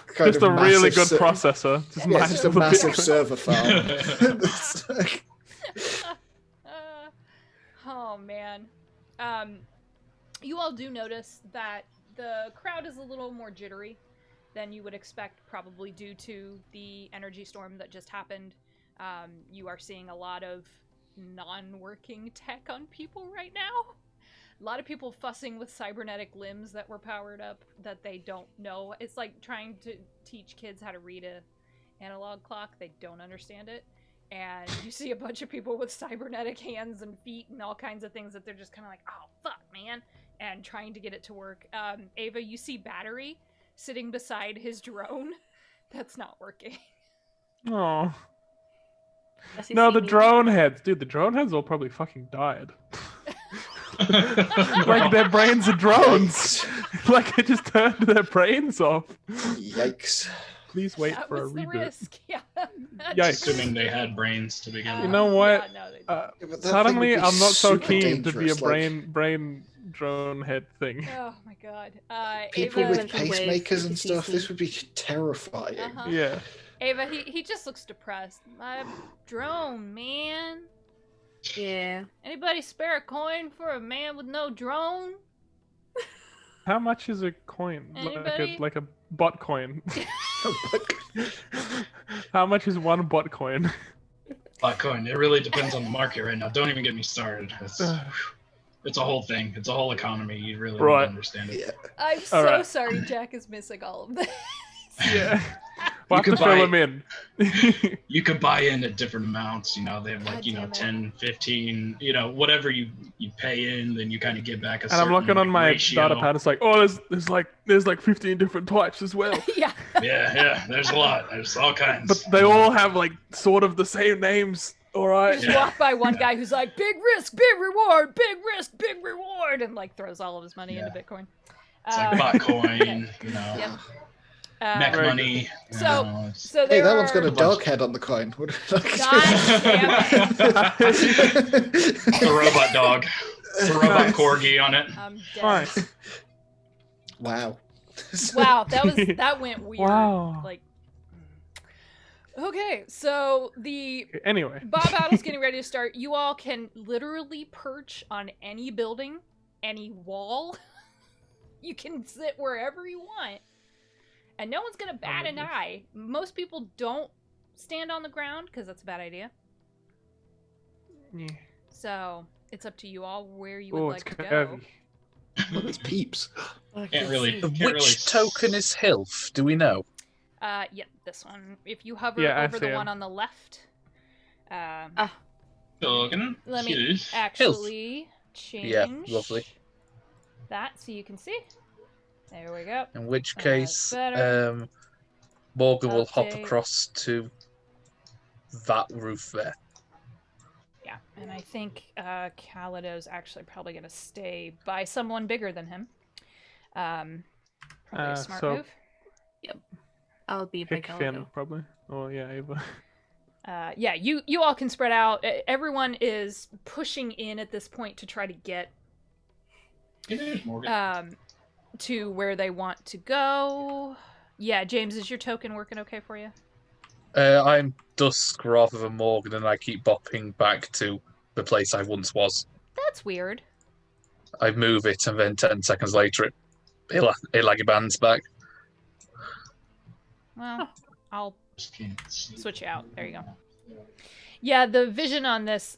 kind Just of a really massive good ser- processor. Just Yeah, mine it's just a the massive Bitcoin. server farm. It's like- Oh man. You all do notice that the crowd is a little more jittery than you would expect, probably due to the energy storm that just happened. You are seeing a lot of non-working tech on people right now. A lot of people fussing with cybernetic limbs that were powered up that they don't know. It's like trying to teach kids how to read a analog clock. They don't understand it. And you see a bunch of people with cybernetic hands and feet and all kinds of things that they're just kind of like, oh, fuck, man, and trying to get it to work. Ava, you see Battery sitting beside his drone that's not working. Oh. Does he No, see the me? drone heads. Dude, the drone heads all probably fucking died. Like their brains are drones. Like it just turned their brains off. Yikes. Please wait That for a was the reboot. risk. Yeah. Yikes. Assuming they had brains to begin You with. know what? Yeah, no, they Yeah, but that thing Suddenly, would be I'm not so super keen to be a dangerous, like- brain drone head thing. Oh my god. People Ava, with Mental waves, pacemakers and it's stuff, easy. this would be terrifying. Uh-huh. Yeah. Ava, he just looks depressed. My drone, man. Yeah. Anybody spare a coin for a man with no drone? How much is a coin? Anybody? Like a bot coin. How much is one bot coin? Bitcoin. It really depends on the market right now. Don't even get me started. It's a whole thing. It's a whole economy. You really need Right. to understand it. Yeah. I'm so Alright. sorry Jack is missing all of this. Yeah. We'll have You to could fill buy- him in. You could buy in at different amounts. You know, they have like, God you know, damn it. 10, 15, you know, whatever you pay in, then you kind of get back a And I'm certain looking on my ratio. data pad. It's like, oh, there's like 15 different types as well. Yeah. Yeah, there's a lot. There's all kinds. But they all have like sort of the same names. All You right. just Yeah. walk by one guy who's like, big risk, big reward, big risk, big reward, and like throws all of his money into Bitcoin. It's like Bitcoin, you know, Yep. Mac Very money. you So- know, it's- So Hey, there that one's got are... a dog head on the coin. What God damn the robot dog. The robot Nice. corgi on it. I'm dead. Nice. Wow. Wow, that went weird. Wow. Like, okay, so the Anyway. Bob Battle's getting ready to start. You all can literally perch on any building, any wall. You can sit wherever you want. And no one's going to bat an eye. Most people don't stand on the ground because that's a bad idea. Yeah. So it's up to you all where you would Oh, it's like to go. curvy. Well, there's peeps. I Can't can really- see. Can't Which really- token is Hilf? Do we know? Yeah, this one. If you hover Yeah, I over see the 'em. one on the left, Token. let me Yes. actually change Yeah, lovely. that so you can see. There we go. In which That's case, better. Morgan will hop Update. across to that roof there. Yeah, and I think Kalido's actually probably going to stay by someone bigger than him. Probably a smart so- move. I'll be by Pick Finn, Calado. probably. Oh, yeah, Ava. Yeah, you all can spread out. Everyone is pushing in at this point to try to get Hey, there's Morgan. to where they want to go. Yeah, James, is your token working okay for you? I'm Dusk rather than Morgan, and I keep bopping back to the place I once was. That's weird. I move it, and then 10 seconds later, it bands back. Well, I'll Just can't see. switch you out. There you go. Yeah, the vision on this,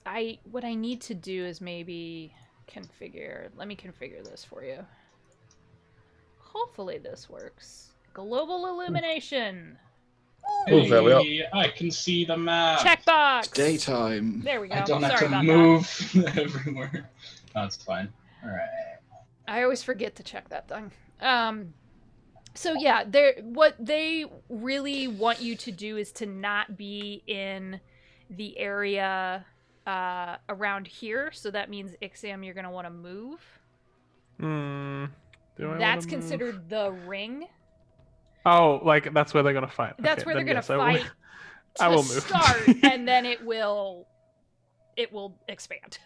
what I need to do is maybe configure. Let me configure this for you. Hopefully this works. Global illumination. Oh, there we are. Hey, I can see the map. Checkbox. It's daytime. There we go. I don't have Sorry to about move everywhere. That's fine. All right. that. I always forget to check that thing. So yeah, what they really want you to do is to not be in the area around here. So that means Ixam, you're gonna want to move. Do I That's wanna move? considered the ring. Oh, like that's where they're gonna fight. That's Okay, where they're then gonna yes, I will- fight I to will move. start, and then it will expand.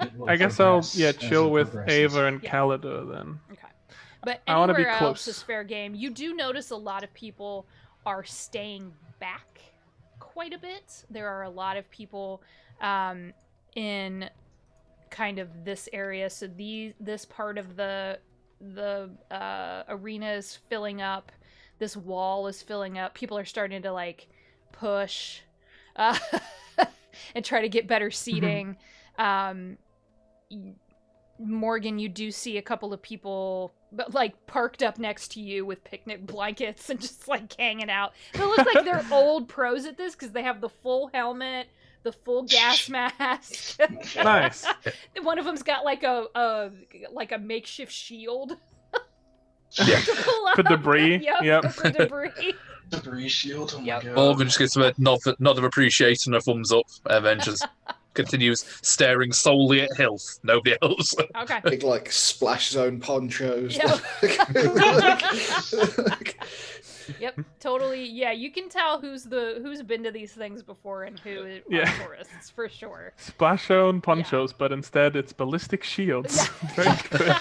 It will I guess I'll progress as chill it with progresses. Ava and Yeah. Calidor then. Okay. But I wanna be anywhere else close. is fair game. You do notice a lot of people are staying back quite a bit. There are a lot of people in kind of this area. So this part of the arena is filling up. This wall is filling up. People are starting to like push and try to get better seating. Morgan, you do see a couple of people like parked up next to you with picnic blankets and just like hanging out. They look like they're old pros at this because they have the full helmet, the full gas mask. Nice. One of them's got like a makeshift shield. Yeah. to pull For up. debris. Yep. For debris. Debris shield. Oh my Yep. god. Morgan just gives him a nod of appreciation and a thumbs up, and then just continues staring solely at Hilf, nobody else. Okay. Big like splash zone ponchos. Yeah. Yep, totally. Yeah, you can tell who's been to these things before and who are Yeah. tourists for sure. Splash zone ponchos, but instead it's ballistic shields. Yeah. Very good.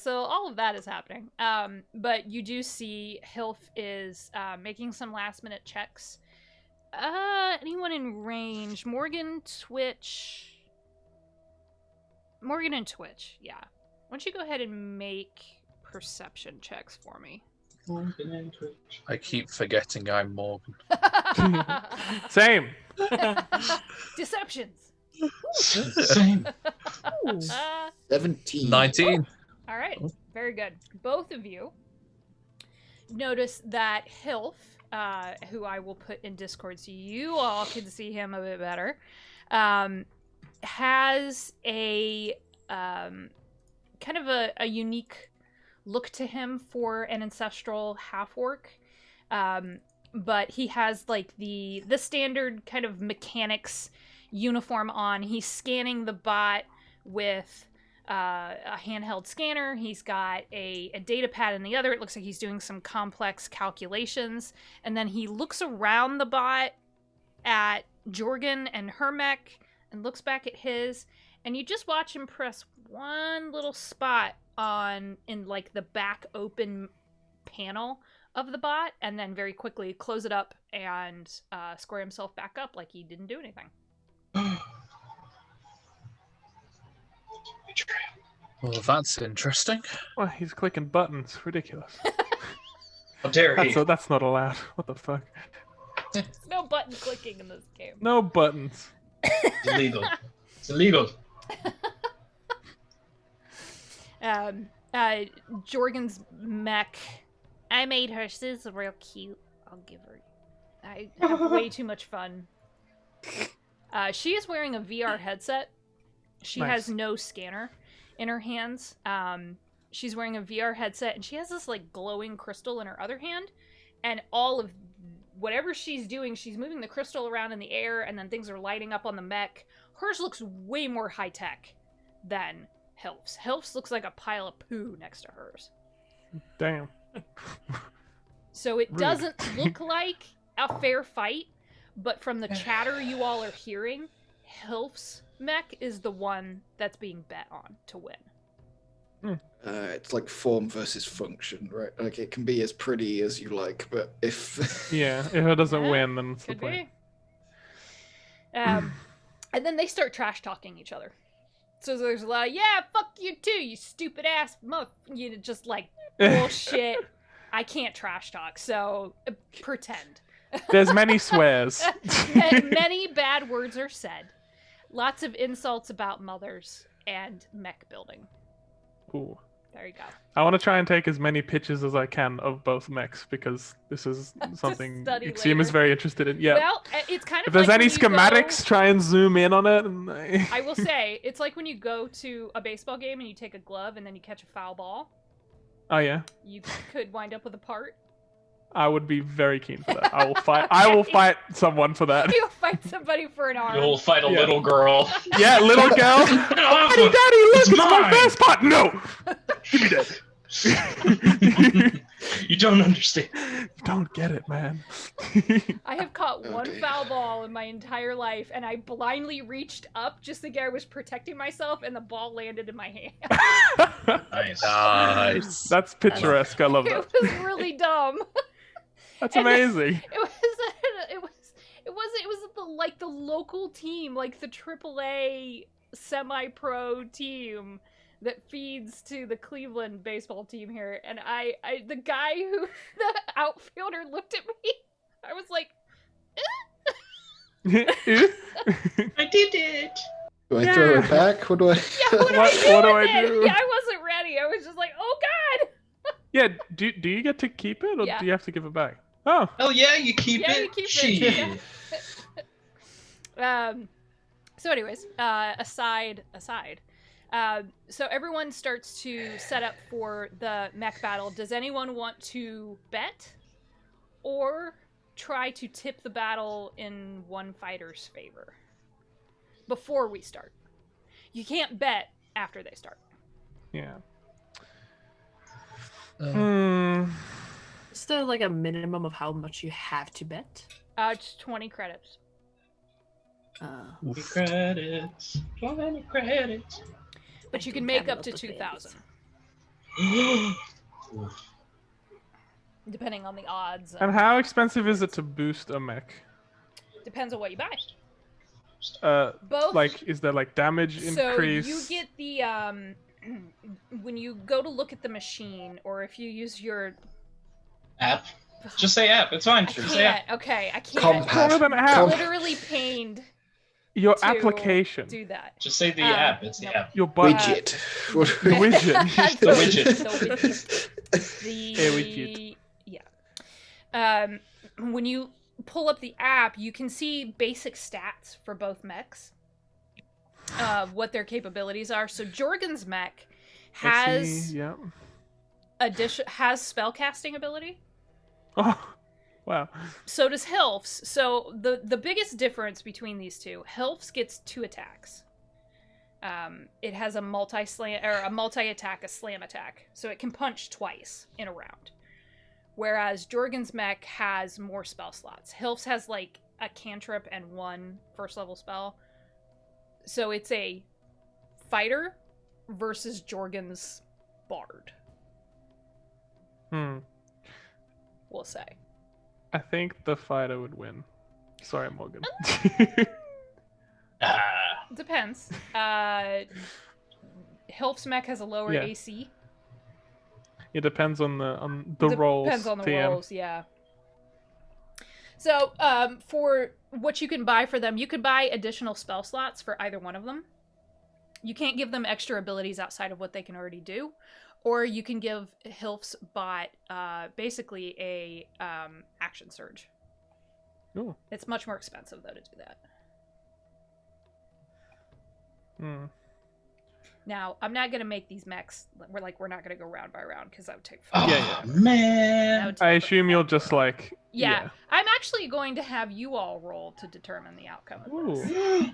So all of that is happening. But you do see Hilf is making some last minute checks. Anyone in range? Morgan, and Twitch. Yeah. Why don't you go ahead and make perception checks for me? I keep forgetting I'm Morgan. Same. Deceptions. Same. 17. 19. All right, very good. Both of you notice that Hilf, who I will put in Discord so you all can see him a bit better, has a kind of a unique look to him for an ancestral half-orc. But he has like the standard kind of mechanics uniform on. He's scanning the bot with a handheld scanner. He's got a data pad in the other. It looks like he's doing some complex calculations. And then he looks around the bot at Jorgen and her mech and looks back at his. And you just watch him press one little spot in like the back open panel of the bot, and then very quickly close it up and square himself back up like he didn't do anything. Well, that's interesting. Well, he's clicking buttons. Ridiculous. How dare he? That's not allowed. What the fuck? There's no button clicking in this game. No buttons. It's illegal. It's illegal. Jorgen's mech. I made her. She's real cute. I'll give her. I have way too much fun. She is wearing a VR headset. She Nice. has no scanner in her hands. She's wearing a VR headset, and she has this like glowing crystal in her other hand. And all of whatever she's doing, she's moving the crystal around in the air, and then things are lighting up on the mech. Hers looks way more high tech than Hilf's. Hilf's looks like a pile of poo next to hers. Damn. So it Rude. doesn't look like a fair fight, but from the chatter you all are hearing, Hilf's mech is the one that's being bet on to win. It's like form versus function, right? Like it can be as pretty as you like, but if Yeah, if it doesn't Yeah, win, then it's the Could point. be. And then they start trash talking each other. So there's a lot of, yeah, fuck you too, you stupid ass mother. You just like, bullshit. I can't trash talk, so pretend. There's many swears. Many bad words are said. Lots of insults about mothers and mech building. Ooh. There you go. I want to try and take as many pictures as I can of both mechs because this is something study Extreme is later. very interested in. Yeah. Well, it's kind of If there's like any when you schematics, go- try and zoom in on it. And I will say, it's like when you go to a baseball game and you take a glove and then you catch a foul ball. Oh yeah, You could wind up with a part. I would be very keen for that. I will fight. I will fight someone for that. You'll fight somebody for an arm. You'll fight a Yeah. little girl. Yeah, little girl. Daddy, daddy, look, it's my mine. best part. No, give me that. You don't understand. Don't get it, man. I have caught Oh, one dear. foul ball in my entire life, and I blindly reached up just to get I was protecting myself, and the ball landed in my hand. Nice. Nice. That's picturesque. I love It that. was really dumb. That's and then- amazing. It was the local team, like the AAA semi-pro team that feeds to the Cleveland baseball team here, and the guy the outfielder looked at me. I was like, I did it. do I throw it back? What do I? yeah, what do What- I do what do with I it? do? Yeah, I wasn't ready. I was just like, oh god. Yeah. Do you get to keep it or Yeah. do you have to give it back? Oh. Oh yeah, you keep Yeah, it. you keep it, Shit. yeah. So anyways, aside. So everyone starts to set up for the mech battle. Does anyone want to bet or try to tip the battle in one fighter's favor before we start? You can't bet after they start. Yeah. Is there like a minimum of how much you have to bet? It's 20 credits. 20 credits. 20 credits. But you can don't make have up to enough to pay 2,000, depending on the odds. And how expensive is it to boost a mech? Depends on what you buy. Both. Like, is there like damage increase? So you get the when you go to look at the machine, or if you use your App. Just say app. It's fine. I Just say app. can't. Okay, I can't. Compad. More than I'm half. literally pained Your to application. do that. Just say the app. It's the nope. app. Your budget. Widget. The widget. The widget. The widget. widget. Yeah. When you pull up the app, you can see basic stats for both mechs. What their capabilities are. So Jorgen's mech has Yeah. has spellcasting ability. Oh, wow. So does Hilf's. So the biggest difference between these two, Hilf's gets 2 attacks. It has a multi-attack, a slam attack, so it can punch twice in a round. Whereas Jorgen's mech has more spell slots. Hilf's has like a cantrip and 1 first level spell. So it's a fighter versus Jorgen's bard. We'll say. I think the fighter would win. Sorry, Morgan. Depends. Hilf's mech has a lower Yeah. AC. It depends on the rolls. Depends on the TM. rolls, yeah. So, for what you can buy for them, you could buy additional spell slots for either one of them. You can't give them extra abilities outside of what they can already do. Or you can give Hilf's bot basically a action surge. Ooh. It's much more expensive, though, to do that. Now, I'm not going to make these mechs... We're not going to go round by round, because that would take forever. Yeah. Man. I assume you'll just like... Yeah. I'm actually going to have you all roll to determine the outcome of this. Ooh.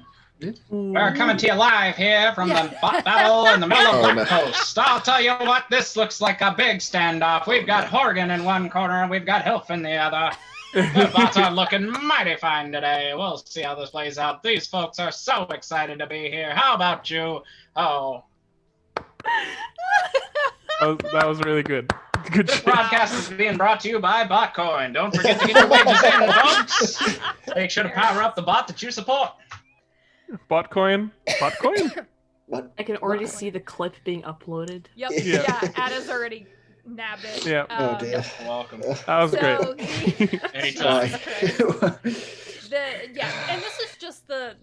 We're coming to you live here from the bot battle in the middle of Oh, Black no. Coast. I'll tell you what, this looks like a big standoff. We've got Horgan in one corner and we've got Hilf in the other. The bots are looking mighty fine today. We'll see how this plays out. These folks are so excited to be here. How about you? Oh. That was really good. Good This shit. broadcast is being brought to you by Botcoin. Don't forget to get your wages in, folks. Make sure to power up the bot that you support. Botcoin? Botcoin? What? I can already see the clip being uploaded. Yep. Yeah. Yeah. Ada's already nabbed it. Yeah. Oh dear. You're welcome. That was So great. Anytime. And this is just the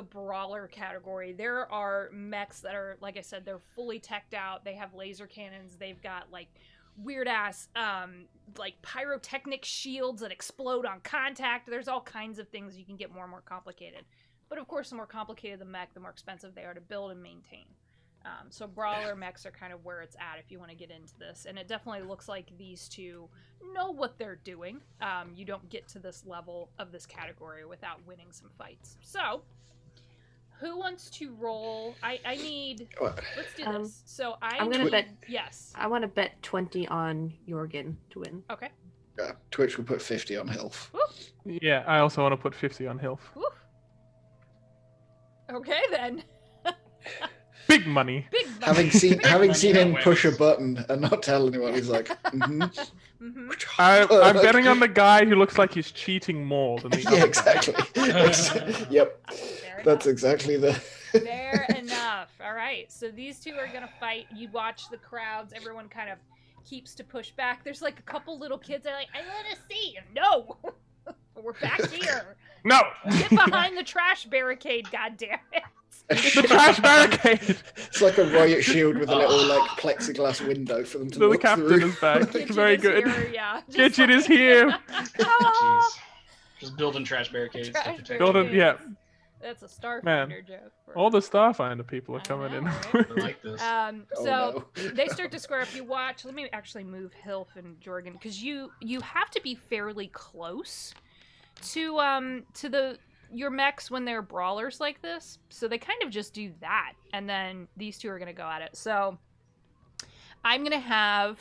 brawler category. There are mechs that are, like I said, they're fully teched out. They have laser cannons. They've got like weird ass like pyrotechnic shields that explode on contact. There's all kinds of things. You can get more and more complicated. But of course, the more complicated the mech, the more expensive they are to build and maintain. So brawler mechs are kind of where it's at if you want to get into this. And it definitely looks like these two know what they're doing. You don't get to this level of this category without winning some fights. So, who wants to roll? I need... Let's do this. So I'm gonna bet- Yes. I want to bet 20 on Jorgen to win. Okay. Twitch will put 50 on health. Yeah, I also want to put 50 on Hilf. Woo. Okay, then. Big money. Big money. Having seen him Wait. push a button and not tell anyone, he's like, Mm-hmm. I'm betting on the guy who looks like he's cheating more than the Yeah, other guy. exactly. Yep. Fair That's enough. exactly the. Fair enough. All right. So these two are going to fight. You watch the crowds. Everyone kind of keeps to push back. There's like a couple little kids that are like, I want to see. No. We're back here. No! Get behind the trash barricade, goddammit. The trash barricade! It's like a riot shield with a little like plexiglass window for them to The walk captain through. is back. Kitchen Very is good. Here, yeah. Just Kitchen is like- here. Jeez. Just building trash barricades. Trash to protect Build them. it, yeah. That's a Starfinder Man, joke. All the Starfinder people are I coming know, in. right? I like this. Oh, So no. they start to square up. You watch. Let me actually move Hilf and Jorgen because you have to be fairly close to your mechs when they're brawlers like this. So they kind of just do that, and then these two are gonna go at it. So I'm gonna have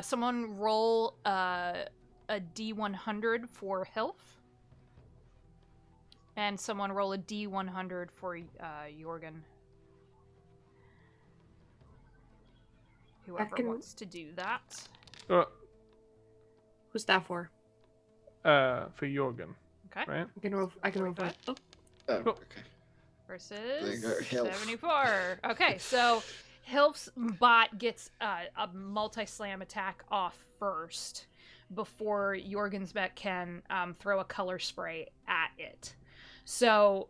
someone roll a D100 for health, and someone roll a D100 for Jorgen. Whoever wants to do that. Who's that for? For Jorgen. Okay. Right? I can roll for it. Oh. Oh, Cool. okay. Versus There you go, Hilf. 74. Okay, so Hilf's bot gets a multi-slam attack off first before Jorgen's bet can throw a color spray at it. So,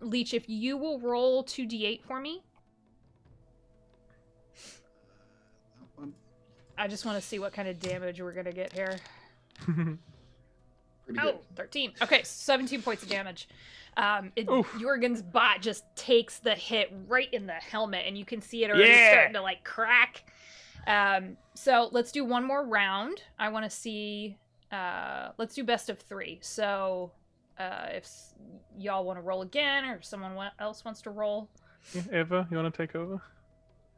Leech, if you will roll 2d8 for me. That one. I just want to see what kind of damage we're going to get here. Pretty good. 13. Okay, 17 points of damage. Oof. Jorgen's bot just takes the hit right in the helmet, and you can see it already starting to, like, crack. So let's do one more round. I want to see... let's do best of 3. So if y'all want to roll again, or if someone else wants to roll. Yeah, Eva, you want to take over?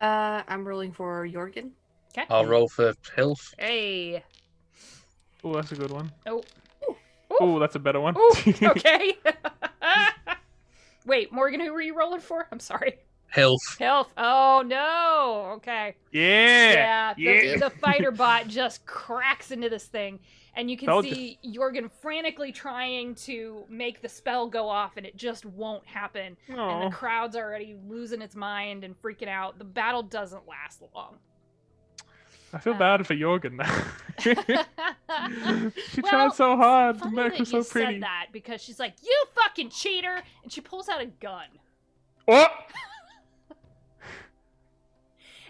I'm rolling for Jorgen. Okay. I'll roll for health. Hey. Oh, that's a good one. Oh. Oh, that's a better one. Ooh, okay. Wait, Morgan, who were you rolling for? I'm sorry. Health. Health. Oh, no. Okay. Yeah. The fighter bot just cracks into this thing, and you can Told see Jorgen frantically trying to make the spell go off, and it just won't happen. And Aw. the crowd's already losing its mind and freaking out. The battle doesn't last long. I feel bad for Jorgen now. She Well, tried so hard to Funny make that her so you pretty. said that, because she's like, "You fucking cheater!" and she pulls out a gun Oh!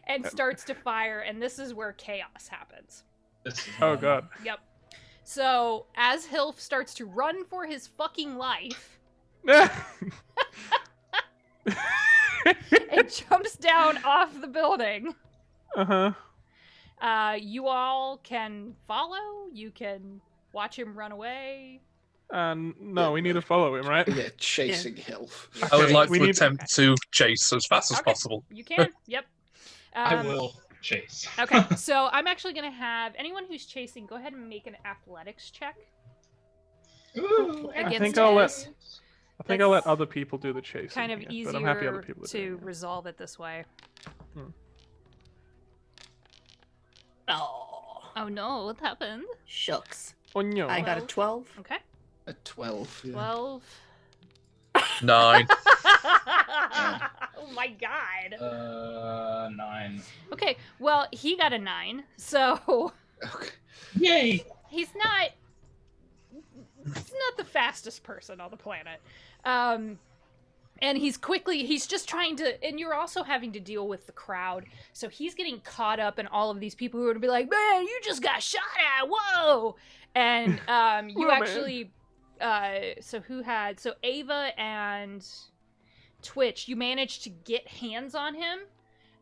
and starts to fire, and this is where chaos happens. Oh god. Yep. So as Hilf starts to run for his fucking life and jumps down off the building, Uh-huh. you all can follow. You can watch him run away. No, we need to follow him, right? Yeah, chasing Hilf. I would Okay, like we to need- attempt to chase as fast as Okay. possible. You can. Yep. I will chase. Okay, so I'm actually going to have anyone who's chasing go ahead and make an athletics check. Ooh, Against think I'll let- his. I think I'll let That's other people do the chasing. Kind of here, easier but I'm happy other people are to doing it. resolve it this way. Oh no, what happened? Shucks. Oh no. I got a 12. Okay. A 12. Yeah. 12. 9. Oh my god. 9. Okay, well, he got a 9, so Okay. Yay! he's not the fastest person on the planet. And he's just trying to, and you're also having to deal with the crowd, so he's getting caught up in all of these people who are to be like, man, you just got shot at, whoa! And you Whoa, man. actually, so Ava and Twitch, you managed to get hands on him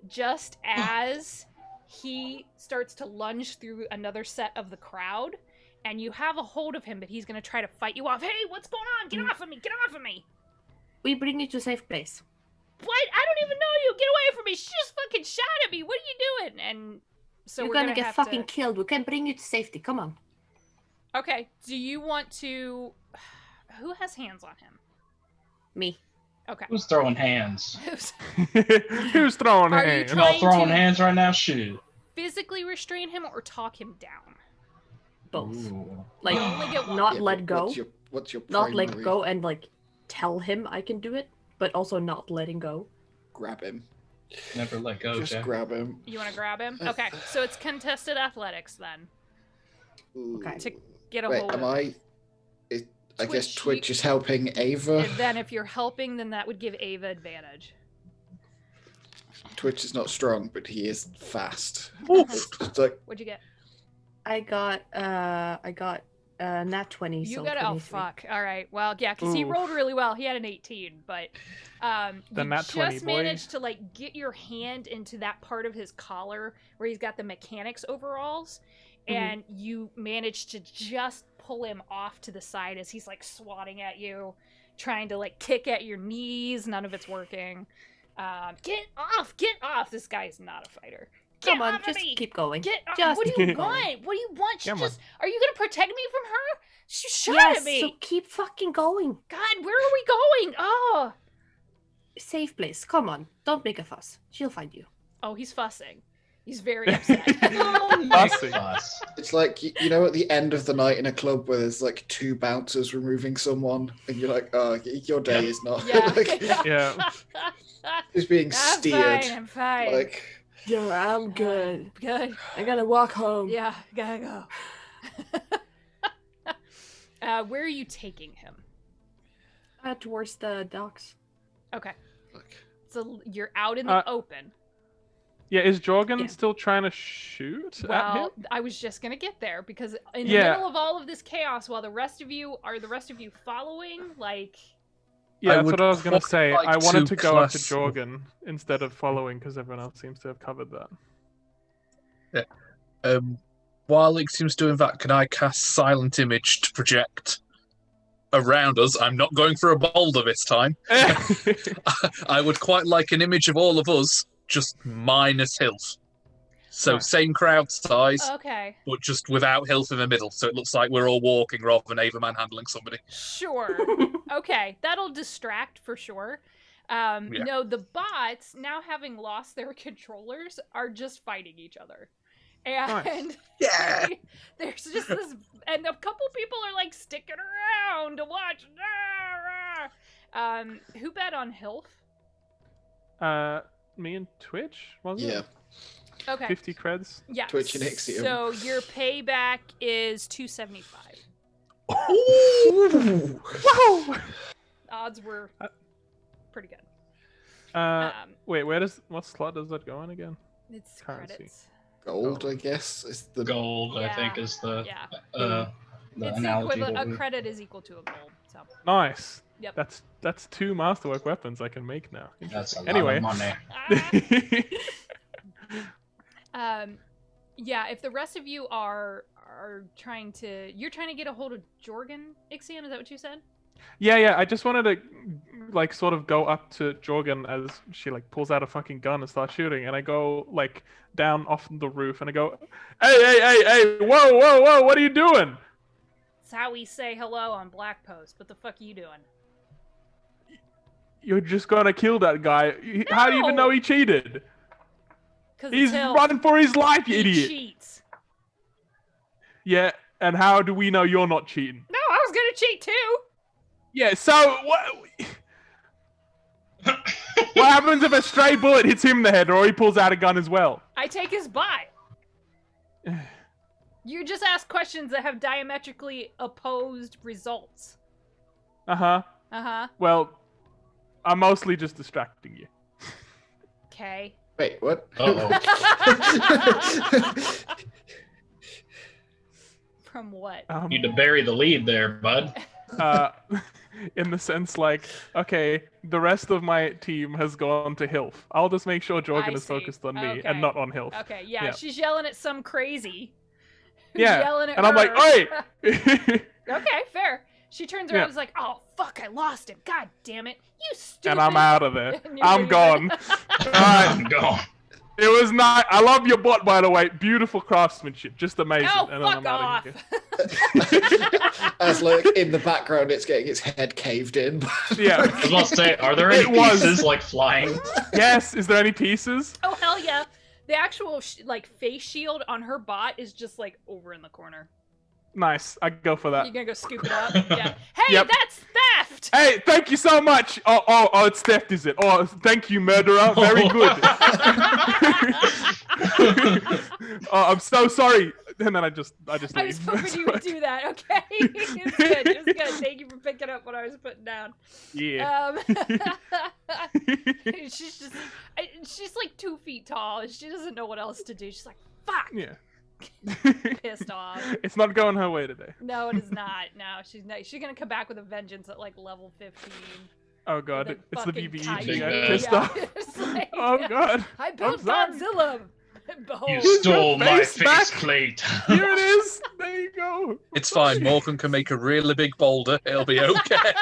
just as he starts to lunge through another set of the crowd, and you have a hold of him, but he's going to try to fight you off. Hey, what's going on? Get off of me! Get off of me! We bring you to a safe place. What? I don't even know you! Get away from me! She just fucking shot at me! What are you doing? And so You're we're gonna get have fucking to... killed. We can bring you to safety. Come on. Okay, do you want to... Who has hands on him? Me. Okay. Who's throwing hands? Who's throwing Are you hands? trying- Y'all throwing to- hands right now? Shoot. Physically restrain him or talk him down? Both. Ooh. Like, only get one. not Yeah, let but go. What's your Not let primary- go and, like, tell him I can do it, but also not letting go. Grab him. Never let go, Just Jack. grab him. You want to grab him? Okay, so it's contested athletics then. Ooh. Okay. To get a Wait, hold am of I? I guess Twitch, Twitch is helping Ava. And then if you're helping, then that would give Ava advantage. Twitch is not strong, but he is fast. Oof. It's like, What'd you get? I got nat 20, You so got 23. oh fuck. All right. Well, yeah, because he Oof. rolled really well. He had an 18, but The you nat 20 just boy. managed to like get your hand into that part of his collar where he's got the mechanics overalls, and you managed to just pull him off to the side as he's like swatting at you, trying to like kick at your knees. None of it's working. Get off! Get off! This guy is not a fighter. Get Come on, off of just me! keep going. Get off! Just What do you keep going. want? What do you want? She Come on. just. Are you gonna protect me from her? She shot Yes, at me. so keep fucking going. God, where are we going? Oh. Safe place. Come on. Don't make a fuss. She'll find you. Oh, he's fussing. He's very upset. Fussy. Fuss. It's like you know, at the end of the night in a club where there's like 2 bouncers removing someone, and you're like, "Oh, your day is not." Yeah. Like, Yeah. he's being I'm steered. fine. I'm fine. Like, Yeah, I'm good. Good. I gotta walk home. Yeah, gotta go. Where are you taking him? Towards the docks. Okay. like, So you're out in the Uh, open. Yeah, is Jorgen Yeah. still trying to shoot at him? Well, I was just gonna get there because in the Yeah. middle of all of this chaos, while the rest of you following? Like, Yeah, I that's would what I was gonna quite say. like I wanted to to go up to class- Jorgen instead of following because everyone else seems to have covered that. While Ixim's doing that, can I cast Silent Image to project around us? I'm not going for a boulder this time. I would quite like an image of all of us, just minus Hilf. So Right. same crowd size, okay, but just without Hilf in the middle. So it looks like we're all walking rather than Ava manhandling somebody. sure. Okay, that'll distract for sure. No, the bots, now having lost their controllers, are just fighting each other. And Yeah. there's just this, and a couple people are like sticking around to watch. Who bet on Hilf? Me and Twitch, wasn't yeah. it? Okay. 50 creds. Yeah. Twitch and Ixiom. So your payback is 275. Whoa! Odds were pretty good. Wait, what slot does that go in again? It's currency. credits. Gold, I guess, is the Gold, I think, Yeah. is the Yeah. the It's the analogy. equivalent. that A we- credit is equal to a gold. So Nice. Yep. That's 2 masterwork weapons I can make now. That's a lot Anyway. of money. yeah. If the rest of you are trying to, you're trying to get a hold of Jorgen, Ixion. Is that what you said? Yeah, I just wanted to like sort of go up to Jorgen as she like pulls out a fucking gun and starts shooting, and I go like down off the roof and I go, hey, whoa, what are you doing? That's how we say hello on Black Post. What the fuck are you doing? You're just gonna kill that guy. How do you even No! know he cheated? Because He's running for his life, you he idiot. cheats. Yeah, and how do we know you're not cheating? No, I was gonna cheat too. Yeah, so what happens if a stray bullet hits him in the head or he pulls out a gun as well? I take his buy. You just ask questions that have diametrically opposed results. Uh-huh. Uh-huh. Well, I'm mostly just distracting you. Okay. Wait, what? Uh-oh. From what? Need to bury the lead there, bud. In the sense like, okay, the rest of my team has gone to Hilf. I'll just make sure Jorgen I is see. focused on me Okay. and not on Hilf. Okay, yeah, Yeah. she's yelling at some crazy. Who's Yeah, yelling at and I'm like, her. oi! Okay, fair. She turns around Yeah. and is like, oh, fuck, I lost him. God damn it. You stupid. And I'm out of there. And you're I'm leaving. gone. Alright, I'm gone. it was not. I love your bot, by the way. Beautiful craftsmanship, just amazing. Oh, and then fuck I'm out off. of here. As like in the background, it's getting its head caved in. I Yeah. was about to say, are there any It was. pieces like flying? Yes. Is there any pieces? Oh, hell yeah. The actual, like, face shield on her bot is just, like, over in the corner. Nice. I go for that. You're gonna go scoop it up? Yeah. Hey, Yep. that's theft! Hey, thank you so much. Oh, it's theft, is it? Oh, thank you, murderer. Very good. Oh, I'm so sorry. And then I just leave. I was hoping That's you would what- do that. Okay, it's good. It's good. Thank you for picking up what I was putting down. Yeah. She's like 2 feet tall, and she doesn't know what else to do. She's like, fuck, Yeah. pissed off. It's not going her way today. No, it is not. No, she's not. She's gonna come back with a vengeance at like level 15. Oh god, With a it's the fucking BBEG. kaiju. Yeah. I'm pissed off. It's like, Oh god. I built sorry. Godzilla. Behold. You stole my face back. faceplate. Here it is. There you go. It's fine. Morgan can make a really big boulder. It'll be okay.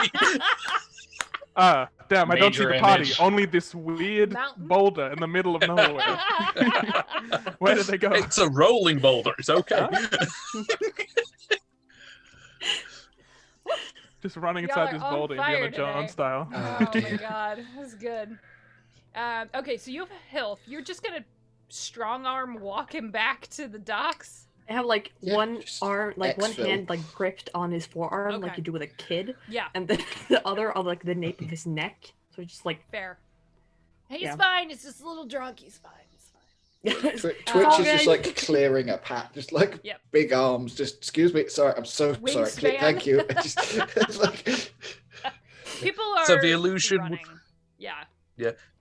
Damn, I don't see Major the party. image. Only this weird Mountain? boulder in the middle of nowhere. Where did they go? It's a rolling boulder. It's okay. Just running Y'all inside are this on boulder, fire Indiana Jones today. style. Oh my dear. god, this is good. Okay, so you have Hilf. You're just gonna strong arm walk him back to the docks? I have like Yeah, one just arm, like one exfil. hand, like gripped on his forearm, Okay. like you do with a kid, Yeah, and then the other on like the nape of his neck. So just like fair. He's Yeah. fine. He's just a little drunk. He's fine. He's fine. Twitch Oh, is just okay. like clearing a path, just like Yep. big arms. Just excuse me, sorry, I'm so sorry. Wingspan. Thank you. Just it's like People are So the illusion would- running. Yeah.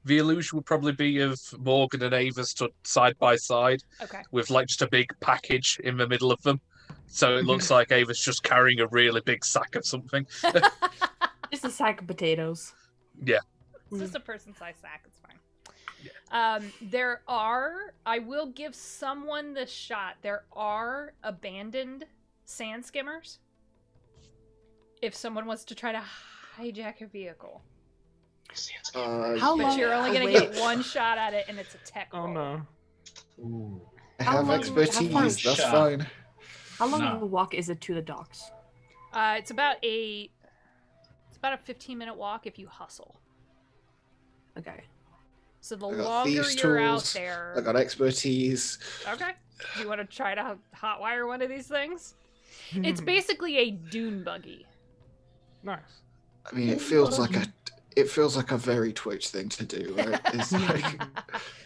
The illusion would probably be of Morgan and Ava stood side by side Okay. with like just a big package in the middle of them. So it looks like Ava's just carrying a really big sack of something. just a sack of potatoes. Yeah. It's just a person-sized sack. It's fine. There are. I will give someone this shot. There are abandoned sand skimmers. If someone wants to try to hijack a vehicle, How but long? you're only gonna wait, get one shot at it, and it's a tech Oh roll. no. Ooh. I How have long- expertise. how far- That's Shot. fine. How long No. of a walk is it to the docks? It's about a 15-minute walk if you hustle. Okay. So the I got longer thieves' you're out tools. there, I got expertise. okay. Do you want to try to hotwire one of these things? It's basically a dune buggy. Nice. I mean, it feels like a very Twitch thing to do, right? It's like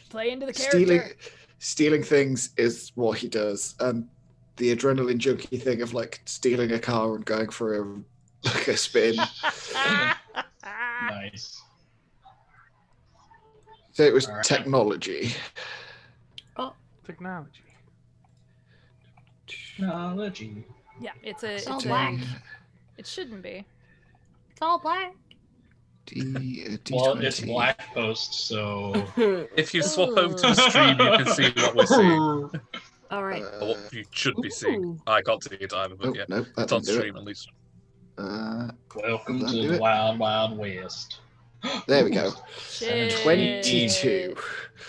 Play into the character. stealing things is what he does, and the adrenaline junkie thing of like stealing a car and going for a spin. Nice. So it was All right. technology. Technology. Technology. Yeah, it's all a- black. It shouldn't be. It's all black. Well, it's black post, so. If you swap over to the stream, you can see what we're seeing. All right. Or what you should be seeing. Ooh. I can't see it either, Oh, but yeah. no, that It's on didn't do stream it. at least. Welcome Will that to do the it? Wild Wild West. There we go. Shit. 22.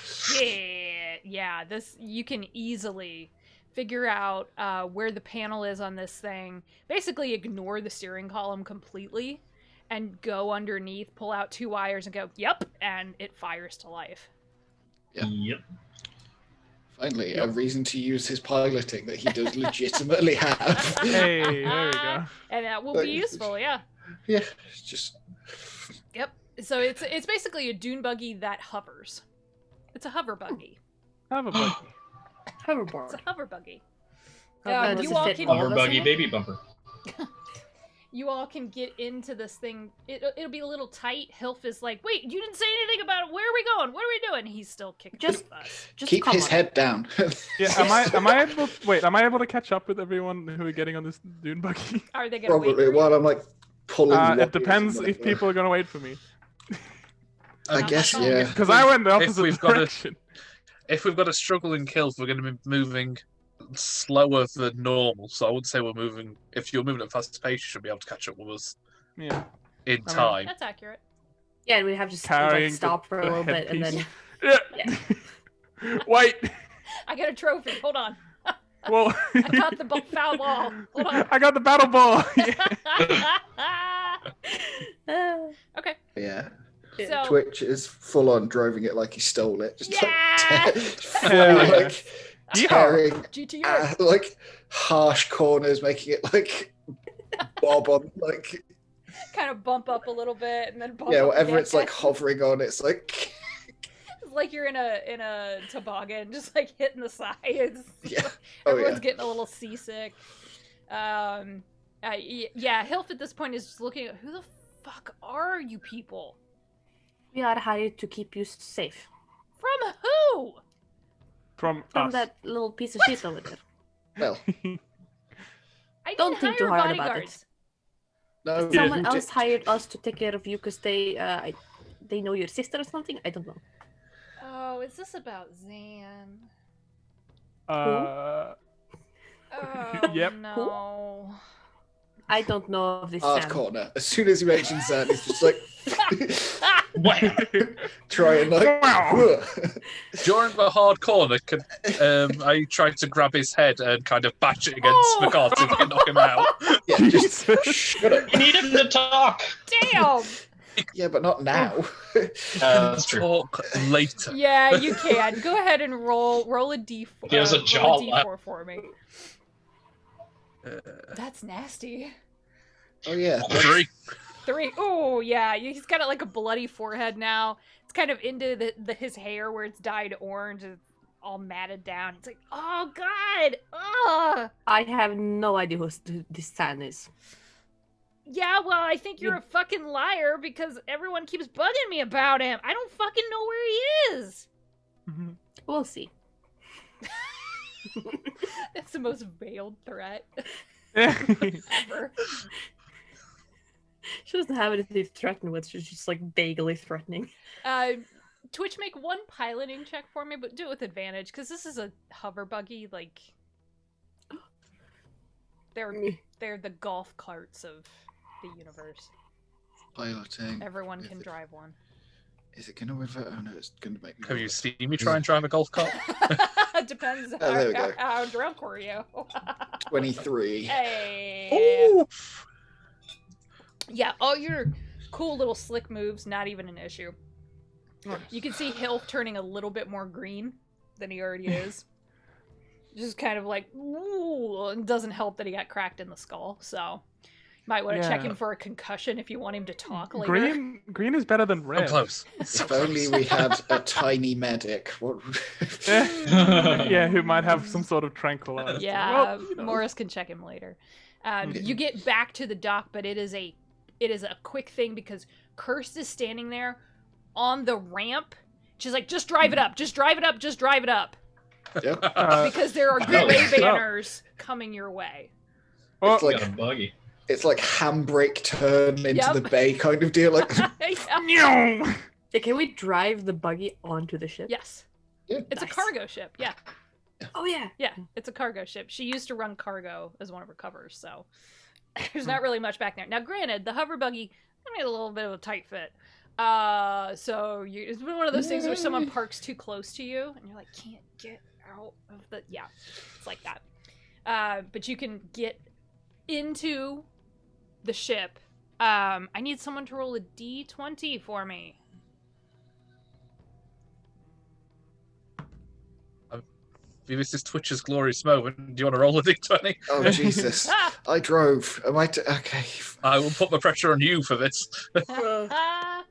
Shit. Yeah, this you can easily figure out where the panel is on this thing. Basically, ignore the steering column completely, and go underneath, pull out 2 wires, and go, "Yep," and it fires to life. Yeah. Yep. Finally, a reason to use his piloting that he does legitimately have. Hey, there we go. And that will Like, be useful. Yeah. Yeah, it's just Yep. So it's basically a dune buggy that hovers. It's a hover buggy. Have a buggy. It's Hoverboard. a hover buggy. Does You it all fit can all of Hover us buggy in it? baby bumper. you all can get into this thing. It'll be a little tight. Hilf is like, wait, you didn't say anything about it. Where are we going? What are we doing? He's still kicking Just- with us. Just keep come his on. head down. Yeah, am I able? Wait, am I able to catch up with everyone who are getting on this dune buggy? Are they gonna wait? Probably For you? while I'm like pulling. It lobbies depends and if whatever. people are gonna wait for me. I Not guess, much longer. yeah. Because I went the If opposite we've got a- direction. If we've got a struggling kill, we're going to be moving slower than normal. So I would say we're moving. If you're moving at a fast pace, you should be able to catch up with us Yeah. in I mean- time. That's accurate. Yeah, and we have to Carrying like, stop for a little bit, and then Yeah. Wait. I got a trophy. Hold on. Well. I caught the foul ball. Hold on. I got the battle ball. Yeah. Okay. Yeah. So Twitch is full on driving it like he stole it. Just Yeah! like, Hell yeah. like tearing GTR. like harsh corners, making it like bob on like Kind of bump up a little bit and then bump yeah, up whatever again. it's like hovering on, it's like It's like you're in a toboggan, just like hitting the sides. yeah. Oh Everyone's yeah. getting a little seasick. Yeah, Hilf at this point is just looking at who the fuck are you people? we are hired to keep you safe From who? From from us. that little piece of shit over there. Well, I Don't didn't think too hire hard about it. bodyguards. no. Someone you else hired us to take care of you because they know your sister or something. I don't know. Oh, is this about Zan? Uh, Oh Yep. no. I don't know of this. Hard Sam. corner. As soon as you mention Zan, it's just like Wow. Try and During the hard corner, I tried to grab his head and kind of bash it against the cart so we can knock him out. Yeah, just shut up. You need him to talk. Damn. Yeah, but not now. That's true. Talk later. Yeah, you can. Go ahead and roll a d4. He has a jaw roll a d4 for me. That's nasty. Oh yeah. 3. 3. Oh yeah, he's got like a bloody forehead now. It's kind of into his hair where it's dyed orange. It's all matted down. It's like, oh god. Ugh. I have no idea who this San is. Yeah, well, I think you're a fucking liar because everyone keeps bugging me about him. I don't fucking know where he is. We'll see. That's the most veiled threat ever. She doesn't have anything to threaten with. She's just like vaguely threatening. Twitch, make one piloting check for me, but do it with advantage because this is a hover buggy. Like they're the golf carts of the universe. Piloting. Everyone can drive one. Is it gonna revert? Oh no, it's gonna make me. Have you seen me try and drive a golf cart? Depends there we go. how drunk were you. 23. Hey. Ooh. Yeah, all your cool little slick moves, not even an issue. You can see Hilf turning a little bit more green than he already is. Just kind of like, ooh, it doesn't help that he got cracked in the skull, so might want to check him for a concussion if you want him to talk later. Green is better than red. I'm close. If only we had a tiny medic. What? Yeah, who might have some sort of tranquilizer. Yeah, Well, you know. Morris can check him later. You get back to the dock, but it is a quick thing because Kirst is standing there on the ramp. She's like, just drive it up, just drive it up, just drive it up. Yep. Because there are gray banners coming your way. It's Like like a buggy. it's like handbrake turn into Yep. the bay kind of deal. Like Yeah. Yeah, can we drive the buggy onto the ship? Yes. Yeah. It's a Nice. cargo ship, yeah. Oh yeah. Yeah, it's a cargo ship. She used to run cargo as one of her covers, so there's not really much back there. Now, granted, the hover buggy made a little bit of a tight fit. So it's been one of those things where someone parks too close to you, and you're like, can't get out of the... Yeah, it's like that. But you can get into the ship. I need someone to roll a d20 for me. This is Twitch's glorious moment. Do you want to roll a d20? oh Jesus, I drove. Am I? Okay. I will put the pressure on you for this. I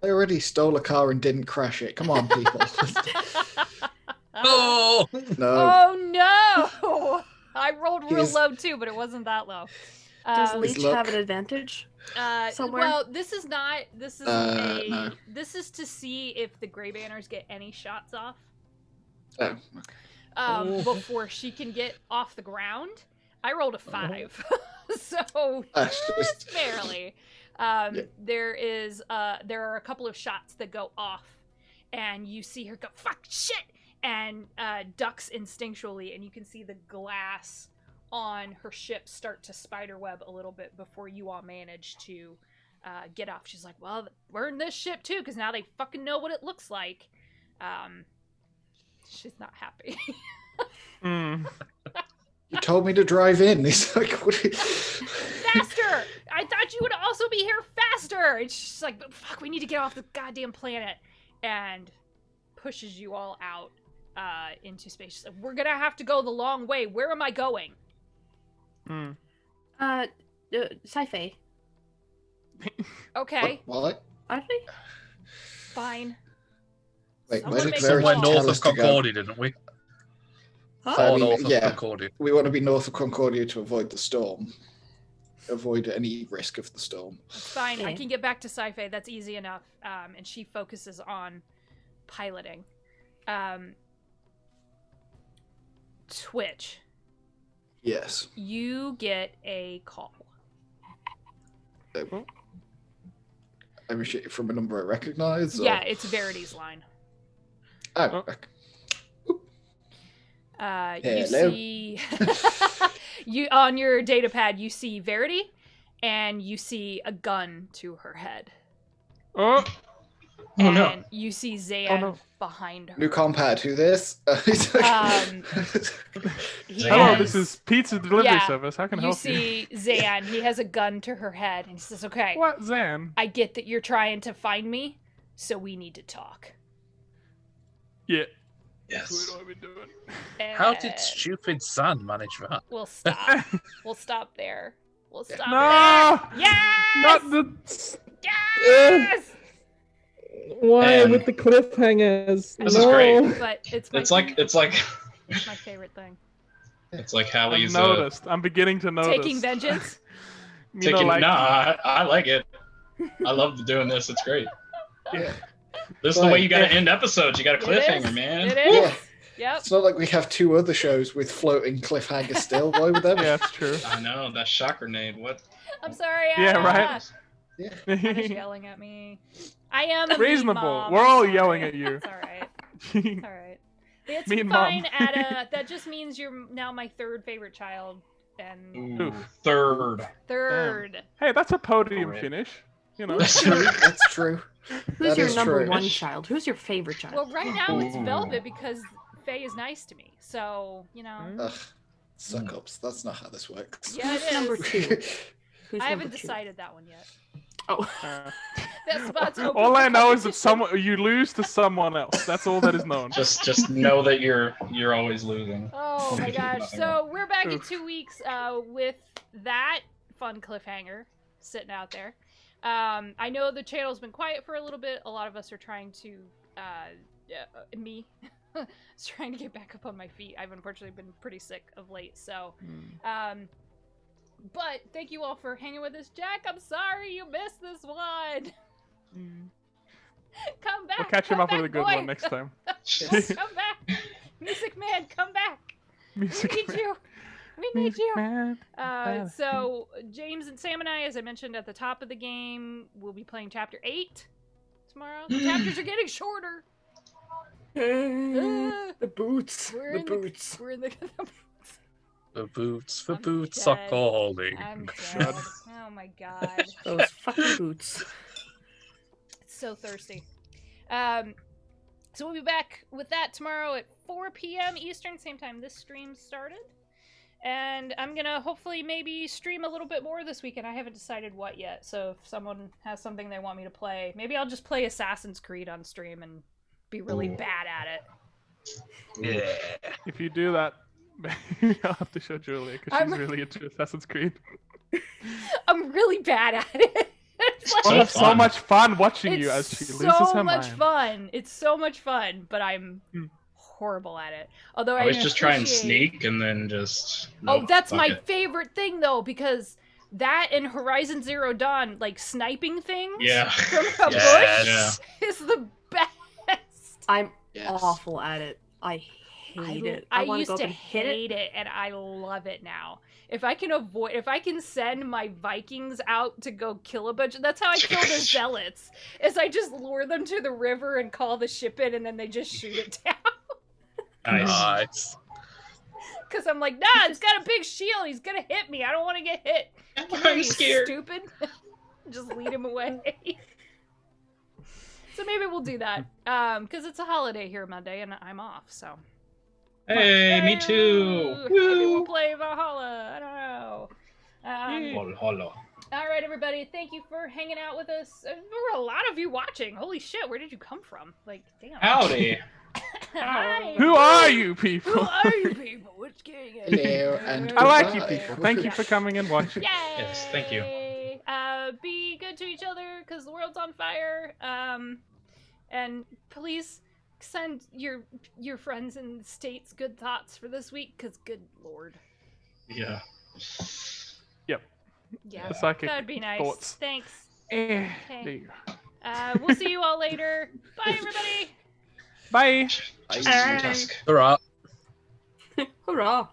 already stole a car and didn't crash it. Come on, people. Oh! No. Oh no! I rolled real He's- low too, but it wasn't that low. Does Um, Leech luck. have an advantage? somewhere? Well, this is not. This is No. This is to see if the Grey Banners get any shots off Oh, before she can get off the ground. I rolled a 5, so That's just just- barely. Yeah. There are a couple of shots that go off, and you see her go fuck shit, and ducks instinctually, and you can see the glass on her ship start to spiderweb a little bit before you all manage to get off. She's like, well, we're in this ship too, because now they fucking know what it looks like. She's not happy. You told me to drive in. He's like, what? Faster! I thought you would also be here faster! And she's like, but fuck, we need to get off the goddamn planet. And pushes you all out into space. She's like, we're gonna have to go the long way. Where am I going? Sci-fi. Okay, What? Actually, fine. Wait, Someone where did make Verity Somewhere a tell north us of to go? Concordia, didn't we? huh? I Or mean, north of yeah. Concordia. We want to be north of Concordia to avoid the storm. Avoid any risk of the storm. It's fine. I Yeah. can get back to sci-fi. That's easy enough. And she focuses on piloting. Twitch, Yes. you get a call. I'm assuming from a number I recognize. Or... Yeah, it's Verity's line. Oh. You Hello. see, you on your data pad, you see Verity, and you see a gun to her head. Oh, Oh, no. And you see Zayn Oh, no. behind her. New compad, who this? He Zayn. hello. has- This is pizza delivery Yeah, service. How can I you help see Zayn. He has a gun to her head, and he says, "Okay, you? What, Zan? I get that you're trying to find me, so we need to talk." Yeah. Yes. What do I be doing? How did And stupid Zan manage that? We'll stop. We'll stop there. We'll stop No! there. Yes! Not the. Yes! Why And with the cliffhangers? this is great. But it's my It's like it's my favorite thing. it's like I've Hallie's noticed. I'm beginning to notice. Taking vengeance. You know, like, I like it. I love doing this. It's great. Yeah. This is the way Right. you got to end episodes. You got a It is. cliffhanger, man. It is. Yeah. Yep. It's not like we have 2 other shows with floating cliffhangers still. Why would that be? yeah, it's true. I know that shock grenade. What? I'm sorry. Yeah, Anna. right. Anna's yelling at me. I am a mean Reasonable. mom. We're I'm all sorry. yelling at you. It's all right. It's all right. It's Mean fine, mom. Ada. That just means you're now my third favorite child. And Ooh, third. third. Hey, that's a podium Alright. finish. You know. That's true. That's true. Who's That your is number true. 1 child? Who's your favorite child? Well, right now it's Ooh. Velvet because Faye is nice to me. So, you know. Ugh, suck ups. That's not how this works. Yeah, it Who's number is. 2? Who's I number haven't 2? decided that one yet. Oh, Uh, That spot's open. all for I know is that competition. you lose to someone else. That's all that is known. Just know that you're always losing. Oh my gosh. Nothing So we're back in Oof. 2 weeks with that fun cliffhanger sitting out there. I know the channel's been quiet for a little bit. A lot of us are trying to, me, is trying to get back up on my feet. I've unfortunately been pretty sick of late. So, but thank you all for hanging with us. Jack, I'm sorry you missed this one. Come back. We'll catch him come up back, with a good boy. one next time. Come back. Music man, come back. Music We need man. you. We need Music you. man. So James and Sam and I, as I mentioned at the top of the game, will be playing chapter 8 tomorrow. The chapters are getting shorter. the boots. We're The in boots. We're in the. The I'm boots are dead. calling. I'm dead. Oh my god. Those fucking boots. It's so thirsty. So we'll be back with that tomorrow at 4 p.m. Eastern, same time this stream started. And I'm gonna hopefully maybe stream a little bit more this weekend. I haven't decided what yet. So if someone has something they want me to play, maybe I'll just play Assassin's Creed on stream and be really bad at it. Yeah. If you do that, I'll have to show Julia because she's I'm- really into Assassin's Creed. I'm really bad at it. It's like- I'll So have so fun. much fun watching it's you as she so loses her much mind. fun. It's so much fun, but I'm Hmm. horrible at it. Although I always can just try and appreciate- sneak and then just. Oh, nope, that's fuck my it. favorite thing though, because that and Horizon Zero Dawn, like sniping things Yeah. from a Yes. bush, is the best. I'm Yes. awful at it. I hate it. I want used go up to and hit it. hate it, and I love it now. If I can send my Vikings out to go kill a bunch, that's how I kill the zealots. Is I just lure them to the river and call the ship in, and then they just shoot it down. Nice. Nice. Because I'm like, nah, it's got a big shield. He's gonna hit me. I don't want to get hit. Come here, I'm you scared. stupid. Just lead him away. So maybe we'll do that. Because it's a holiday here Monday, and I'm off. So. Hey, me too. Maybe we'll Woo. play Valhalla. I don't know. Valhalla. All right, everybody. Thank you for hanging out with us. There were a lot of you watching. Holy shit, where did you come from? Like, damn. Howdy. Hi. Who are you Who people? are you people? What's going on? Hello and I like you goodbye. people. Thank you for coming and watching. Yay! Yes, thank you. Be good to each other because the world's on fire. And please send your friends in the States good thoughts for this week because good lord. Yeah. Yeah, The psychic that'd be nice. thoughts. Thanks. Eh, Okay. there you go. We'll see you all later. Bye, everybody. Bye. Just Bye. Tusk. Hurrah. Hurrah!